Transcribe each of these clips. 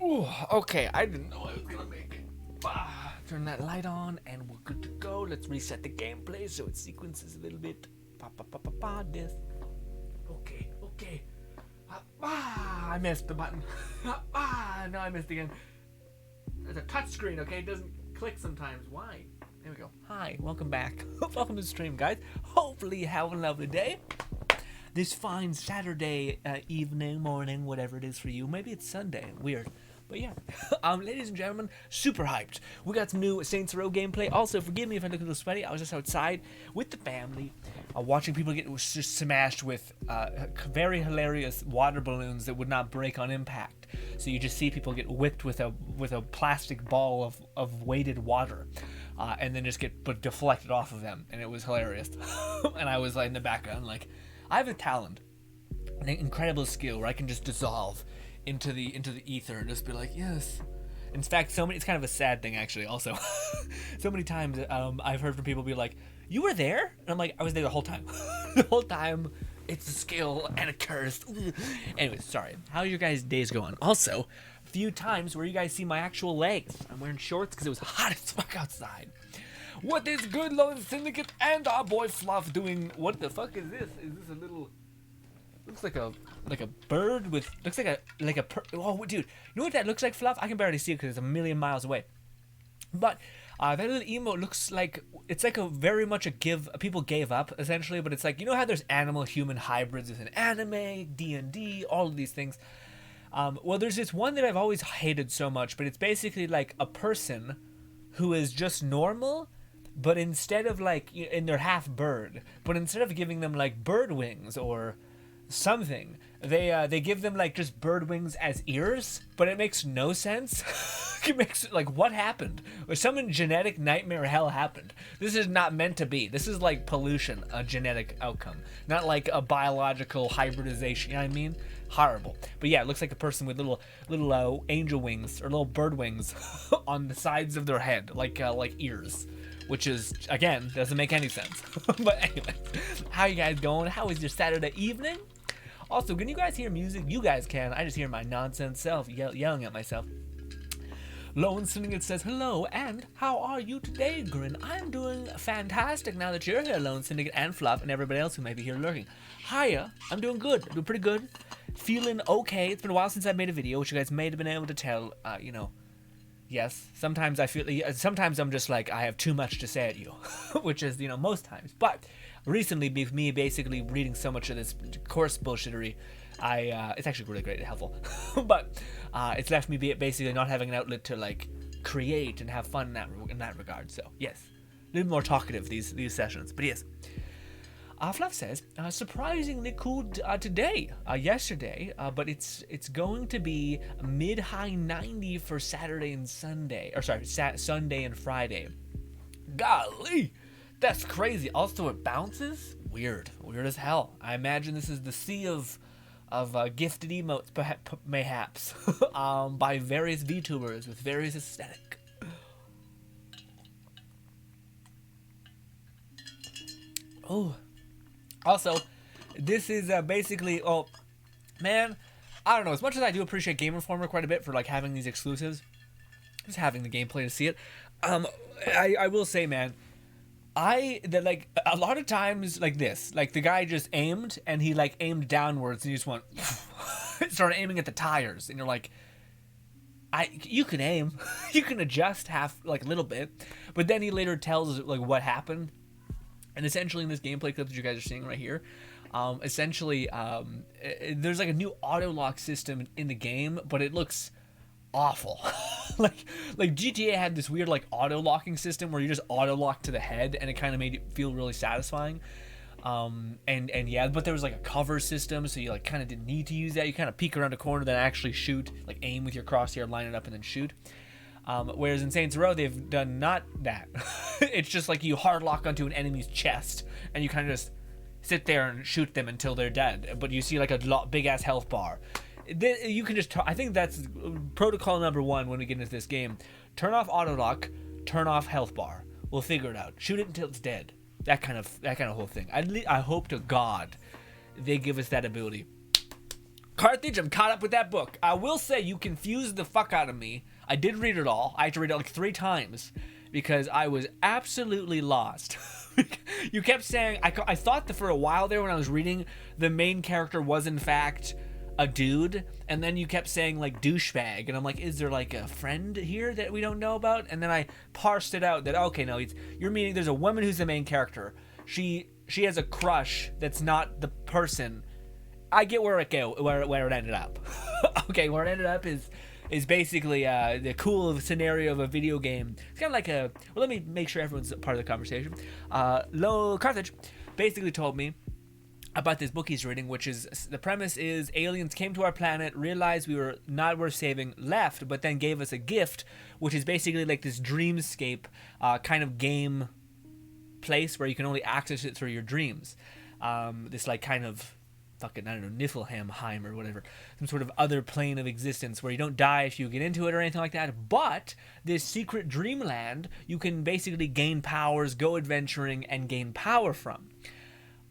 Ooh, okay, I didn't know I was gonna make it. Turn that light on and we're good to go. Let's reset the gameplay so it sequences a little bit. This. Okay. I missed the button. No, I missed again. There's a touch screen, okay? It doesn't click sometimes. Why? There we go. Hi, welcome back. Welcome to the stream, guys. Hopefully you have a lovely day. This fine Saturday evening, morning, whatever it is for you. Maybe it's Sunday. Weird. But yeah, ladies and gentlemen, super hyped. We got some new Saints Row gameplay. Also, forgive me if I look a little sweaty. I was just outside with the family, watching people get just smashed with very hilarious water balloons that would not break on impact. So you just see people get whipped with a plastic ball of weighted water, and then just get deflected off of them, and it was hilarious. And I was like in the background, like, I have a talent, an incredible skill where I can just dissolve into the ether and just be like, yes. In fact, it's kind of a sad thing actually. Also, so many times I've heard from people be like, "You were there?" And I'm like, "I was there the whole time." The whole time. It's a skill and a curse. Anyways, sorry. How are your guys' days going? Also, a few times where you guys see my actual legs. I'm wearing shorts because it was hot as fuck outside. What is good, Lone Syndicate and our boy Fluff doing? What the fuck is this? Is this a little? Looks like a bird with oh dude, you know what that looks like, Fluff? I can barely see it because it's a million miles away. But that little emote looks like it's like very much a people gave up essentially. But it's like, you know how there's animal human hybrids in anime, D&D, all of these things. Well, there's this one that I've always hated so much, but it's basically like a person who is just normal. But instead of and they're half bird, but instead of giving them like bird wings or something, they give them like just bird wings as ears, but it makes no sense. It makes like, what happened? Or some genetic nightmare hell happened. This is not meant to be. This is like pollution, a genetic outcome, not like a biological hybridization. You know what I mean? Horrible. But yeah, it looks like a person with little angel wings or little bird wings on the sides of their head, like ears. Which is, again, doesn't make any sense. But anyway, how you guys going? How is your Saturday evening? Also, can you guys hear music? You guys can. I just hear my nonsense self yelling at myself. Lone Syndicate says, hello, and how are you today, Grin? I'm doing fantastic now that you're here, Lone Syndicate and Fluff, and everybody else who may be here lurking. Hiya, I'm doing good. I'm doing pretty good. Feeling okay. It's been a while since I made a video, which you guys may have been able to tell, Yes, sometimes sometimes I'm just like, I have too much to say at you, which is, most times. But recently, me basically reading so much of this course bullshittery, it's actually really great and helpful. But it's left me basically not having an outlet to like create and have fun in that regard. So yes, a little more talkative these sessions. But yes. Fluff says, surprisingly cool today, yesterday, but it's going to be mid-high 90 for Saturday and Sunday, or sorry, Sunday and Friday. Golly, that's crazy. Also, it bounces? Weird as hell. I imagine this is the sea of gifted emotes, mayhaps, by various VTubers with various aesthetic. Oh. Also, this is basically, man, I don't know, as much as I do appreciate Game Informer quite a bit for like having these exclusives, just having the gameplay to see it, I will say, man, a lot of times like this, like the guy just aimed and he like aimed downwards and he just went, started aiming at the tires, and you're like, you can aim, you can adjust a little bit, but then he later tells like what happened. And essentially in this gameplay clip that you guys are seeing right here, there's like a new auto lock system in the game, but it looks awful. like GTA had this weird like auto locking system where you just auto lock to the head, and it kind of made it feel really satisfying. And yeah, but there was like a cover system, so you like kind of didn't need to use that. You kind of peek around a corner, then actually shoot, like aim with your crosshair, line it up, and then shoot. Whereas in Saints Row, they've done not that. It's just like you hard lock onto an enemy's chest, and you kind of just sit there and shoot them until they're dead. But you see like a big ass health bar. You can just, I think that's protocol number 1 when we get into this game. Turn off auto lock, turn off health bar. We'll figure it out. Shoot it until it's dead. That kind of whole thing. I hope to God they give us that ability. Carthage, I'm caught up with that book. I will say you confused the fuck out of me. I did read it all. I had to read it like 3 times because I was absolutely lost. You kept saying, I thought that for a while there when I was reading, the main character was in fact a dude, and then you kept saying like douchebag, and I'm like, is there like a friend here that we don't know about? And then I parsed it out that, okay, no, you're meaning there's a woman who's the main character. She has a crush that's not the person. I get where it ended up. Okay, where it ended up is basically the cool scenario of a video game. It's kind of like well, let me make sure everyone's part of the conversation. Carthage basically told me about this book he's reading, which is, the premise is aliens came to our planet, realized we were not worth saving, left, but then gave us a gift, which is basically like this dreamscape kind of game place where you can only access it through your dreams. This like kind of fucking, I don't know, Niflheim or whatever, some sort of other plane of existence where you don't die if you get into it or anything like that, but this secret dreamland you can basically gain powers, go adventuring, and gain power from.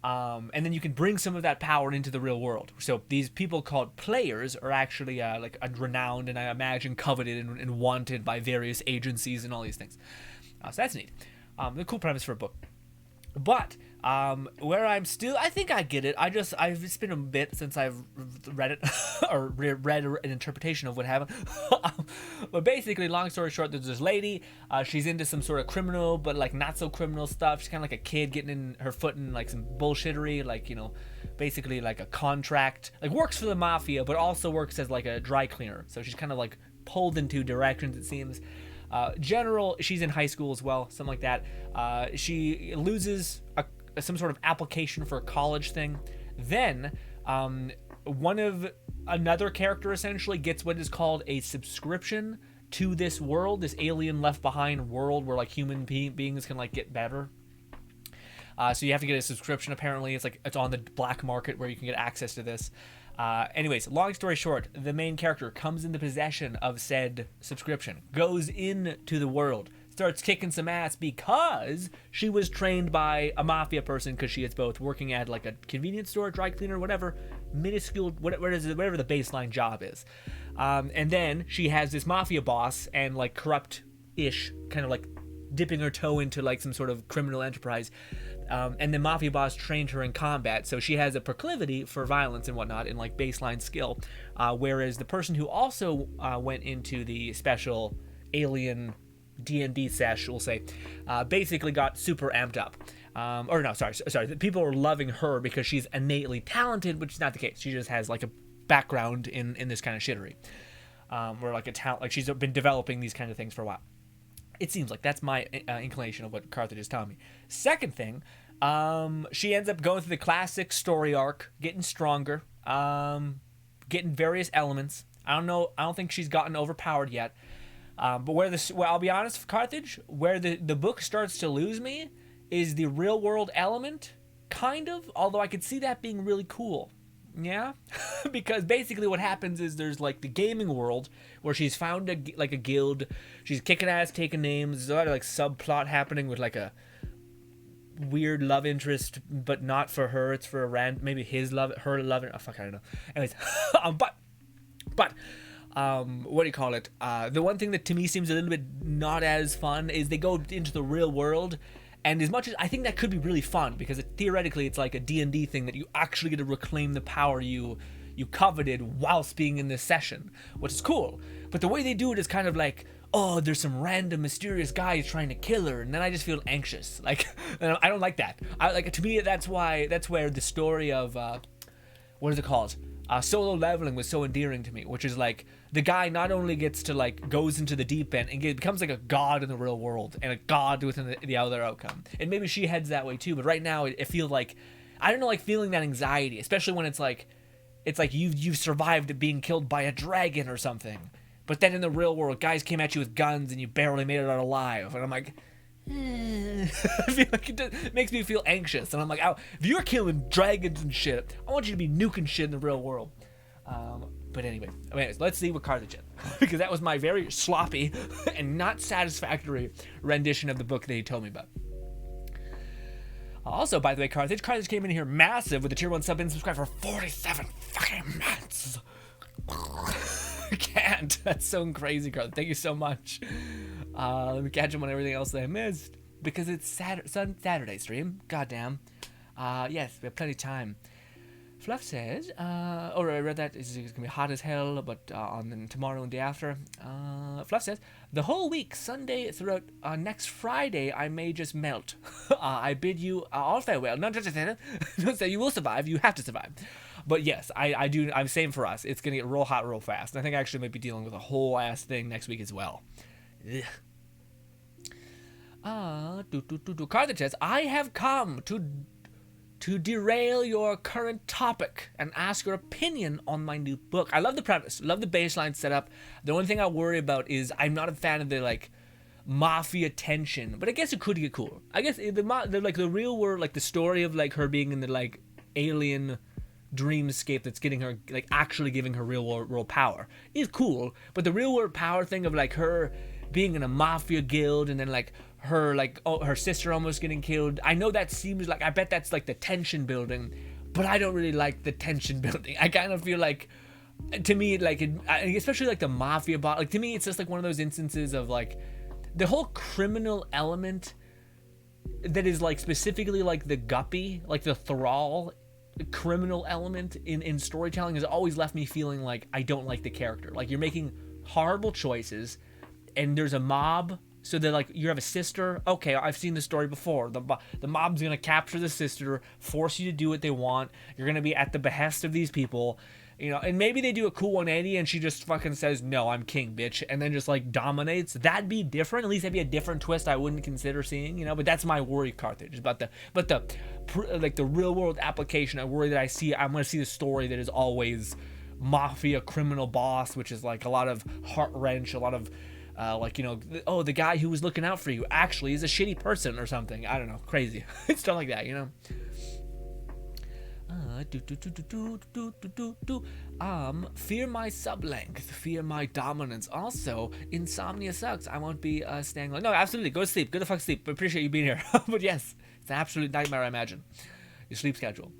And then you can bring some of that power into the real world. So these people called players are actually like renowned and I imagine coveted and wanted by various agencies and all these things. So that's neat. The cool premise for a book. But where I'm still, I think I get it. It's been a bit since I've read it or read an interpretation of what happened. But basically, long story short, there's this lady. She's into some sort of criminal, but like not so criminal stuff. She's kind of like a kid getting in her foot in like some bullshittery, like, you know, basically like a contract, like works for the mafia, but also works as like a dry cleaner. So she's kind of like pulled in 2 directions, it seems. She's in high school as well, something like that. She loses some sort of application for a college thing. Then another character essentially gets what is called a subscription to this world, this alien left behind world where like human beings can like get better. So you have to get a subscription. Apparently it's on the black market where you can get access to this. Anyways, long story short, the main character comes into possession of said subscription, goes into the world, starts kicking some ass because she was trained by a mafia person, because she is both working at like a convenience store, dry cleaner, whatever, minuscule, whatever the baseline job is. And then she has this mafia boss and like corrupt-ish, kind of like dipping her toe into like some sort of criminal enterprise. And the mafia boss trained her in combat, so she has a proclivity for violence and whatnot in like baseline skill, whereas the person who also went into the special alien D&D sesh, we'll say, basically got super amped up. The people are loving her because she's innately talented, which is not the case. She just has like a background in this kind of shittery, or like a talent, like she's been developing these kind of things for a while. It seems like that's my inclination of what Carthage is telling me. Second thing, she ends up going through the classic story arc, getting stronger, getting various elements. I don't think she's gotten overpowered yet. But I'll be honest, Carthage, where the book starts to lose me is the real world element, kind of, although I could see that being really cool. Yeah, because basically what happens is there's like the gaming world where she's found a guild, she's kicking ass, taking names. There's a lot of like subplot happening with like a weird love interest, but not for her. It's for maybe her love. Oh fuck, I don't know. Anyways, but what do you call it? The one thing that to me seems a little bit not as fun is they go into the real world. And as much as I think that could be really fun, because theoretically it's like a D&D thing that you actually get to reclaim the power you coveted whilst being in this session, which is cool. But the way they do it is kind of like, oh, there's some random mysterious guy trying to kill her, and then I just feel anxious. Like, I don't like that. To me, that's where the story of what is it called? Solo Leveling was so endearing to me, which is like the guy not only gets to like goes into the deep end and becomes like a god in the real world and a god within the other outcome. And maybe she heads that way too, but right now it feels like, I don't know, like feeling that anxiety, especially when it's like you've survived being killed by a dragon or something, but then in the real world guys came at you with guns and you barely made it out alive, and I'm like, I feel like it makes me feel anxious, and I'm like, if you're killing dragons and shit, I want you to be nuking shit in the real world. But anyways, let's see what Carthage did, because that was my very sloppy and not satisfactory rendition of the book that he told me about. Also, by the way, Carthage came in here massive with a tier 1 sub and subscribe for 47 fucking months. I can't. That's so crazy, Carthage. Thank you so much. Let me catch him on everything else that I missed because it's Saturday stream. Goddamn. Yes, we have plenty of time. Fluff says, I read that it's going to be hot as hell, but on tomorrow and the day after. Fluff says, the whole week, Sunday throughout next Friday, I may just melt. I bid you all farewell. Not just don't say you will survive, you have to survive. But yes, I do, I'm saying for us, it's going to get real hot real fast. And I think I actually might be dealing with a whole ass thing next week as well. Carthage says, I have come to derail your current topic and ask your opinion on my new book. I love the premise, love the baseline setup. The only thing I worry about is I'm not a fan of the like mafia tension, but I guess it could get cool. I guess the real world, like the story of like her being in the like alien dreamscape that's getting her like actually giving her real world power is cool, but the real world power thing of like her being in a mafia guild and then like her like her sister almost getting killed, I know that seems like, I bet that's like the tension building, but I don't really like the tension building. I kind of feel like, to me, like especially like the mafia bot, like to me it's just like one of those instances of like the whole criminal element that is like specifically like the guppy, like the thrall criminal element in storytelling has always left me feeling like I don't like the character. Like you're making horrible choices and there's a mob. So that like you have a sister, okay, I've seen this story before. The mob's gonna capture the sister, force you to do what they want. You're gonna be at the behest of these people, you know. And maybe they do a cool 180 and she just fucking says, "No, I'm king, bitch," and then just like dominates. That'd be different. At least that'd be a different twist I wouldn't consider seeing, you know. But that's my worry, Carthage, about the real world application. I worry that I'm gonna see the story that is always mafia criminal boss, which is like a lot of heart wrench, a lot of. Like, you know, oh, the guy who was looking out for you actually is a shitty person or something. I don't know. Crazy. Stuff like that, you know? Fear my sub length. Fear my dominance. Also, insomnia sucks. I won't be staying long. No, absolutely. Go to sleep. Go to fuck sleep. I appreciate you being here. But yes, it's an absolute nightmare, I imagine. Your sleep schedule.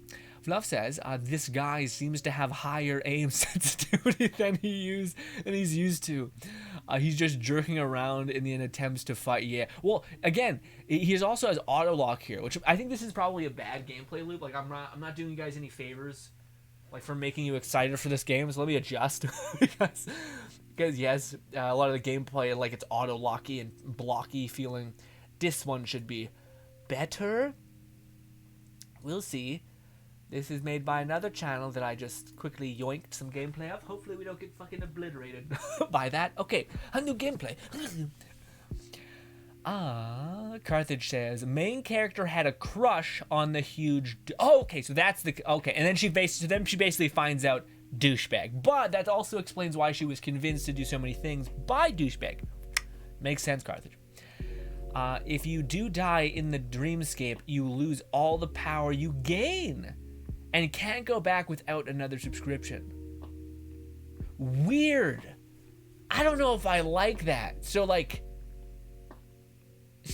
Fluff says, this guy seems to have higher aim sensitivity than he's used to. He's just jerking around in the attempts to fight. Yeah. Well, again, he also has auto lock here, which I think this is probably a bad gameplay loop. Like I'm not doing you guys any favors, like for making you excited for this game. So let me adjust because yes, a lot of the gameplay like it's auto locky and blocky feeling. This one should be better. We'll see. This is made by another channel that I just quickly yoinked some gameplay of. Hopefully we don't get fucking obliterated by that. Okay, a new gameplay. Carthage says, main character had a crush on the huge... Oh, okay, so that's the... Okay, and then she basically finds out douchebag. But that also explains why she was convinced to do so many things by douchebag. Makes sense, Carthage. If you do die in the dreamscape, you lose all the power you gain. And can't go back without another subscription. Weird. I don't know if I like that.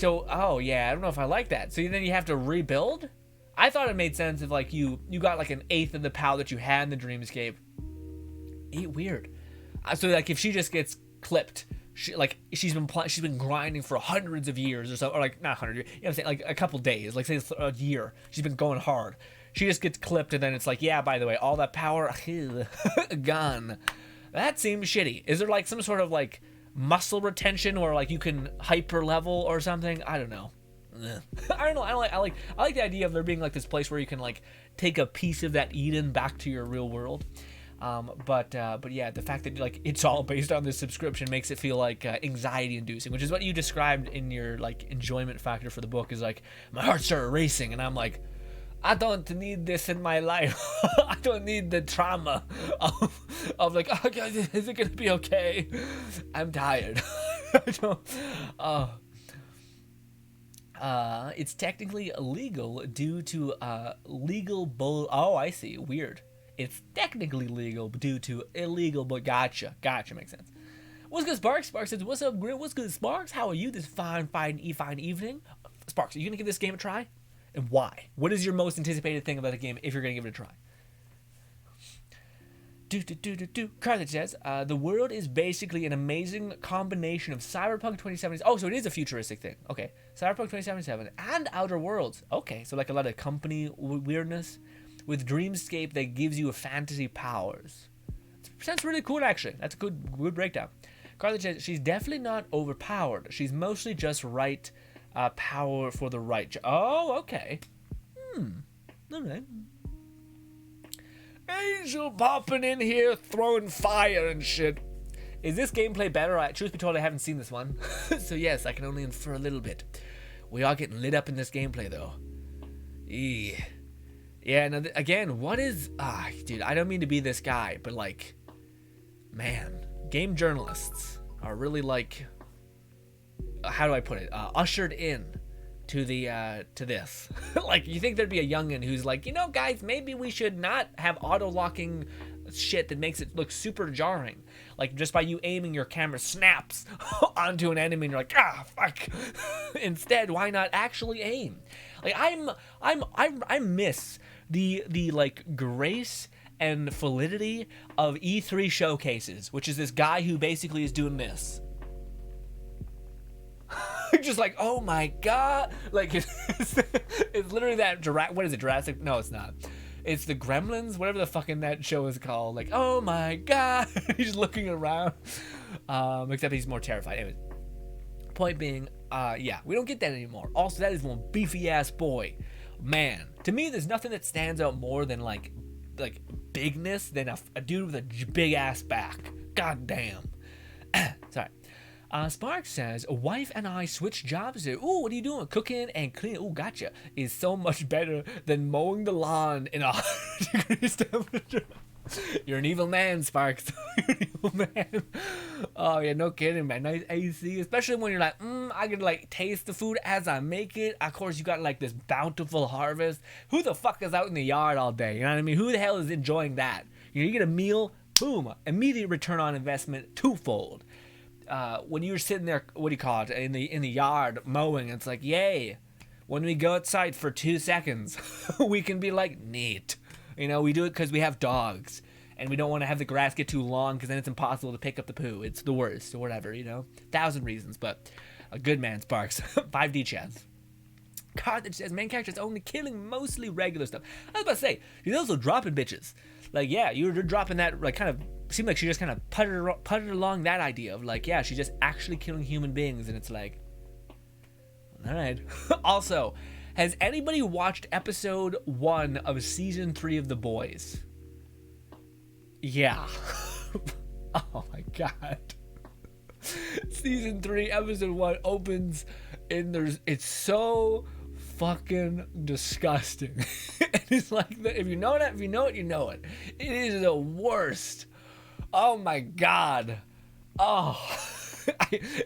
Oh yeah, I don't know if I like that. So then you have to rebuild? I thought it made sense if like you got like an eighth of the power that you had in the dreamscape. Weird. So like if she just gets clipped, she's been grinding for hundreds of years or so, or like not 100 years, you know what I'm saying, like a couple days, like say a year. She's been going hard. She just gets clipped and then it's like, yeah, by the way, all that power gone. That seems shitty. Is there like some sort of like muscle retention or like you can hyper level or something? I don't know. I don't know. I like the idea of there being like this place where you can like take a piece of that Eden back to your real world. But yeah, the fact that like it's all based on this subscription makes it feel like anxiety inducing, which is what you described in your like enjoyment factor for the book, is like my heart started racing and I'm like, I don't need this in my life. I don't need the trauma of like, oh God, is it gonna be okay? I'm tired. I don't. It's technically illegal due to legal bull. Oh, I see. Weird. It's technically legal due to illegal, but gotcha, makes sense. What's good, Sparks? Sparks says, what's up, Grin? What's good, Sparks? How are you this fine evening? Sparks, are you gonna give this game a try? And why? What is your most anticipated thing about the game if you're going to give it a try? Carthage says, the world is basically an amazing combination of Cyberpunk 2077. Oh, so it is a futuristic thing. Okay. Cyberpunk 2077 and Outer Worlds. Okay, so like a lot of company weirdness with Dreamscape that gives you a fantasy powers. Sounds really cool, actually. That's a good breakdown. Carthage says, she's definitely not overpowered. She's mostly just right power for the right. Oh, okay. All right. Azel popping in here, throwing fire and shit. Is this gameplay better? Truth be told, I haven't seen this one. So yes, I can only infer a little bit. We are getting lit up in this gameplay, though. Yeah, now, again, what is... dude, I don't mean to be this guy, but, like... Man, game journalists are really, like... how do I put it? Ushered in to the to this. Like, you think there'd be a youngin who's like, you know, guys, maybe we should not have auto-locking shit that makes it look super jarring. Like, just by you aiming, your camera snaps onto an enemy and you're like, fuck. Instead, why not actually aim? Like, I miss the like grace and validity of E3 showcases, which is this guy who basically is doing this. Just like, oh my god, like it's literally that what is it, Jurassic? No, it's not. It's the Gremlins, whatever the fucking that show is called. Like, oh my god, he's looking around. Except he's more terrified. Anyway, point being, yeah, we don't get that anymore. Also, that is one beefy ass boy, man. To me, there's nothing that stands out more than like bigness than a dude with a big ass back. God damn. Sorry. Spark says, a wife and I switched jobs. Ooh, what are you doing? Cooking and cleaning. Ooh, gotcha. Is so much better than mowing the lawn in 100 degrees temperature. You're an evil man, Sparks. You're an evil man. Oh, yeah, no kidding, man. Nice AC. Especially when you're like, I can, like, taste the food as I make it. Of course, you got, like, this bountiful harvest. Who the fuck is out in the yard all day? You know what I mean? Who the hell is enjoying that? You get a meal, boom, immediate return on investment, twofold. When you're sitting there, what do you call it, in the yard mowing, it's like, yay. When we go outside for 2 seconds, we can be like, neat. You know, we do it because we have dogs, and we don't want to have the grass get too long because then it's impossible to pick up the poo. It's the worst, or whatever, you know. 1,000 reasons, but a good man, Sparks. 5D chats. Carthage says, main character is only killing mostly regular stuff. I was about to say, he's also dropping bitches. Like, yeah, you're dropping that, like, kind of, seemed like she just kind of puttered along that idea of, like, yeah, she's just actually killing human beings, and it's like, all right. Also, has anybody watched episode 1 of season 3 of The Boys? Yeah. Oh my god. Season 3, episode 1 opens, and it's so fucking disgusting. And it's like, if you know that, if you know it, you know it. It is the worst. Oh my god. Oh.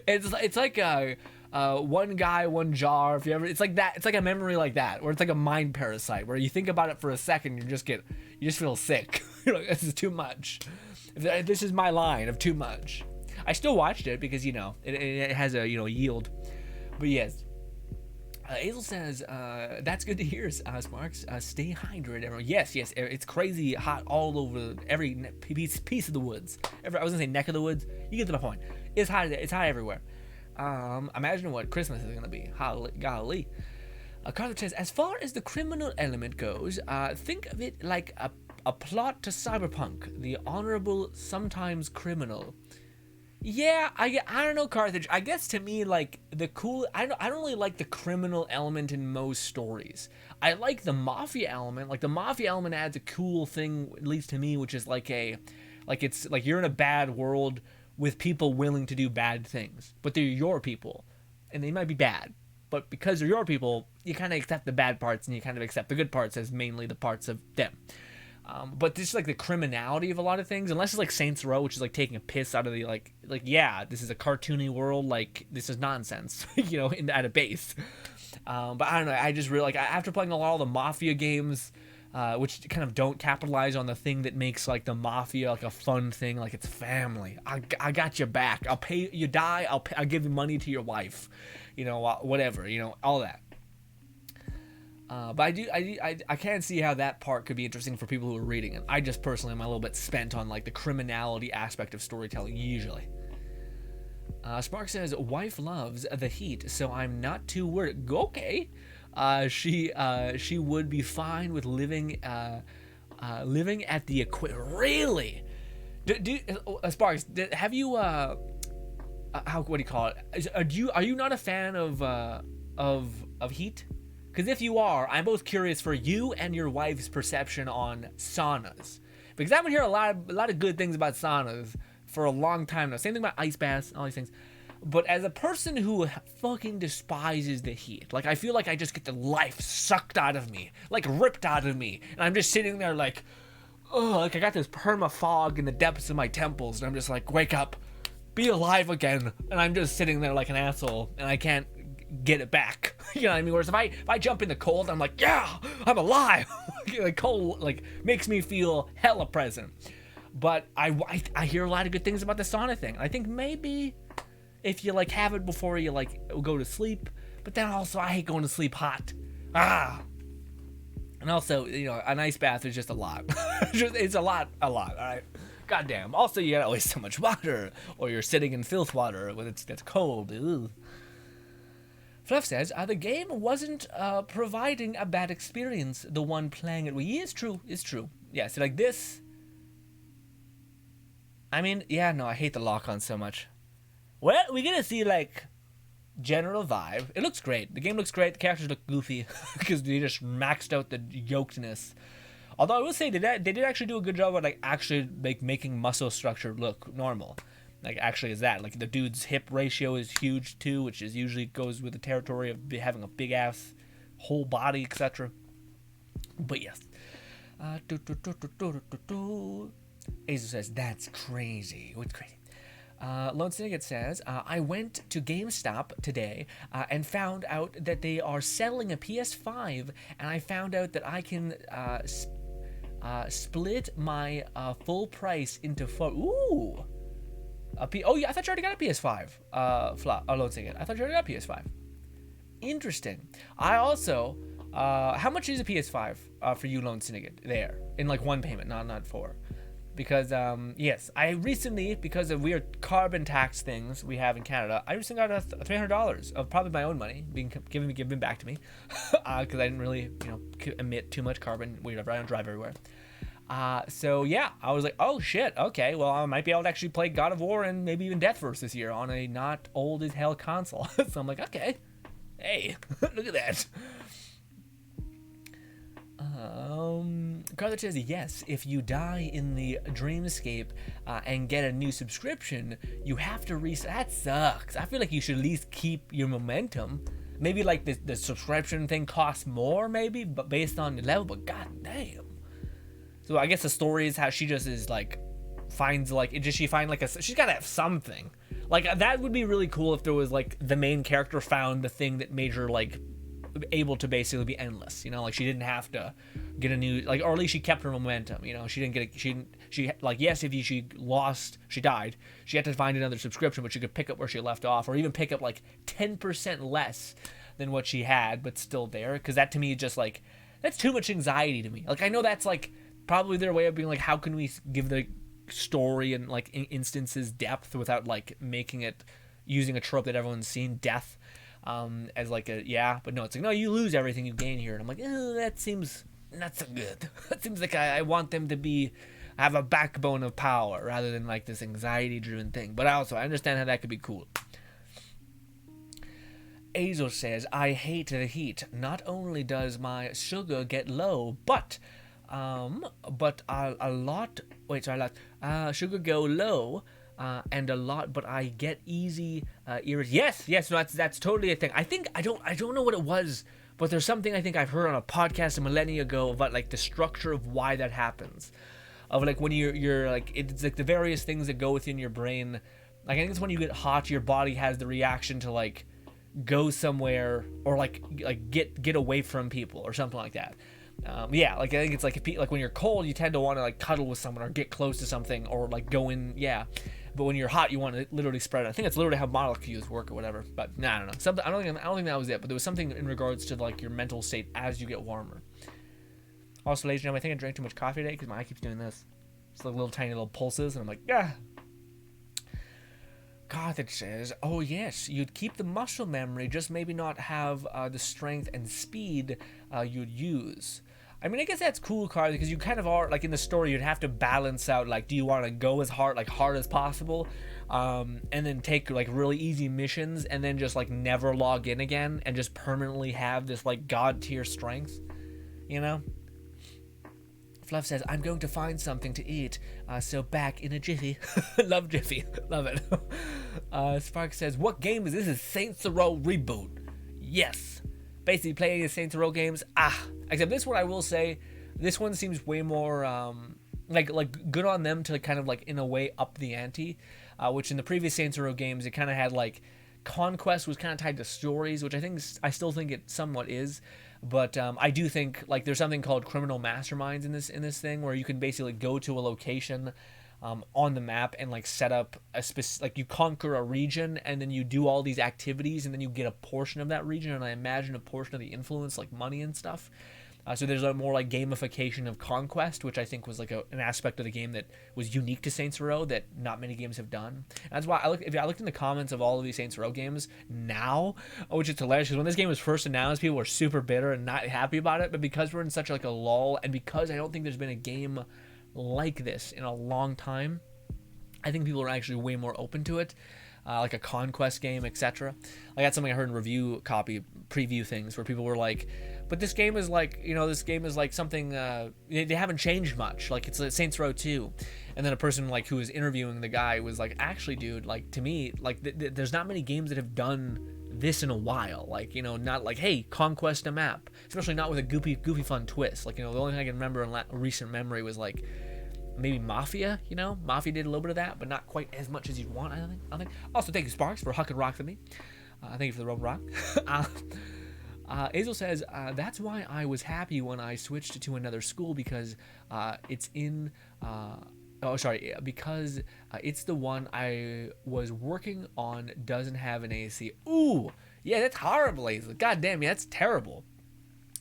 It's like one guy, one jar. If you ever, it's like that. It's like a memory like that, where it's like a mind parasite, where you think about it for a second, you just feel sick. You're like, this is too much. This is my line of too much. I still watched it because, you know, it has a, you know, yield. But yes. Azel says, that's good to hear, Sparks. Stay hydrated, everyone. Yes, it's crazy hot all over every piece of the woods. I was gonna say neck of the woods. You get to the point. It's hot everywhere. Imagine what Christmas is gonna be. Golly. Carthage says, as far as the criminal element goes, think of it like a plot to Cyberpunk, the honorable, sometimes criminal. Yeah, I don't know, Carthage. I guess to me, like, the cool... I don't really like the criminal element in most stories. I like the mafia element. Like, the mafia element adds a cool thing, at least to me, which is like it's like you're in a bad world with people willing to do bad things. But they're your people. And they might be bad. But because they're your people, you kind of accept the bad parts and you kind of accept the good parts as mainly the parts of them. But this is like the criminality of a lot of things, unless it's like Saints Row, which is like taking a piss out of the like yeah, this is a cartoony world, like this is nonsense, you know, at a base. But I don't know, I just really like, after playing a lot of the Mafia games, which kind of don't capitalize on the thing that makes like the Mafia like a fun thing, like it's family. I got your back. I'll pay you die. I'll give you money to your wife, you know, whatever, you know, all that. But I can't see how that part could be interesting for people who are reading it. I just personally am a little bit spent on like the criminality aspect of storytelling usually. Spark says, wife loves the heat, so I'm not too worried. Okay. She would be fine with living at the Really? Sparks, have you what do you call it? Are you not a fan of heat? Because if you are, I'm both curious for you and your wife's perception on saunas. Because I've been hearing a lot of good things about saunas for a long time now. Same thing about ice baths, all these things. But as a person who fucking despises the heat, like I feel like I just get the life sucked out of me, like ripped out of me, and I'm just sitting there like, oh, like I got this perma fog in the depths of my temples, and I'm just like, wake up, be alive again, and I'm just sitting there like an asshole, and I can't get it back. You know what I mean? Whereas if I jump in the cold, I'm like, yeah, I'm alive. Like cold like makes me feel hella present. But I hear a lot of good things about the sauna thing. I think maybe if you like have it before you like go to sleep, but then also I hate going to sleep hot. And also, you know, an ice bath is just a lot. It's a lot, all right? Goddamn. Also, you gotta waste so much water, or you're sitting in filth water when it's cold. Ugh. Fluff says, the game wasn't providing a bad experience, the one playing it. Well, yeah, it's true. Yeah, so like this, I mean, yeah, no, I hate the lock-on so much. Well, we're gonna see, like, general vibe. It looks great. The game looks great. The characters look goofy because they just maxed out the yokedness. Although I will say they did actually do a good job of, like, actually like making muscle structure look normal. Like, actually is that. Like, the dude's hip ratio is huge, too, which is usually goes with the territory of having a big-ass whole body, etc. But, yes. Azel says, that's crazy. What's crazy? Lone Syndicate says, I went to GameStop today and found out that they are selling a PS5, and I found out that I can split my full price into four. Ooh! Oh yeah, I thought you already got a PS5. Lone Syndicate. I thought you already got a PS5. Interesting. I also, how much is a PS5 for you, Lone Syndicate? There, in like one payment, not four. Because yes, I recently, because of weird carbon tax things we have in Canada, I recently got $300 of probably my own money being given back to me, because I didn't really, you know, emit too much carbon. Whatever, I don't drive everywhere. So yeah, I was like, oh shit, okay, well I might be able to actually play God of War and maybe even Deathverse this year on a not old as hell console. So I'm like, okay, hey, look at that. Carthage says, yes, if you die in the Dreamscape and get a new subscription, you have to reset. That sucks. I feel like you should at least keep your momentum. Maybe like the subscription thing costs more, maybe, but based on the level, but goddamn. So I guess the story is how she just is like, finds like, she find like she's gotta have something. Like that would be really cool if there was like the main character found the thing that made her like able to basically be endless, you know, like she didn't have to get a new, like, or at least she kept her momentum, you know, she like, yes, if she died, she had to find another subscription, but she could pick up where she left off, or even pick up like 10% less than what she had, but still there, because that to me is just like, that's too much anxiety to me. Like, I know that's like probably their way of being like, how can we give the story and like instances depth without like making it, using a trope that everyone's seen, death, as like a, yeah, but no, it's like, no, you lose everything you gain here, and I'm like, that seems not so good. That seems like I want them to have a backbone of power rather than like this anxiety driven thing. But I understand how that could be cool. Azel says, I hate the heat. Not only does my sugar get low, but a lot, sugar go low, and a lot, but I get easy irritation. Yes, no, that's totally a thing. I think I don't know what it was, but there's something I think I've heard on a podcast a millennia ago about like the structure of why that happens, of like when you're like, it's like the various things that go within your brain. Like I think it's when you get hot, your body has the reaction to like go somewhere or like get away from people or something like that. Yeah, like I think it's like when you're cold, you tend to want to like cuddle with someone or get close to something or like go in, yeah. but when you're hot, you want to literally spread it. I think it's literally how molecules work or whatever. But nah, I don't know. Something I don't think that was it. But there was something in regards to like your mental state as you get warmer. Also, ladies and gentlemen, I think I drank too much coffee today because my eye keeps doing this. It's like little tiny little pulses, and I'm like, yeah. Carthage says, oh yes, you'd keep the muscle memory, just maybe not have the strength and speed you'd use. I mean, I guess that's cool, Carthage, because you kind of are, like in the story, you'd have to balance out, like, do you want to go as hard as possible, and then take, like, really easy missions, and then just, like, never log in again, and just permanently have this, like, god-tier strength, you know? Fluff says, I'm going to find something to eat, so back in a jiffy. Love Jiffy. Love it. Spark says, what game is this? This is Saints Row Reboot. Yes. Basically playing the Saints Row games. Except this one, I will say, this one seems way more, like good on them to kind of, like, in a way, up the ante. Which in the previous Saints Row games, it kind of had, like, conquest was kind of tied to stories, which I still think it somewhat is. But I do think, like, there's something called criminal masterminds in this thing, where you can basically go to a location on the map and, like, set up a like, you conquer a region, and then you do all these activities, and then you get a portion of that region, and I imagine a portion of the influence, like money and stuff. So there's a more, like, gamification of conquest, which I think was, like, an aspect of the game that was unique to Saints Row that not many games have done. And that's why if I looked in the comments of all of these Saints Row games now, which is hilarious, because when this game was first announced, people were super bitter and not happy about it, but because we're in such, like, a lull, and because I don't think there's been a game like this in a long time, I think people are actually way more open to it. Like a conquest game, etc. Like, that's something I heard in review copy preview things where people were like, but this game is like, this game is like something, they haven't changed much, like it's Saints Row 2. And then a person, like, who was interviewing the guy was like, actually, dude, like, to me, like, there's not many games that have done this in a while, like, not like, hey, conquest a map, especially not with a goofy fun twist. Like, the only thing I can remember in recent memory was, like, maybe Mafia, Mafia did a little bit of that, but not quite as much as you'd want, I think. Also, thank you, Sparks, for hucking rocks at me. Thank you for the rubber rock. Azel says, that's why I was happy when I switched to another school, because it's in, because it's the one I was working on doesn't have an AC. Ooh, yeah, that's horrible, Azel. God damn, yeah, that's terrible.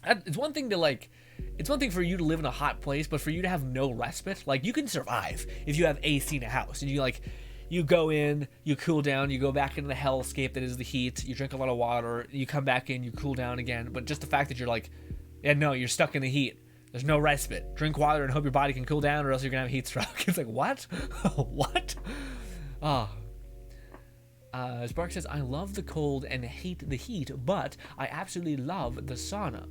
It's one thing to, like, it's one thing for you to live in a hot place, but for you to have no respite, like, you can survive if you have AC in a house, and you go in, you cool down, you go back into the hellscape that is the heat, you drink a lot of water, you come back in, you cool down again. But just the fact that you're like, yeah, no, you're stuck in the heat, there's no respite, drink water and hope your body can cool down, or else you're gonna have a heat stroke. It's like, what? What? Spark says, I love the cold and hate the heat, but I absolutely love the sauna.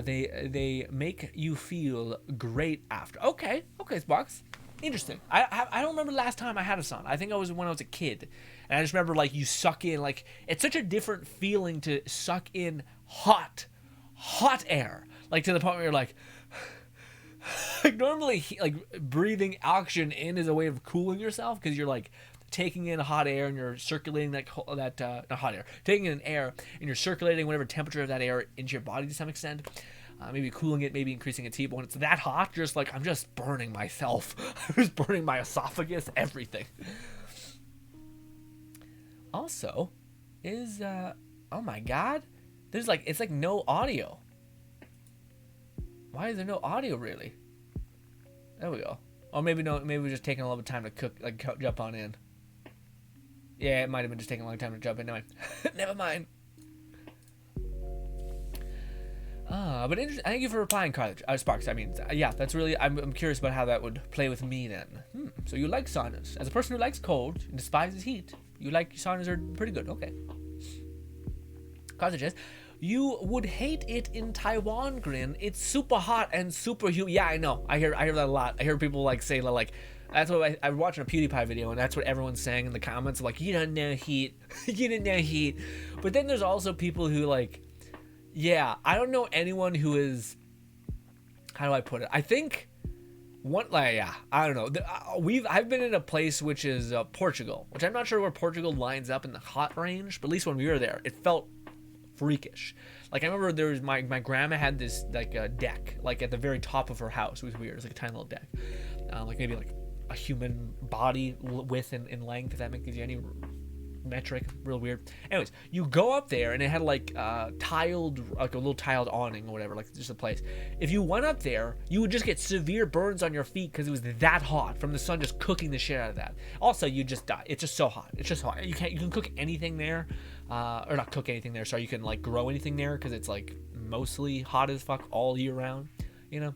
They make you feel great after. Okay, Sparks. Interesting. I don't remember the last time I had a sauna. I think I was when I was a kid. And I just remember, like, you suck in, like, it's such a different feeling to suck in hot air. Like, to the point where you're like, like, normally, like, breathing oxygen in is a way of cooling yourself, because you're, like, taking in hot air and you're circulating not hot air, taking in air and you're circulating whatever temperature of that air into your body to some extent. Maybe cooling it, maybe increasing its heat. But when it's that hot, you're just like, I'm just burning myself. I'm just burning my esophagus, everything. Also, oh my god, there's like, it's like no audio. Why is there no audio, really? There we go. Or maybe no, maybe we're just taking a little bit of time to cook, like, jump on in. Yeah, it might have been just taking a long time to jump in. Never mind. But thank you for replying, Carthage. Sparks. I mean, yeah, that's really. I'm curious about how that would play with me then. So you like saunas? As a person who likes cold and despises heat, you like saunas are pretty good. Okay. Carthage says, you would hate it in Taiwan, Grin. It's super hot and super humid. Yeah, I know. I hear that a lot. I hear people, like, say, like, that's what I was watching a PewDiePie video, and that's what everyone's saying in the comments, like, you don't know heat. You didn't know heat. But then there's also people who, like, yeah, I don't know anyone who is, how do I put it? I think I don't know. I've been in a place which is Portugal, which I'm not sure where Portugal lines up in the hot range, but at least when we were there, it felt freakish. Like, I remember there was my grandma had this, like, deck, like, at the very top of her house. It was weird. It was like a tiny little deck, like maybe like a human body width and length, if that gives you any metric. Real weird. Anyways, you go up there and it had like tiled, like a little tiled awning or whatever, like just a place. If you went up there, you would just get severe burns on your feet because it was that hot from the sun just cooking the shit out of that. Also, you just die. It's just so hot. It's just hot. You can cook anything there, or not cook anything there. Sorry, you can like grow anything there because it's like mostly hot as fuck all year round. You know.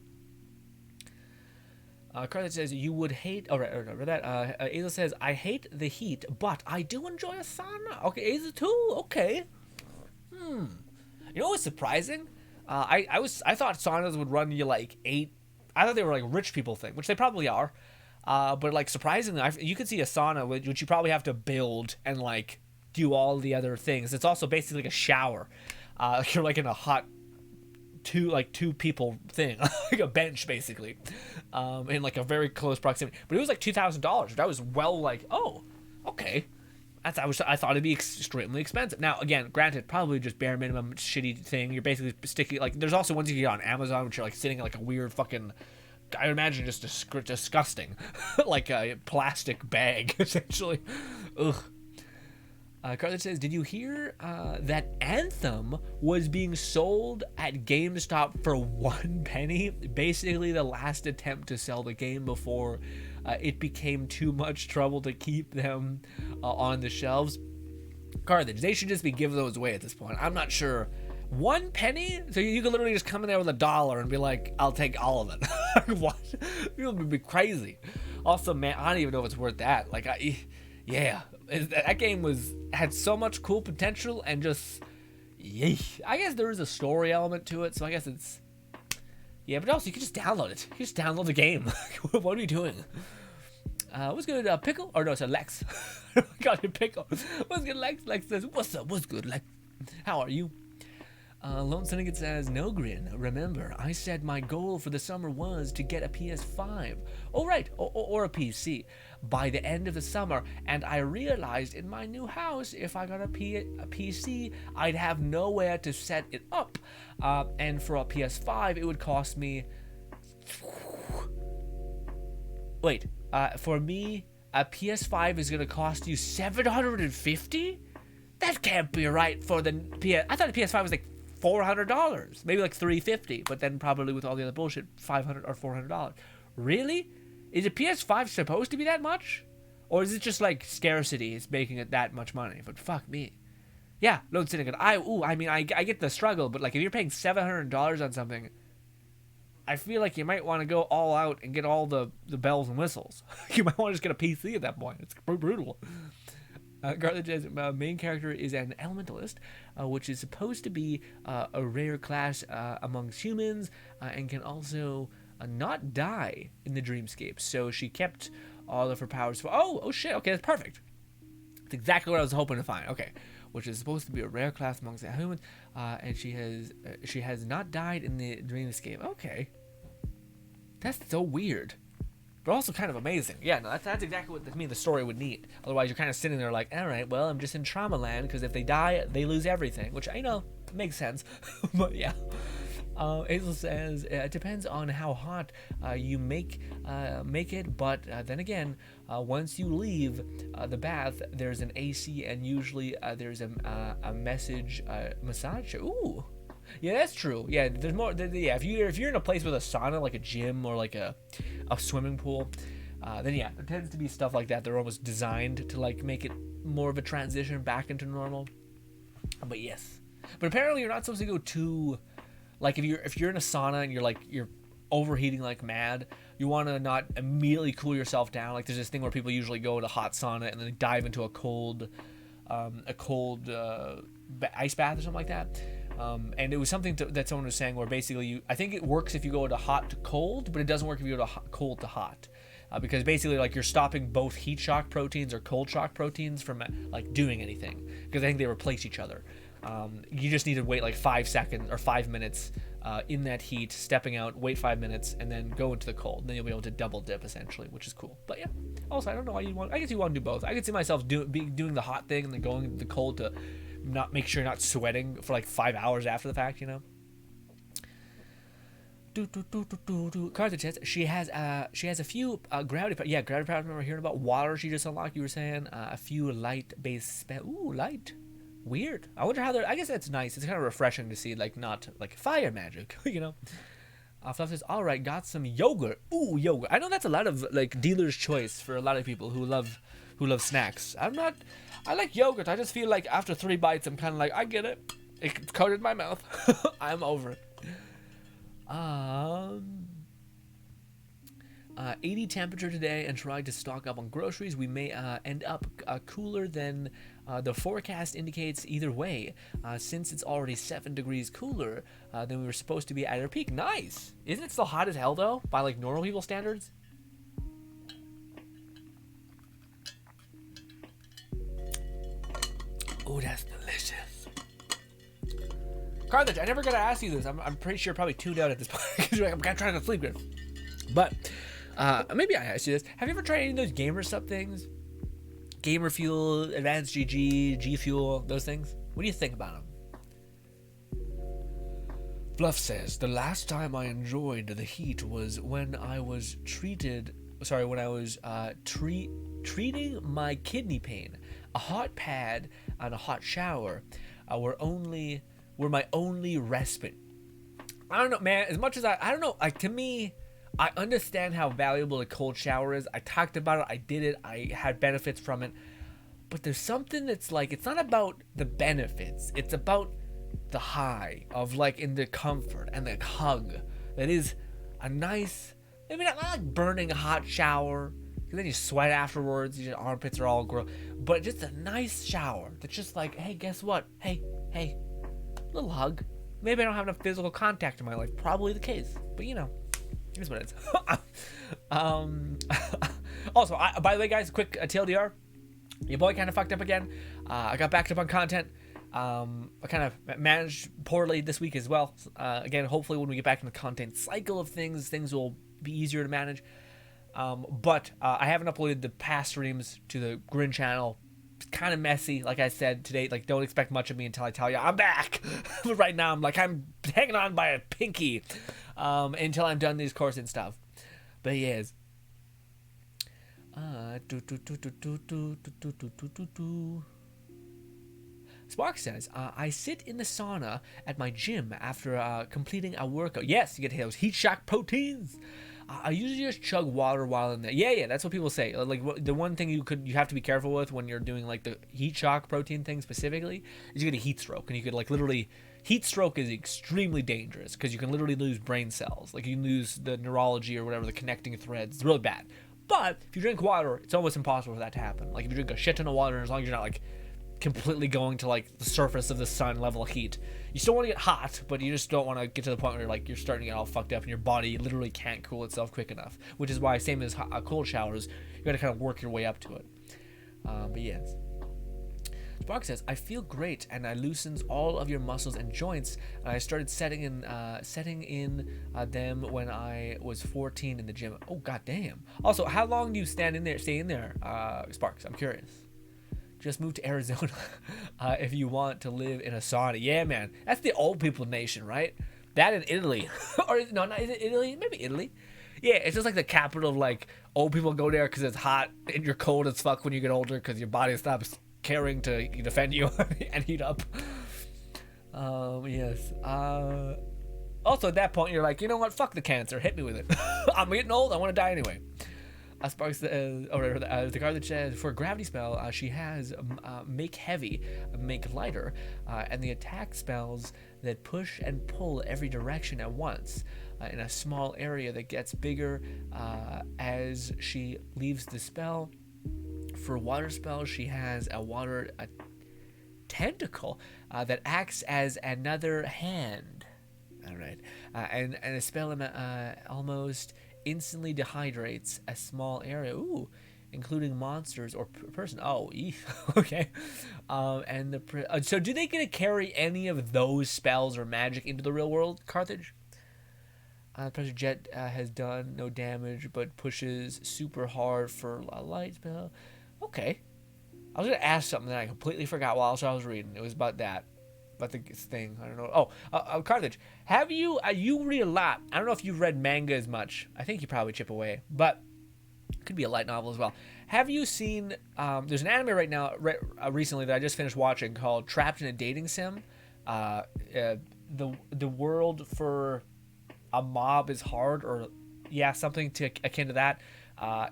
Carthage says, you would hate... Oh, right, that. Azel says, I hate the heat, but I do enjoy a sauna. Okay, Azel too? Okay. You know what's surprising? I thought saunas would run you like 8... I thought they were like rich people thing, which they probably are. But like surprisingly, you could see a sauna, which you probably have to build and like do all the other things. It's also basically like a shower. You're like in a hot... two people thing, like a bench basically, in like a very close proximity. But it was like $2,000. That was well, like, oh, okay. I thought it'd be extremely expensive. Now again, granted, probably just bare minimum shitty thing. You're basically sticky. Like there's also ones you can get on Amazon, which are like sitting in like a weird fucking, I imagine just disgusting, like a plastic bag essentially. Ugh. Carthage says, did you hear that Anthem was being sold at GameStop for 1 penny? Basically the last attempt to sell the game before it became too much trouble to keep them on the shelves. Carthage, they should just be giving those away at this point. I'm not sure. 1 penny? So you could literally just come in there with $1 and be like, I'll take all of it. What? It would be crazy. Also, man, I don't even know if it's worth that. Like, yeah. That game had so much cool potential and just, I guess there is a story element to it, so I guess it's, but also you can just download it. You can just download the game. What are you doing? What's good, Pickle? Or no, it's Lex. Oh my god, Pickle. What's good, Lex? Lex says, what's up? What's good, Lex? How are you? Lone Syndicate says, no, Grin. Remember, I said my goal for the summer was to get a PS5. Oh, right, or a PC by the end of the summer, and I realized in my new house, if I got a PC, I'd have nowhere to set it up. And for a PS5, it would cost me... Wait, for me, a PS5 is going to cost you $750? That can't be right for the PS... I thought the PS5 was like $400, maybe like $350, but then probably with all the other bullshit, $500 or $400. Really? Is a PS5 supposed to be that much? Or is it just like scarcity is making it that much money? But fuck me. Yeah, Lone Syndicate. I get the struggle, but like if you're paying $700 on something, I feel like you might want to go all out and get all the bells and whistles. You might want to just get a PC at that point. It's brutal. Carthage's main character is an elementalist, which is supposed to be a rare class amongst humans, and can also not die in the dreamscape. So she kept all of her powers for... Oh shit, okay, that's perfect. That's exactly what I was hoping to find. Okay, which is supposed to be a rare class amongst the humans, and she has not died in the dreamscape. Okay. That's so weird. But also kind of amazing. Yeah, no, that's exactly what the story would need. Otherwise, you're kind of sitting there like, all right, well, I'm just in trauma land because if they die, they lose everything, which I know makes sense. But yeah. Azel says, it depends on how hot you make it, but then again, once you leave the bath, there's an AC and usually there's a massage. Ooh. Yeah, that's true. Yeah, there's more. Yeah, if you're in a place with a sauna, like a gym or like a swimming pool, then yeah, there tends to be stuff like that. They're almost designed to like make it more of a transition back into normal. But yes, but apparently you're not supposed to go too, like if you're in a sauna and you're overheating like mad, you want to not immediately cool yourself down. Like there's this thing where people usually go to hot sauna and then they dive into a cold ice bath or something like that. And it was something that someone was saying where basically I think it works if you go to hot to cold, but it doesn't work if you go to cold to hot. Because basically like you're stopping both heat shock proteins or cold shock proteins from like doing anything. Because I think they replace each other. You just need to wait like 5 seconds or 5 minutes in that heat, stepping out, wait 5 minutes, and then go into the cold. Then you'll be able to double dip essentially, which is cool. But yeah, also I don't know why I guess you want to do both. I could see myself doing the hot thing and then going into the cold to not make sure you're not sweating for like 5 hours after the fact, you know. Carthage says she has a few gravity. Yeah, gravity powers. I remember hearing about water. She just unlocked. You were saying a few light based spell. Ooh, light. Weird. I wonder how they're. I guess that's nice. It's kind of refreshing to see, like, not like fire magic. You know. Fluff says, all right, got some yogurt. Ooh, yogurt. I know that's a lot of like dealer's choice for a lot of people who love snacks. I'm not. I like yogurt. I just feel like after 3 bites, I'm kind of like, I get it. It coated my mouth. I'm over it. 80 temperature today and trying to stock up on groceries. We may end up cooler than the forecast indicates either way. Since it's already 7 degrees cooler than we were supposed to be at our peak. Nice. Isn't it still hot as hell though, by like normal people standards? Oh, that's delicious. Carthage, I never got to ask you this. I'm pretty sure probably tuned out at this point because I'm kind of trying to sleep, Griff. But maybe I asked you this. Have you ever tried any of those Gamer Sub things? Gamer Fuel, Advanced GG, G Fuel, those things? What do you think about them? Fluff says, the last time I enjoyed the heat was when I was treating my kidney pain. A hot pad and a hot shower were my only respite. I don't know, man. As much as I don't know. Like, to me, I understand how valuable a cold shower is. I talked about it. I did it. I had benefits from it. But there's something that's like, it's not about the benefits. It's about the high of like in the comfort and the hug. That is a nice, maybe not like burning a hot shower. Because then you sweat afterwards. Your armpits are all gross. But just a nice shower. That's just like, hey, guess what? Hey. Little hug. Maybe I don't have enough physical contact in my life. Probably the case. But you know. Here's what it is. Also, by the way, guys, quick TLDR. Your boy kind of fucked up again. I got backed up on content. I kind of managed poorly this week as well. Again, hopefully when we get back in the content cycle of things will be easier to manage. But I haven't uploaded the past streams to the GRINN channel. It's kind of messy, like I said today. Like, don't expect much of me until I tell you I'm back. But right now, I'm hanging on by a pinky until I'm done these courses and stuff. But yes. Spark says, I sit in the sauna at my gym after completing a workout. Yes, you get those heat shock proteins. I usually just chug water while in there. Yeah, that's what people say. Like, the one thing you have to be careful with when you're doing like the heat shock protein thing specifically is you get a heat stroke, and you could like literally. Heat stroke is extremely dangerous because you can literally lose brain cells. Like, you can lose the neurology or whatever, the connecting threads. It's really bad. But if you drink water, it's almost impossible for that to happen. Like, if you drink a shit ton of water, as long as you're not like completely going to like the surface of the sun level of heat, you still want to get hot, but you just don't want to get to the point where you're starting to get all fucked up and your body literally can't cool itself quick enough. Which is why, same as cold showers, you got to kind of work your way up to it. But yes. Spark says, I feel great and I loosens all of your muscles and joints. I started setting in them when I was 14 in the gym. Oh, goddamn. Also, how long do you stay in there, Sparks? I'm curious. Just move to Arizona if you want to live in a sauna. Yeah, man. That's the old people nation, right? That in Italy. Or is it Italy? Maybe Italy. Yeah, it's just like the capital of like old people go there because it's hot and you're cold as fuck when you get older because your body stops caring to defend you and heat up. Yes. Also at that point you're like, you know what? Fuck the cancer. Hit me with it. I'm getting old. I want to die anyway. Sparks the Carthage says, for a gravity spell, she has make heavy, make lighter, and the attack spells that push and pull every direction at once in a small area that gets bigger as she leaves the spell. For water spells, she has a tentacle that acts as another hand. All right, and a spell almost instantly dehydrates a small area, including monsters or person. Okay. So do they get to carry any of those spells or magic into the real world, Carthage? Pressure Jet has done no damage, but pushes super hard for a light spell. Okay. I was going to ask something that I completely forgot while I was reading. It was about that. about this thing. I don't know. Carthage, have you you read a lot. I don't know if you've read manga as much. I think you probably chip away, but it could be a light novel as well. Have you seen? There's an anime right now, recently that I just finished watching called Trapped in a Dating Sim. The world for a mob is hard, or something akin to that.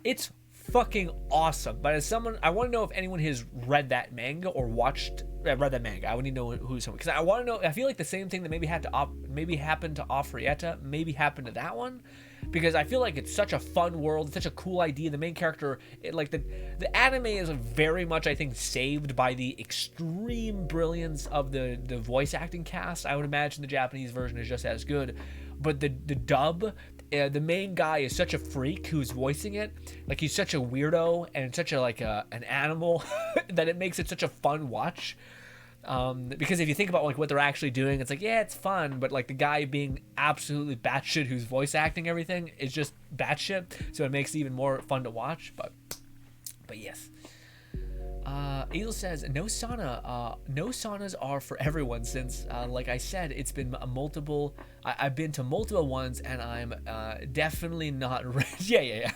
It's fucking awesome. But as someone, I want to know if anyone has read that manga or read that manga. I would need to know who's someone, because I want to know. I feel like the same thing that maybe happened to Offrietta maybe happened to that one, because I feel like it's such a fun world, it's such a cool idea. The main character, the anime is very much, I think, saved by the extreme brilliance of the voice acting cast. I would imagine the Japanese version is just as good, but the dub. The main guy is such a freak who's voicing it. Like, he's such a weirdo and such an animal that it makes it such a fun watch. Because if you think about what they're actually doing, it's it's fun, but the guy being absolutely batshit who's voice acting everything is just batshit, so it makes it even more fun to watch. But yes. Azel says, no saunas are for everyone, since, like I said, it's been I've been to multiple ones, and I'm definitely not ready. Yeah.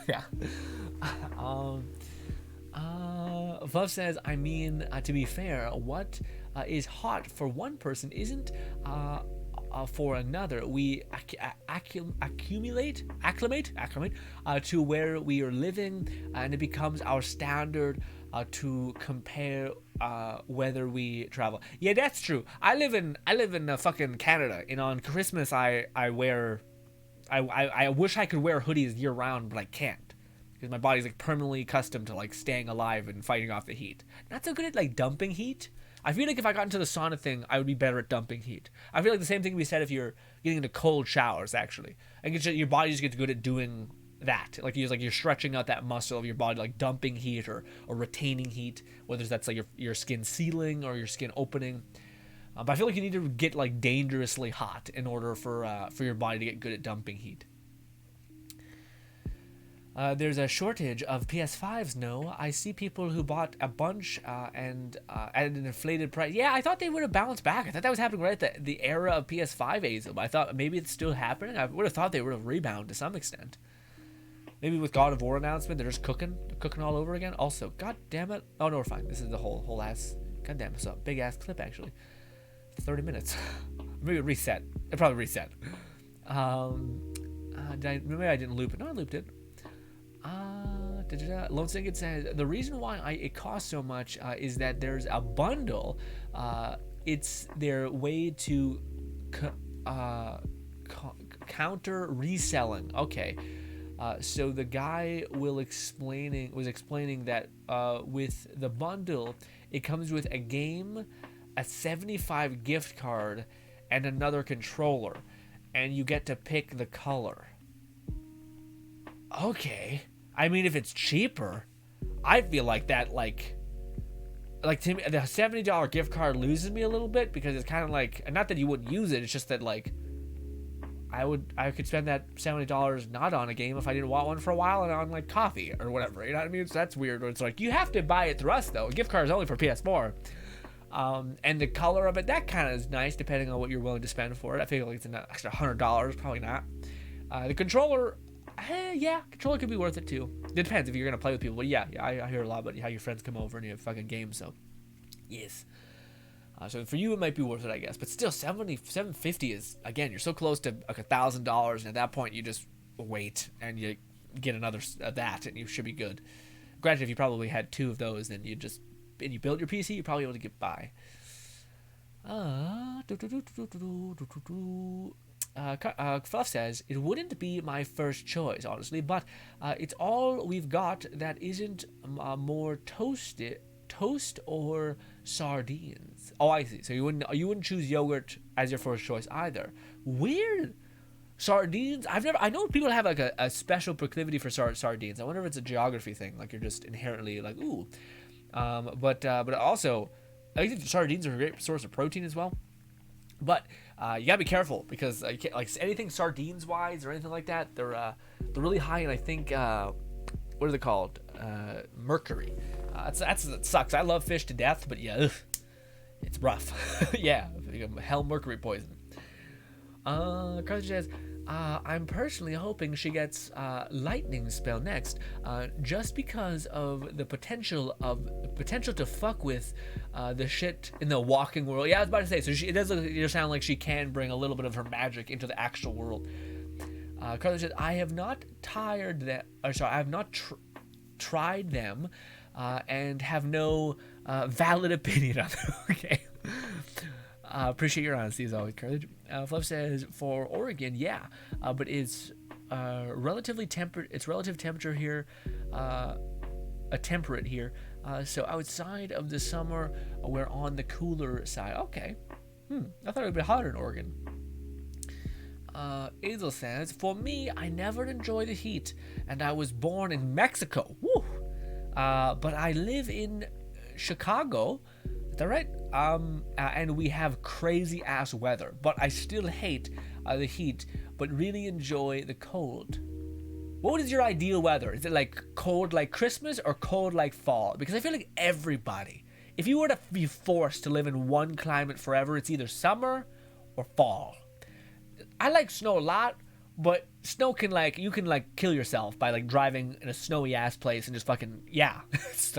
Fluff says, I mean, to be fair, what is hot for one person isn't for another. We acclimate to where we are living, and it becomes our standard to compare whether we travel. Yeah, that's true. I live in fucking Canada, and on Christmas I wish I could wear hoodies year round, but I can't, because my body's permanently accustomed to staying alive and fighting off the heat. Not so good at dumping heat. I feel like if I got into the sauna thing, I would be better at dumping heat. I feel like the same thing can be said if you're getting into cold showers, actually. Your body just gets good at doing that. You're stretching out that muscle of your body, dumping heat or retaining heat, whether that's your skin sealing or your skin opening. But I feel like you need to get dangerously hot in order for your body to get good at dumping heat. There's a shortage of PS5s. No, I see people who bought a bunch and at an inflated price. Yeah, I thought they would have bounced back. I thought that was happening right at the era of PS5 Azel. I thought maybe it's still happening. I would have thought they would have rebounded to some extent. Maybe with God of War announcement, they're just cooking all over again. Also, god damn it. Oh no, we're fine. This is the whole ass. God damn, it's a big ass clip actually. 30 minutes. Maybe it reset. It probably reset. Maybe I didn't loop it. No, I looped it. Lone Singed says, the reason why it costs so much is that there's a bundle. It's their way to counter reselling. Okay. So the guy was explaining that with the bundle, it comes with a game, a 75 gift card, and another controller, and you get to pick the color. Okay. I mean, if it's cheaper, I feel like that, to me, the $70 gift card loses me a little bit, because it's kind of not that you wouldn't use it, it's just that, I could spend that $70 not on a game if I didn't want one for a while, and on coffee or whatever, you know what I mean? So that's weird. It's you have to buy it through us though. A gift card is only for PS4. And the color of it, that kind of is nice depending on what you're willing to spend for it. I feel like it's an extra $100, probably not. The controller, controller could be worth it too. It depends if you're gonna play with people. But I hear a lot about how your friends come over and you have fucking games. So yes. So for you, it might be worth it, I guess. But still, $750 is, again, you're so close to $1,000, and at that point, you just wait and you get another that, and you should be good. Granted, if you probably had two of those, then you built your PC, you're probably able to get by. Fluff says, it wouldn't be my first choice, honestly, but it's all we've got that isn't more toast or sardines. Oh, I see. So you wouldn't choose yogurt as your first choice either. Weird. Sardines. I know people have a special proclivity for sardines. I wonder if it's a geography thing. You're just inherently ooh. But also, I think sardines are a great source of protein as well. But you gotta be careful, because anything sardines wise or anything like that, they're really high in, I think, what are they called? Mercury. That sucks. I love fish to death, but yeah, it's rough. Yeah, You got hell mercury poison. Carthage says, I'm personally hoping she gets lightning spell next, just because of the potential to fuck with the shit in the walking world. Yeah, I was about to say. So it does sound like she can bring a little bit of her magic into the actual world. Carthage says, I have not tried them, and have no valid opinion on them. Okay. Appreciate your honesty as always, Carthage. Fluff says, for Oregon, yeah, but it's relatively temperate. It's relative temperature here, temperate here. So outside of the summer, we're on the cooler side. Okay. I thought it would be hotter in Oregon. Azel says, for me, I never enjoy the heat, and I was born in Mexico. Woo! But I live in Chicago. Is that right? And we have crazy ass weather, but I still hate the heat, but really enjoy the cold. What is your ideal weather? Is it like cold like Christmas or cold like fall? Because I feel like everybody, if you were to be forced to live in one climate forever, it's either summer or fall. I like snow a lot, but snow you can kill yourself by driving in a snowy ass place and just fucking, yeah. It's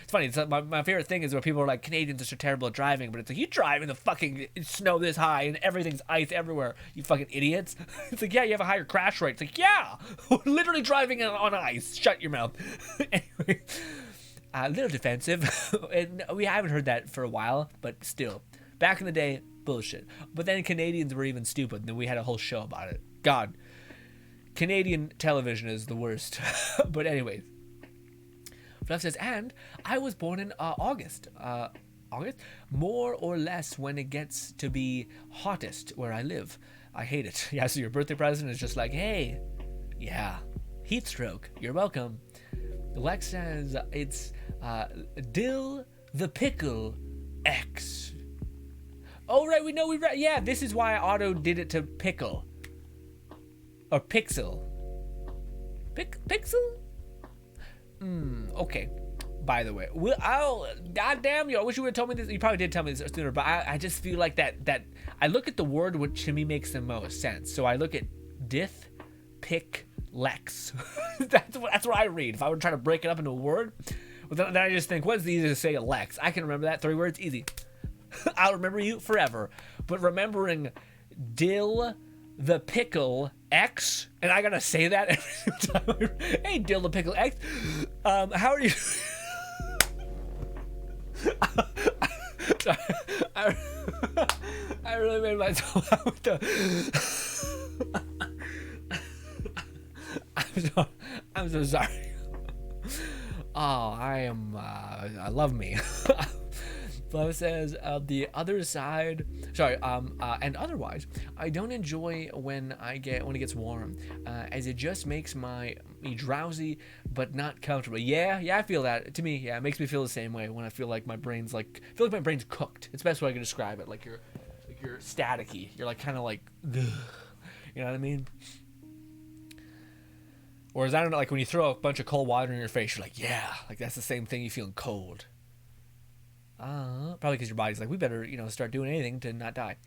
funny. It's my favorite thing is where people are like, Canadians are so terrible at driving, but it's like, you drive in the fucking snow this high and everything's ice everywhere, you fucking idiots. It's like, yeah, you have a higher crash rate. It's like, yeah, literally driving on ice. Shut your mouth. Anyway, a little defensive. And we haven't heard that for a while, but still, back in the day, bullshit. But then Canadians were even stupid, and then we had a whole show about it. God, Canadian television is the worst. But anyways, Fluff says, and I was born in August, more or less when it gets to be hottest where I live. I hate it. Yeah, so your birthday present is just like, hey, yeah, heat stroke, you're welcome. Lex says, it's Dill the Pickle X. Oh, right, yeah, this is why Otto did it to Pickle. Or Pixel. Pixel? Okay. By the way, goddamn you! I wish you would have told me this. You probably did tell me this sooner, but I just feel like that. I look at the word which to me makes the most sense. So I look at Dith, Pick, Lex. That's what I read. If I were to try to break it up into a word, well, then I just think, what's the easiest to say? Lex. I can remember that 3 words, easy. I'll remember you forever. But remembering Dill the Pickle X, and I gotta say that every time. Hey, Dill the Pickle X, how are you? I really made myself out with the. I'm so sorry. Oh, I love me. Flo says, the other side, and otherwise, I don't enjoy when it gets warm, as it just makes me drowsy, but not comfortable. Yeah, I feel that. To me, yeah, it makes me feel the same way when I feel like my brain's cooked. It's the best way I can describe it. Like you're staticky. You're like kind of like, ugh. You know what I mean? Whereas I don't know, like when you throw a bunch of cold water in your face, you're like, yeah, like that's the same thing you feeling cold. Probably because your body's like, we better, start doing anything to not die.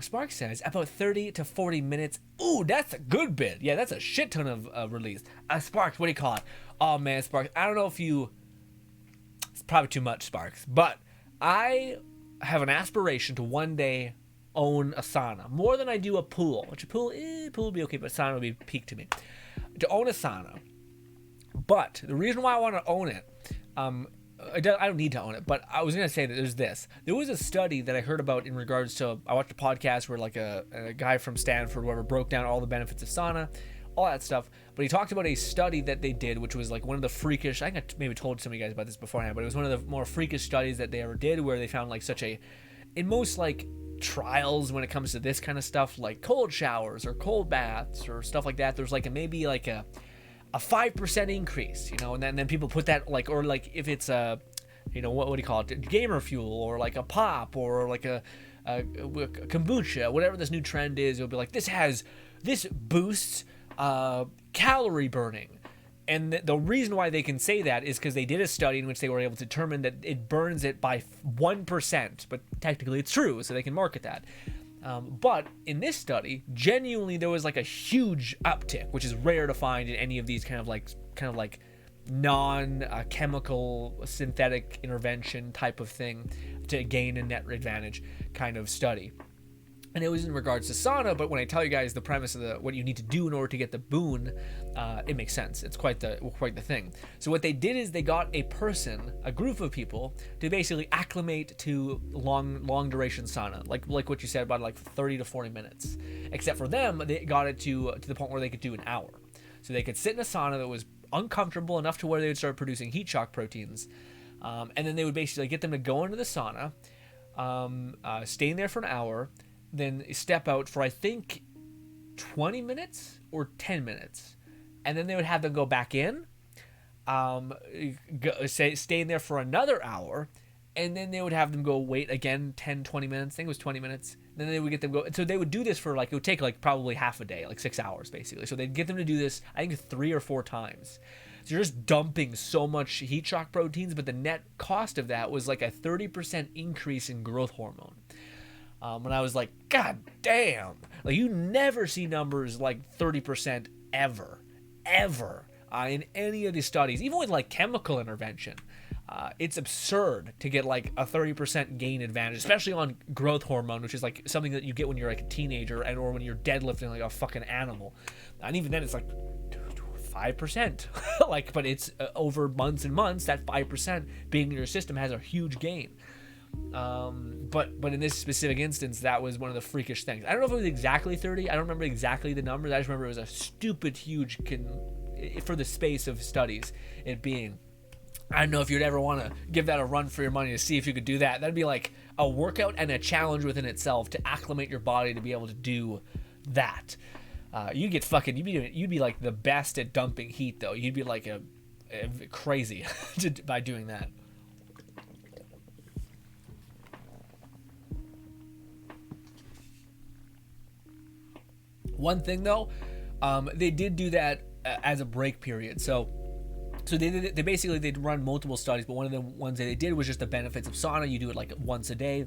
Spark says, about 30 to 40 minutes. Ooh, that's a good bit. Yeah, that's a shit ton of release. Sparks, what do you call it? Oh, man, Sparks. I don't know if it's probably too much, Sparks. But I have an aspiration to one day own a sauna. More than I do a pool. Which a pool would be okay, but sauna would be peak to me. To own a sauna. But the reason why I want to own it, I don't need to own it, but I was going to say that there's this. There was a study that I heard about in regards to, I watched a podcast where like a guy from Stanford, whoever, broke down all the benefits of sauna, all that stuff. But he talked about a study that they did, which was like one of the freakish, I think I maybe told some of you guys about this beforehand, but it was one of the more freakish studies that they ever did, where they found like in most like trials when it comes to this kind of stuff, like cold showers or cold baths or stuff like that, there's like maybe like a 5% increase, and then people put that or if it's a, what do you call it, gamer fuel, or like a pop, or like a kombucha, whatever this new trend is, it'll be like, this boosts calorie burning, And the reason why they can say that is because they did a study in which they were able to determine that it burns it by 1%, but technically it's true, so they can market that. But in this study, genuinely there was like a huge uptick, which is rare to find in any of these kind of like non-chemical synthetic intervention type of thing to gain a net advantage kind of study. And it was in regards to sauna, but when I tell you guys the premise of what you need to do in order to get the boon, it makes sense. It's quite the thing. So what they did is they got a group of people, to basically acclimate to long duration sauna, like what you said, about like 30 to 40 minutes. Except for them, they got it to the point where they could do an hour. So they could sit in a sauna that was uncomfortable enough to where they would start producing heat shock proteins, and then they would basically get them to go into the sauna, stay in there for an hour, then step out for I think 20 minutes or 10 minutes, and then they would have them go back in, stay in there for another hour, and then they would have them go wait again 10-20 minutes. I think it was 20 minutes. Then they would get them go. So they would do this for it would take probably half a day, 6 hours basically. So they'd get them to do this I think 3 or 4 times. So you're just dumping so much heat shock proteins, but the net cost of that was like a 30% increase in growth hormone. And I was like, God damn! You never see numbers like 30% ever in any of these studies, even with chemical intervention. It's absurd to get a 30% gain advantage, especially on growth hormone, which is something that you get when you're a teenager or when you're deadlifting like a fucking animal. And even then, it's 5%. But it's over months and months. That 5% being in your system has a huge gain. But in this specific instance, that was one of the freakish things. I don't know if it was exactly 30. I don't remember exactly the numbers. I just remember it was a stupid huge for the space of studies. It being, I don't know if you'd ever want to give that a run for your money to see if you could do that. That'd be like a workout and a challenge within itself to acclimate your body to be able to do that. You'd be like the best at dumping heat though. You'd be like a crazy by doing that. One thing though, they did do that as a break period. So they'd run multiple studies, but one of the ones that they did was just the benefits of sauna. You do it once a day,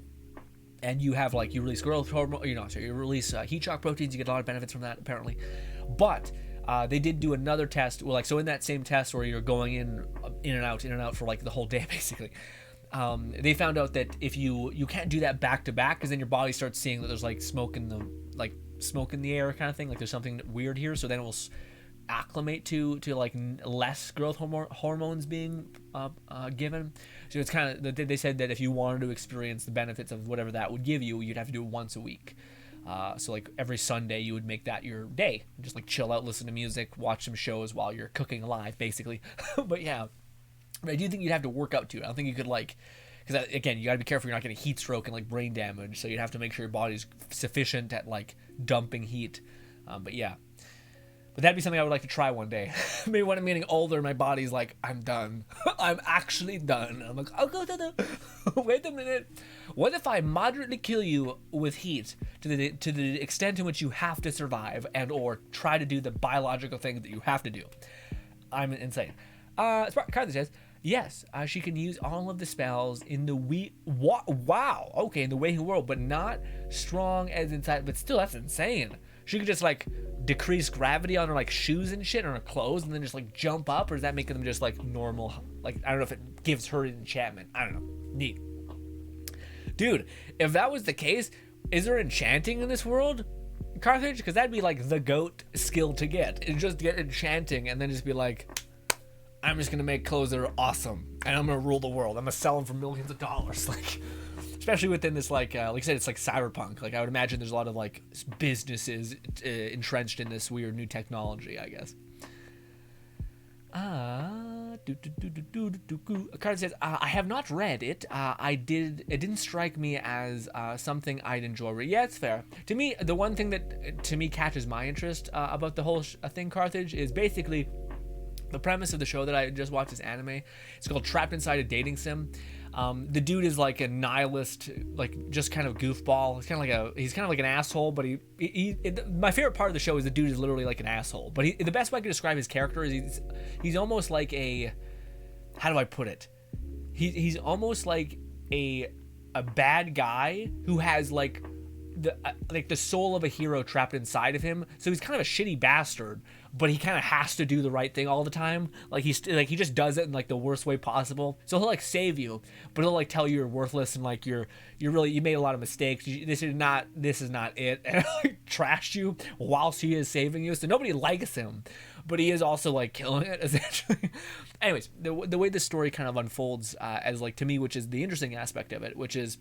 and you have you release growth hormone, you release heat shock proteins. You get a lot of benefits from that apparently. But they did do another test. Well, so in that same test where you're going in and out for the whole day basically. They found out that if you can't do that back to back, because then your body starts seeing that there's smoke in the air kind of thing, there's something weird here, so then it will acclimate to less growth hormones being given. So it's kind of, they said that if you wanted to experience the benefits of whatever that would give you, you'd have to do it once a week. So every Sunday you would make that your day, just chill out, listen to music, watch some shows while you're cooking alive basically. But yeah, I do think you'd have to work out to it. I don't think you could because again, you gotta be careful you're not getting heat stroke and brain damage, so you'd have to make sure your body's sufficient at dumping heat. But yeah, but that'd be something I would like to try one day. Maybe when I'm getting older, my body's I'm done. I'm actually done. I'm wait a minute. What if I moderately kill you with heat to the extent in which you have to survive and or try to do the biological thing that you have to do? I'm insane. Carthage says, yes, she can use all of the spells in the in the waking world, but not strong as inside. But still, that's insane. She could just decrease gravity on her shoes and shit on her clothes, and then just jump up, or is that making them just normal? I don't know if it gives her an enchantment. I don't know. Neat, dude. If that was the case, is there enchanting in this world, Carthage? Because that'd be the goat skill to get, and just get enchanting, and then just be I'm just gonna make clothes that are awesome, and I'm gonna rule the world. I'm gonna sell them for millions of dollars, especially within this like I said, it's cyberpunk. I would imagine there's a lot of businesses entrenched in this weird new technology, I guess. Carter says, I have not read it. It didn't strike me as something I'd enjoy. Yeah, it's fair. To me, the one thing that to me catches my interest about the whole thing, Carthage, is basically the premise of the show that I just watched, this anime. It's called Trapped Inside a Dating Sim. The dude is like a nihilist, like just kind of goofball. He's kind of like an asshole, but my favorite part of the show is the dude is literally like an asshole. But the best way I can describe his character is he's almost like how do I put it? He's almost like a bad guy who has like the soul of a hero trapped inside of him. So he's kind of a shitty bastard, but he kind of has to do the right thing all the time. Like he just does it in like the worst way possible. So he'll like save you, but he'll like tell you you're worthless and like you made a lot of mistakes. This is not it, and like trash you whilst he is saving you. So nobody likes him, but he is also like killing it essentially. Anyways, the way the story kind of unfolds as like to me, which is the interesting aspect of it, which is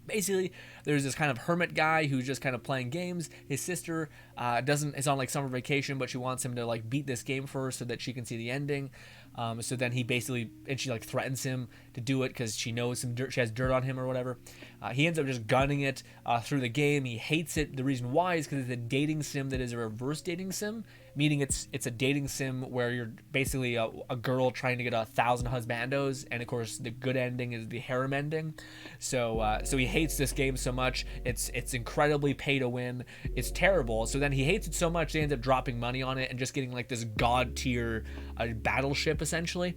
basically there's this kind of hermit guy who's just kind of playing games. His sister is on like summer vacation, but she wants him to like beat this game first so that she can see the ending. So then she like threatens him to do it because she knows she has dirt on him or whatever. He ends up just gunning it through the game. He hates it. The reason why is because it's a dating sim that is a reverse dating sim, meaning it's a dating sim where you're basically a girl trying to get 1,000 husbandos, and of course the good ending is the harem ending. So he hates this game so much. It's incredibly pay to win. It's terrible. So then he hates it so much they end up dropping money on it and just getting like this god tier battleship essentially.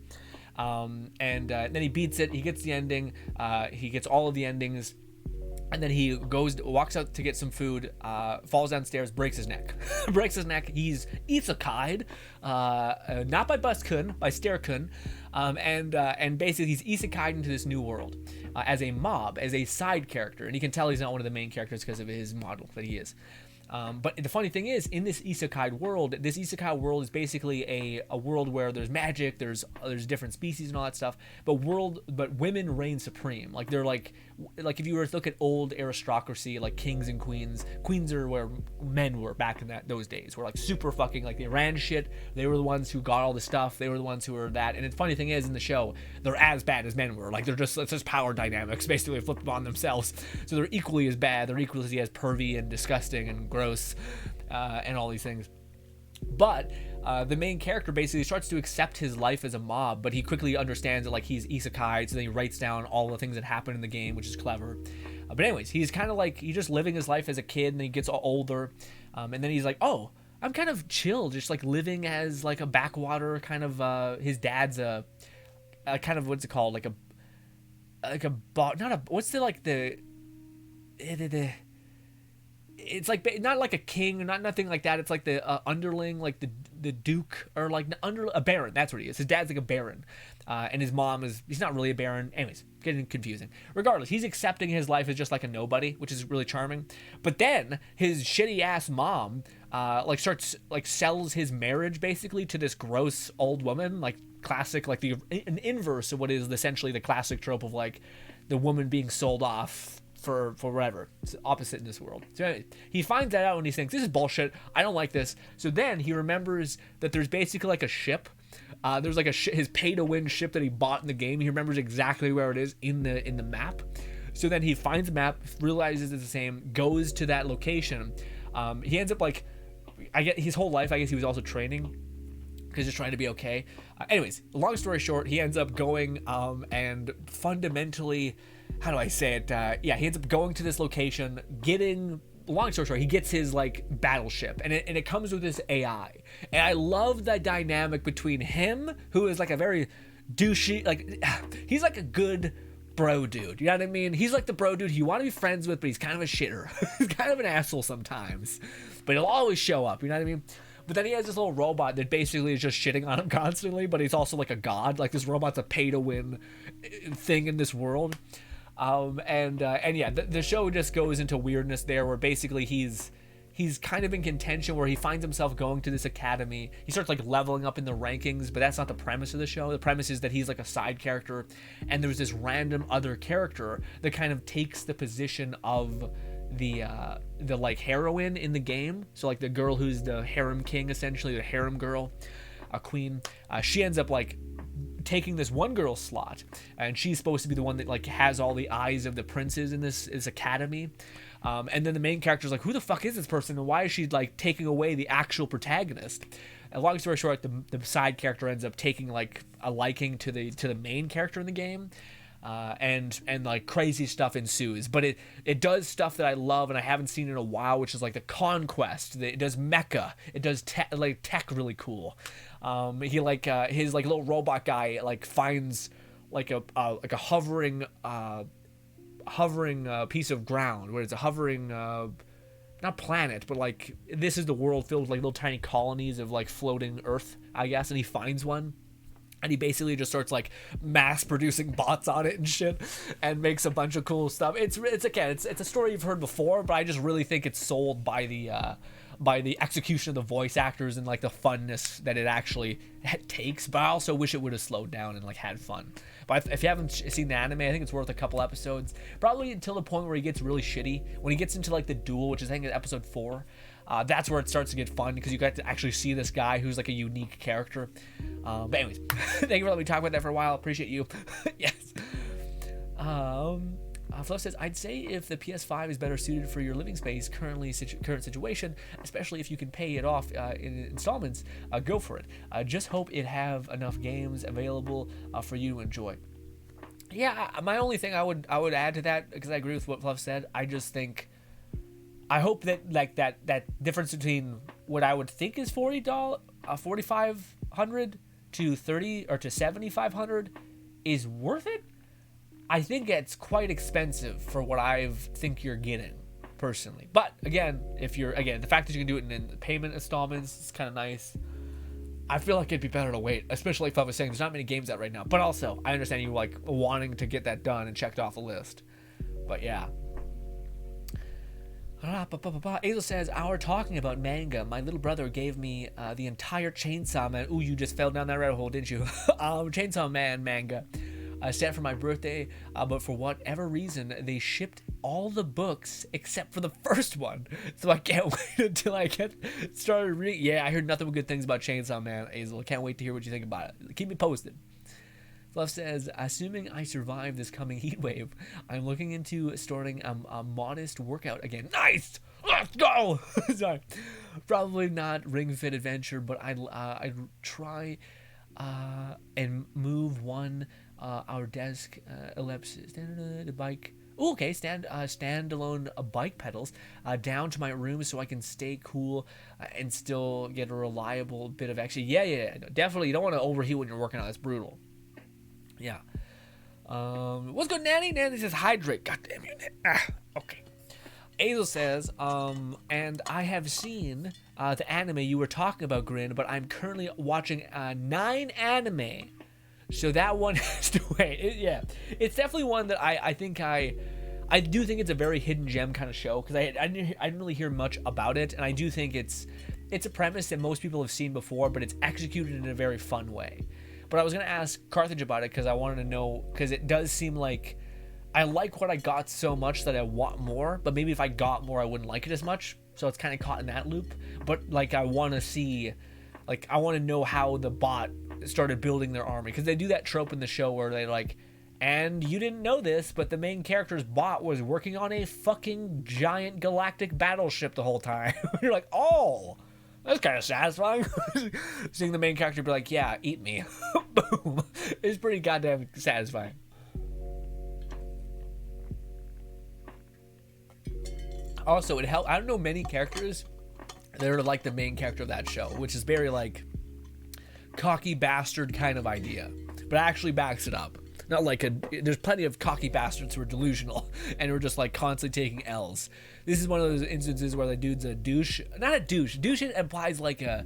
And then he beats it. He gets the ending. He gets all of the endings. And then he walks out to get some food, falls downstairs, breaks his neck. He's isekai'd, not by Bus-kun, by Stair-kun. And basically he's isekai'd into this new world as a mob, as a side character. And you can tell he's not one of the main characters because of his model that he is. But the funny thing is, in this isekai world is basically a world where there's magic, there's different species and all that stuff, but women reign supreme. Like they're like if you were to look at old aristocracy, like kings and queens are where men were back in those days. Were like super fucking, like they ran shit. They were the ones who got all the stuff. They were the ones who were that. And the funny thing is, in the show, they're as bad as men were. Like it's just power dynamics basically flipped on themselves. So they're equally as bad. They're equally as pervy and disgusting and gross and all these things. But the main character basically starts to accept his life as a mob, but he quickly understands that like he's isekai, so then he writes down all the things that happen in the game, which is clever. But anyways, he's kind of like, he's just living his life as a kid, and then he gets older, and then he's like, oh, I'm kind of chill, just like living as like a backwater kind of, his dad's a kind of, what's it called, it's like not like a king, not nothing like that. It's like the underling, like the duke, or like a baron. That's what he is. His dad's like a baron, and his mom he's not really a baron. Anyways, getting confusing. Regardless, he's accepting his life as just like a nobody, which is really charming. But then his shitty ass mom sells his marriage basically to this gross old woman, like classic, like an inverse of what is essentially the classic trope of like the woman being sold off for whatever. It's opposite in this world. So anyway, he finds that out and he thinks, this is bullshit, I don't like this. So then he remembers that there's basically like a ship. There's like his pay to win ship that he bought in the game. He remembers exactly where it is in the map. So then he finds the map, realizes it's the same, goes to that location. He ends up like, his whole life I guess he was also training because he's trying to be okay. Anyways, long story short, he ends up going and fundamentally, how do I say it? He ends up going to this location, long story short, he gets his like battleship, and it comes with this AI. And I love the dynamic between him, who is like a very douchey, like he's like a good bro dude, you know what I mean? He's like the bro dude you want to be friends with, but he's kind of a shitter. He's kind of an asshole sometimes, but he'll always show up, you know what I mean? But then he has this little robot that basically is just shitting on him constantly, but he's also like a god. Like this robot's a pay-to-win thing in this world. The show just goes into weirdness there, where basically he's kind of in contention, where he finds himself going to this academy. He starts like leveling up in the rankings, but that's not the premise of the show. The premise is that he's like a side character, and there's this random other character that kind of takes the position of the like heroine in the game. So like the girl who's the harem king, essentially the harem girl, a queen, she ends up like taking this one girl's slot, and she's supposed to be the one that like has all the eyes of the princes in this academy. And then the main character's like, who the fuck is this person, and why is she like taking away the actual protagonist? And long story short, the side character ends up taking like a liking to the main character in the game. and like crazy stuff ensues. But it does stuff that I love and I haven't seen in a while, which is like the conquest. It does mecha. It does tech really cool. He like his like little robot guy like finds like a hovering piece of ground where it's a hovering not planet, but like this is the world filled with like little tiny colonies of like floating Earth, I guess, and he finds one. And he basically just starts like mass producing bots on it and shit, and makes a bunch of cool stuff. It's a story you've heard before, but I just really think it's sold by the execution of the voice actors and like the funness that it actually takes. But I also wish it would have slowed down and like had fun. But if you haven't seen the anime, I think it's worth a couple episodes, probably until the point where he gets really shitty. When he gets into like the duel, which is I think in episode 4. That's where it starts to get fun because you get to actually see this guy who's like a unique character. But anyways, thank you for letting me talk about that for a while. Appreciate you. Yes. Fluff says, I'd say if the PS5 is better suited for your living space current situation, especially if you can pay it off in installments, go for it. Just hope it have enough games available for you to enjoy. Yeah, my only thing I would add to that, because I agree with what Fluff said, I just think I hope that like that difference between what I would think is $4,500 to $30 or to $7,500 is worth it. I think it's quite expensive for what I think you're getting personally. But again, the fact that you can do it in payment installments is kind of nice. I feel like it'd be better to wait, especially if I was saying there's not many games out right now. But also, I understand you like wanting to get that done and checked off the list. But yeah. Azel says, our talking about manga. My little brother gave me the entire Chainsaw Man. Ooh, you just fell down that rabbit hole, didn't you? Chainsaw Man manga. Sent for my birthday, but for whatever reason, they shipped all the books except for the first one. So I can't wait until I get started reading. Yeah, I heard nothing but good things about Chainsaw Man, Azel. Can't wait to hear what you think about it. Keep me posted. Fluff says, assuming I survive this coming heat wave, I'm looking into starting a modest workout again. Nice! Let's go! Sorry. Probably not Ring Fit Adventure, but I'd try and move our desk ellipses, the bike. Ooh, okay, standalone bike pedals down to my room so I can stay cool and still get a reliable bit of action. Yeah, definitely. You don't want to overheat when you're working out. That's brutal. Yeah. What's good, Nanny? Nanny says hydrate. God damn you. Okay. Azel says, and I have seen the anime you were talking about, Grin, but I'm currently watching 9 anime. So that one has to wait. Yeah. It's definitely one that I do think it's a very hidden gem kind of show because I didn't really hear much about it, and I do think it's a premise that most people have seen before, but it's executed in a very fun way. But I was going to ask Carthage about it because I wanted to know, because it does seem like I like what I got so much that I want more, but maybe if I got more, I wouldn't like it as much. So it's kind of caught in that loop. But like, I want to see, like, I want to know how the bot started building their army, because they do that trope in the show where they like, and you didn't know this, but the main character's bot was working on a fucking giant galactic battleship the whole time. You're like, oh, that's kind of satisfying. Seeing the main character be like, yeah, eat me. Boom. It's pretty goddamn satisfying. Also, it helped. I don't know many characters that are like the main character of that show, which is very like cocky bastard kind of idea, but actually backs it up. Not like there's plenty of cocky bastards who are delusional and who are just like constantly taking L's. This is one of those instances where the dude's a douche. Not a douche. Douche implies like a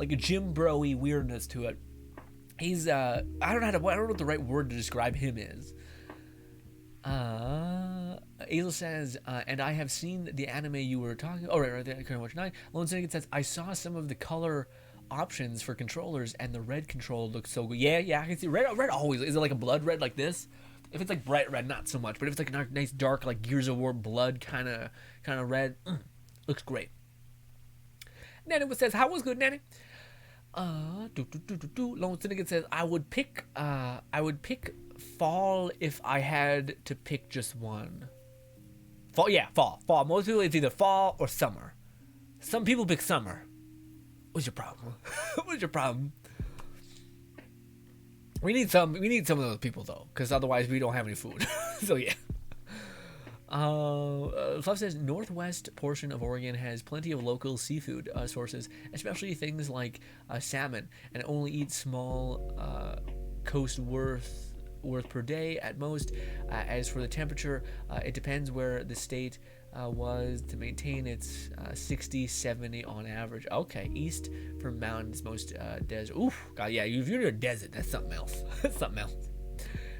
gym bro-y weirdness to it. He's I don't know what the right word to describe him is. Azel says, and I have seen the anime you were talking. Oh, right there. Current Watch 9. Lone Syndicate says, I saw some of the color options for controllers, and the red control looks so good. Yeah, I can see red always. Is it like a blood red like this? If it's like bright red, not so much. But if it's like a nice dark, like Gears of War blood kind of red, looks great. Nanny says, how was good, Nanny? Lone Syndicate says, I would pick fall if I had to pick just one. Fall, yeah, fall. Most people, it's either fall or summer. Some people pick summer. What's your problem? What's your problem? We need some of those people though, because otherwise we don't have any food. So yeah. Fluff says northwest portion of Oregon has plenty of local seafood sources, especially things like salmon, and only eat small coast worth per day at most. As for the temperature, it depends where the state was to maintain its 60-70 on average. Okay, east from mountains, most desert. Oof, God, yeah, if you're in a desert, that's something else. That's something else.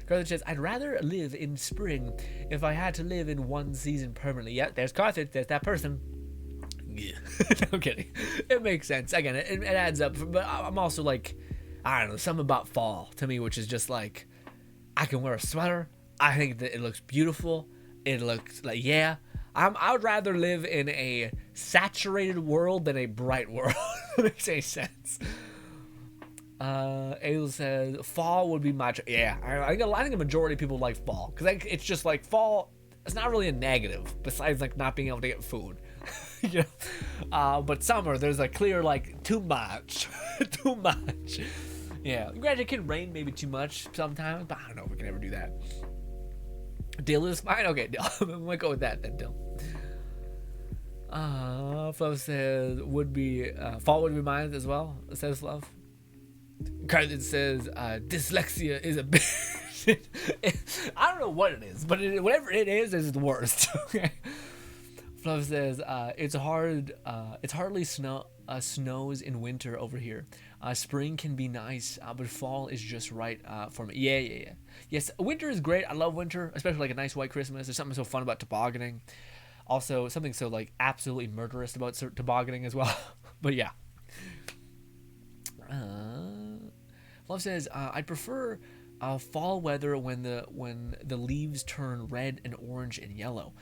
Carthage says, I'd rather live in spring if I had to live in one season permanently. Yeah, there's Carthage, there's that person. Yeah. No, I'm kidding. It makes sense. Again, it adds up. But I'm also like, I don't know, something about fall to me, which is just like, I can wear a sweater. I think that it looks beautiful. It looks like, yeah. I would rather live in a saturated world than a bright world. That makes any sense. Azel says fall would be my yeah. I think a majority of people like fall because it's just like fall. It's not really a negative besides like not being able to get food. You know? But summer there's a clear like too much, too much. Yeah, granted it can rain maybe too much sometimes, but I don't know if we can ever do that. Dill is fine. Okay, Dill. I'm gonna go with that then, Dill. Fluff says fall would be mine as well. Says Fluff. Carthage says dyslexia is a bitch. I don't know what it is, but whatever it is the worst. Okay. Fluff says it's hardly snows in winter over here. Spring can be nice, but fall is just right for me. Yeah. Yes, winter is great. I love winter, especially like a nice white Christmas. There's something so fun about tobogganing. Also, something so like absolutely murderous about tobogganing as well. But yeah. Fluff says I prefer fall weather when the leaves turn red and orange and yellow,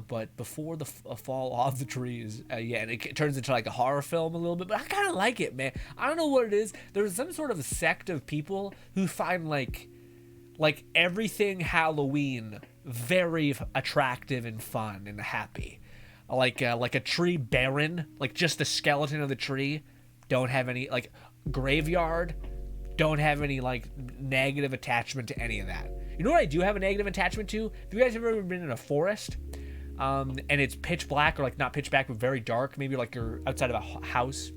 but before the fall off the trees, yeah, and it turns into like a horror film a little bit. But I kind of like it, man. I don't know what it is. There's some sort of sect of people who find like everything Halloween very attractive and fun and happy, like a tree barren, like just the skeleton of the tree, don't have any like graveyard. Don't have any like negative attachment to any of that. You know what I do have a negative attachment to? Have you guys ever been in a forest and it's pitch black, or like not pitch black but very dark, maybe like you're outside of a house,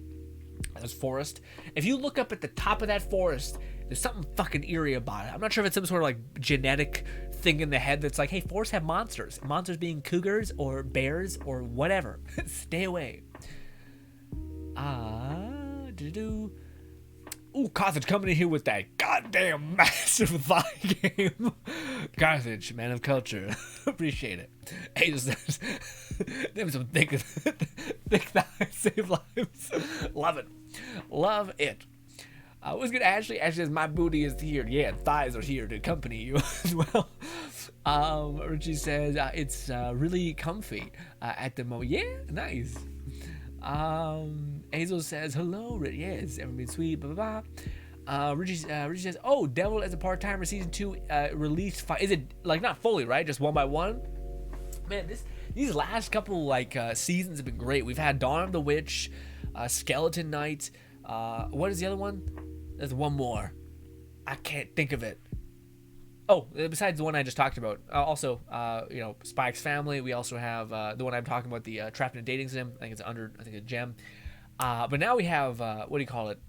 there's forest. If you look up at the top of that forest, there's something fucking eerie about it. I'm not sure if it's some sort of like genetic thing in the head that's like, hey, forests have monsters being cougars or bears or whatever. Stay away. Ooh, Carthage coming in here with that goddamn massive thigh game. Carthage, man of culture. Appreciate it. Azel says, them some thick thighs save lives. Love it. Love it. What's good, Ashley? Ashley says, my booty is here. Yeah, thighs are here to accompany you as well. Richie says, it's really comfy at the moment. Yeah, nice. Azel says, hello, yes, everyone sweet, blah, blah, blah. Richie says, oh, Devil as a part-timer season 2 released, is it, like, not fully, right? Just one by one? Man, these last couple, like, seasons have been great. We've had Dawn of the Witch, Skeleton Knight, what is the other one? There's one more. I can't think of it. Oh, besides the one I just talked about, also, Spike's Family. We also have the one I'm talking about, the Trapped in a Dating Sim. I think it's a gem. But now we have what do you call it?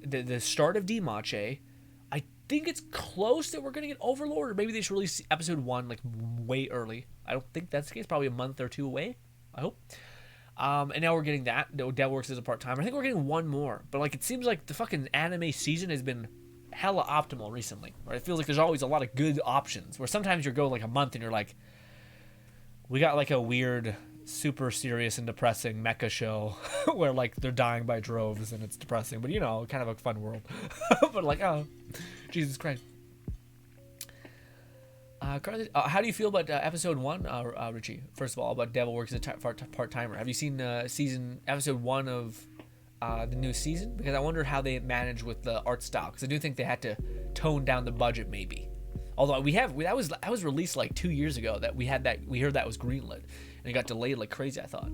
The start of DMache. I think it's close that we're gonna get Overlord, or maybe they should release episode 1 like way early. I don't think that's the case. Probably a month or two away. I hope. And now we're getting that. Devil Works as a part-timer. I think we're getting one more. But like it seems like the fucking anime season has been hella optimal recently, right? It feels like there's always a lot of good options, where sometimes you go like a month and you're like, we got like a weird super serious and depressing mecha show where like they're dying by droves and it's depressing, but kind of a fun world. But like, oh Jesus Christ. How do you feel about episode 1, Richie? First of all, about Devil Works as a part-timer. Have you seen episode 1 of the new season? Because I wonder how they manage with the art style, because I do think they had to tone down the budget maybe. Although that was released like 2 years ago that we heard that was greenlit, and it got delayed like crazy, I thought.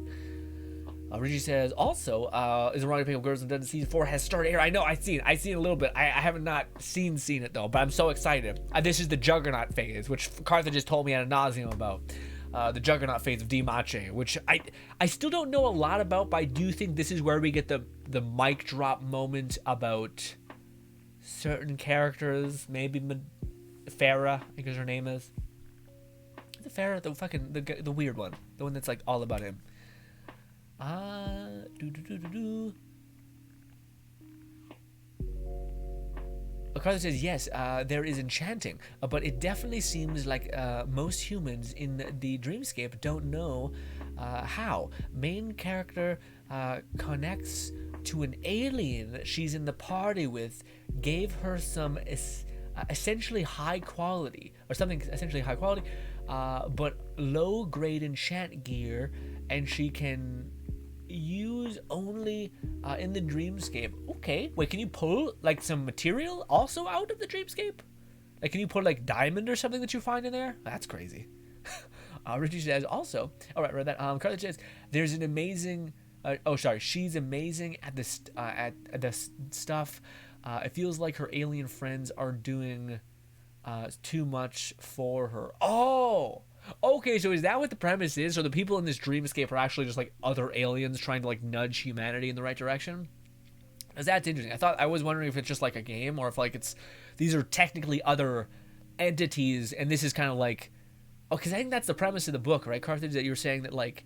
Richie says, also, is the Running Pickle Girls and Dungeons Season 4 has started here. I know, I've seen it a little bit. I haven't not seen it, though, but I'm so excited. This is the Juggernaut phase, which Carthage has told me ad nauseum about. The Juggernaut phase of D-Mache, which I still don't know a lot about, but I do think this is where we get the mic drop moment about certain characters. Maybe Farah, I think is her name is. Is it Farah? The weird one. The one that's like all about him. Carthage says, yes, there is enchanting, but it definitely seems like most humans in the dreamscape don't know how. Main character connects to an alien that she's in the party with, gave her some essentially high quality, or something essentially high quality, but low grade enchant gear, and she can use only in the dreamscape. Okay, wait, can you pull like some material also out of the dreamscape? Like, can you pull like diamond or something that you find in there? That's crazy. Richie says also, all right, read that. Carthage says there's an amazing she's amazing at this at the stuff. It feels like her alien friends are doing too much for her. Oh, okay, so is that what the premise is? So the people in this dreamscape are actually just like other aliens trying to like nudge humanity in the right direction? Because that's interesting. I was wondering if it's just like a game, or if like these are technically other entities, and this is kind of like, because I think that's the premise of the book, right, Carthage? That you were saying that like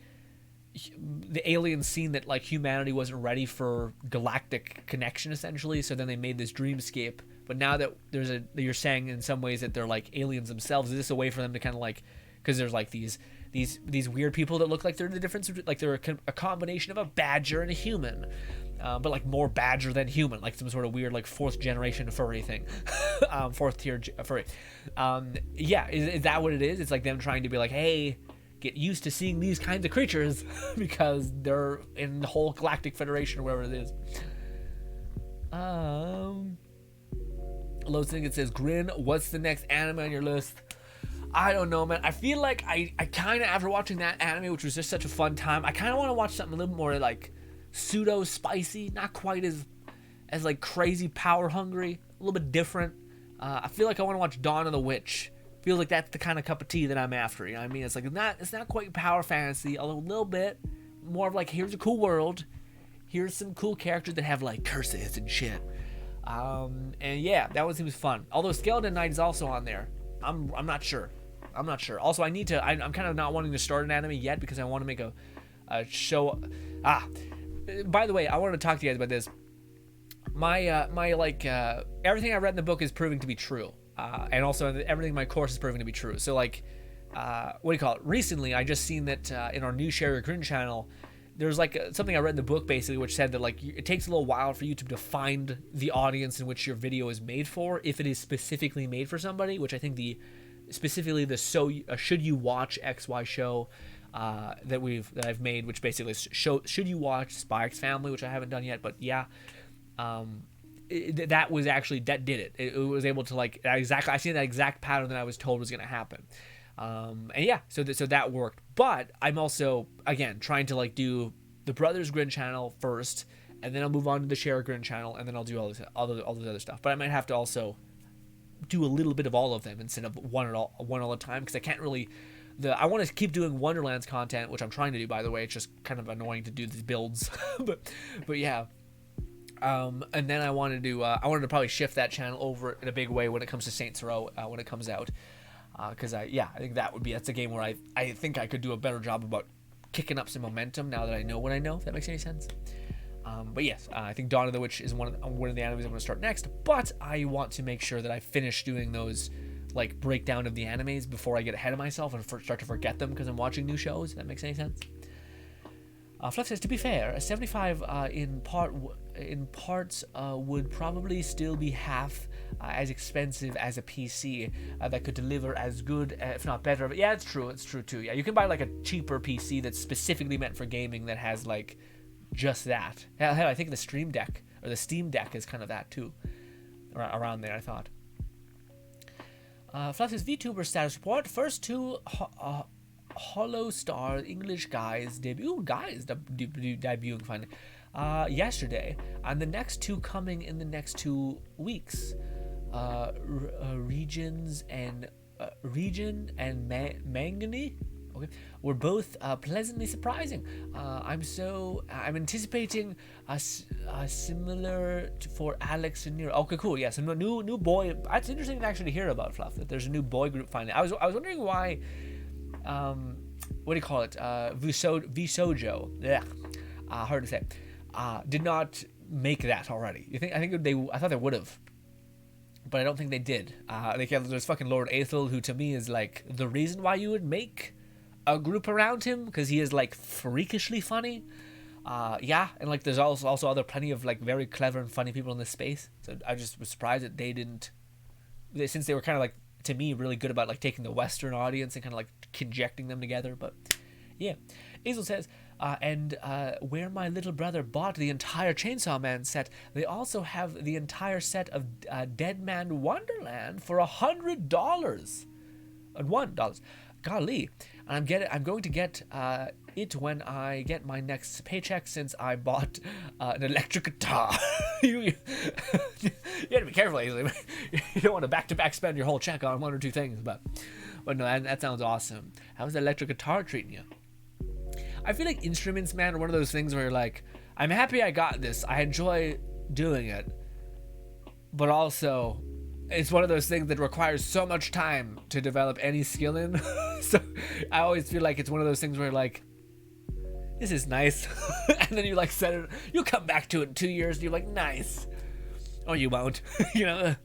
the aliens seen that like humanity wasn't ready for galactic connection, essentially, so then they made this dreamscape. But now that you're saying in some ways that they're like aliens themselves, is this a way for them to kind of like, because there's like these weird people that look like they're the difference, like they're a combination of a badger and a human, but like more badger than human, like some sort of weird like fourth generation furry thing, fourth tier furry. Yeah, is that what it is? It's like them trying to be like, hey, get used to seeing these kinds of creatures because they're in the whole Galactic Federation or whatever it is. Low It says, Grin, what's the next anime on your list? I don't know, man. I feel like I kind of, after watching that anime, which was just such a fun time, I kind of want to watch something a little more like pseudo spicy, not quite as like crazy power hungry, a little bit different. I feel like I want to watch Dawn of the Witch. Feels like that's the kind of cup of tea that I'm after. You know what I mean? It's like it's not quite power fantasy, a little bit more of like, here's a cool world, here's some cool characters that have like curses and shit. And yeah, that one seems fun. Although Skeleton Knight is also on there. I'm not sure. Also, I'm kind of not wanting to start an anime yet because I want to make a show. By the way, I wanted to talk to you guys about this. My everything I read in the book is proving to be true. And also everything in my course is proving to be true. So like, what do you call it? Recently, I just seen that in our new Share Your GRINN channel, there's like something I read in the book basically, which said that like it takes a little while for YouTube to find the audience in which your video is made for, if it is specifically made for somebody. Which I think should you watch XY show that I've made, which basically should you watch Spy X Family, which I haven't done yet, but yeah. That did it. It was able to like exactly. I seen that exact pattern that I was told was going to happen, and yeah, so that worked. But I'm also again trying to like do the Brothers GRINN channel first, and then I'll move on to the Share GRINN channel, and then I'll do all this other stuff. But I might have to also do a little bit of all of them instead of one all the time, because I can't really. I want to keep doing Wonderlands content, which I'm trying to do, by the way. It's just kind of annoying to do these builds, but yeah. And then I wanted to probably shift that channel over in a big way when it comes to Saints Row when it comes out, because I think that's a game where I think I could do a better job about kicking up some momentum now that I know what I know, if that makes any sense. But yes, I think Dawn of the Witch is one of the animes I'm going to start next, but I want to make sure that I finish doing those like breakdown of the animes before I get ahead of myself and start to forget them because I'm watching new shows, if that makes any sense. Fluff says, to be fair, a 75 in parts would probably still be half as expensive as a PC that could deliver as good, if not better. But yeah, it's true too. Yeah, you can buy like a cheaper PC that's specifically meant for gaming that has like just that. Hell, I think the Stream Deck or the Steam Deck is kind of that too, around there, I thought. Fluff says, VTuber status report. First two Hollow Star English guys debuting finally yesterday, and the next two coming in the next 2 weeks. Region and Mangani, okay, were both pleasantly surprising. I'm anticipating a similar for Alex and Nero. Okay, cool. Yeah, so new boy. That's interesting to actually hear about Fluff, that there's a new boy group finally. I was wondering why. What do you call it? Visojo. Yeah, hard to say. Did not make that already. I thought they would have. But I don't think they did. There's fucking Lord Azel, who to me is like the reason why you would make a group around him, because he is like freakishly funny. Yeah, and like there's also other plenty of like very clever and funny people in this space. So I just was surprised that since they were kind of like, to me, really good about like taking the Western audience and kind of like conjecting them together. But yeah, Azel says, where my little brother bought the entire Chainsaw Man set, they also have the entire set of Dead Man Wonderland for $100. $1. Golly. And I'm going to get it when I get my next paycheck, since I bought an electric guitar. You have to be careful, Azel. You don't want to back-to-back spend your whole check on one or two things. But no, that sounds awesome. How's the electric guitar treating you? I feel like instruments, man, are one of those things where you're like, I'm happy I got this. I enjoy doing it. But also, it's one of those things that requires so much time to develop any skill in. So I always feel like it's one of those things where you're like, this is nice. And then you like set it, you'll come back to it in 2 years and you're like, nice. Or you won't. You know?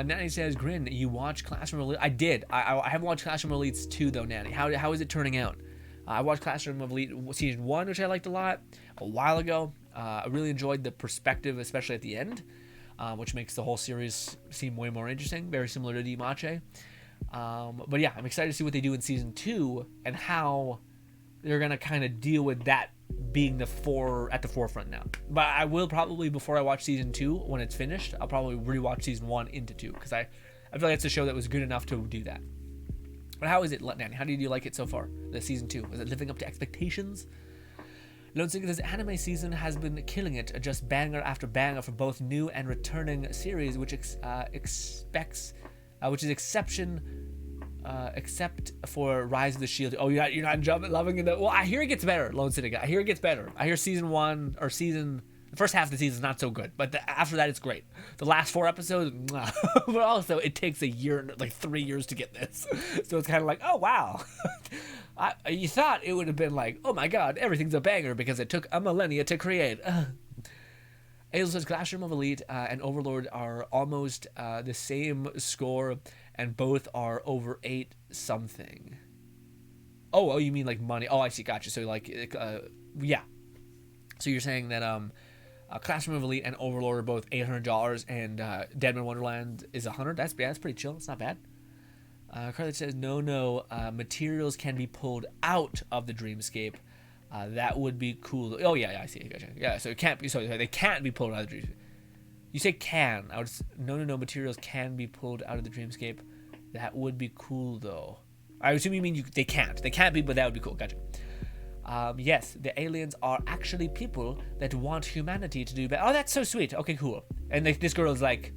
Nanny says, Grin, you watch Classroom Elite? I did. I haven't watched Classroom Elites 2 though, Nanny. How is it turning out? I watched Classroom of Elite Season 1, which I liked a lot, a while ago. I really enjoyed the perspective, especially at the end, which makes the whole series seem way more interesting, very similar to Dimache. But yeah, I'm excited to see what they do in Season 2 and how they're going to kind of deal with that being at the forefront now. But I will probably, before I watch Season 2, when it's finished, I'll probably rewatch Season 1 into 2, because I feel like it's a show that was good enough to do that. But how is it, Nanny? How did you like it so far, the Season 2? Is it living up to expectations? Lone Singer says, anime season has been killing it, just banger after banger for both new and returning series, which is exception, except for Rise of the Shield. Oh, you're not loving it? Well, I hear it gets better, Lone Singer. I hear it gets better. I hear the first half of the season is not so good, but after that it's great. The last 4 episodes, but also it takes a year, like 3 years to get this. So it's kind of like, oh wow. You thought it would have been like, oh my god, everything's a banger because it took a millennia to create. Azel says Classroom of Elite and Overlord are almost the same score, and both are over 8 something. Oh, you mean like money? Oh, I see, gotcha. So like, yeah. So you're saying that Classroom of Elite and Overlord are both $800, and Dead Man Wonderland is $100. That's pretty chill. It's not bad. Carthage says, no, materials can be pulled out of the dreamscape. That would be cool. Oh yeah, I see. Gotcha. Yeah, so it can't be. So they can't be pulled out of the dreamscape. You say can. No. Materials can be pulled out of the dreamscape. That would be cool though. I assume you mean they can't. They can't be, but that would be cool. Gotcha. Yes, the aliens are actually people that want humanity to do better. Oh, that's so sweet. Okay, cool. And this girl is like,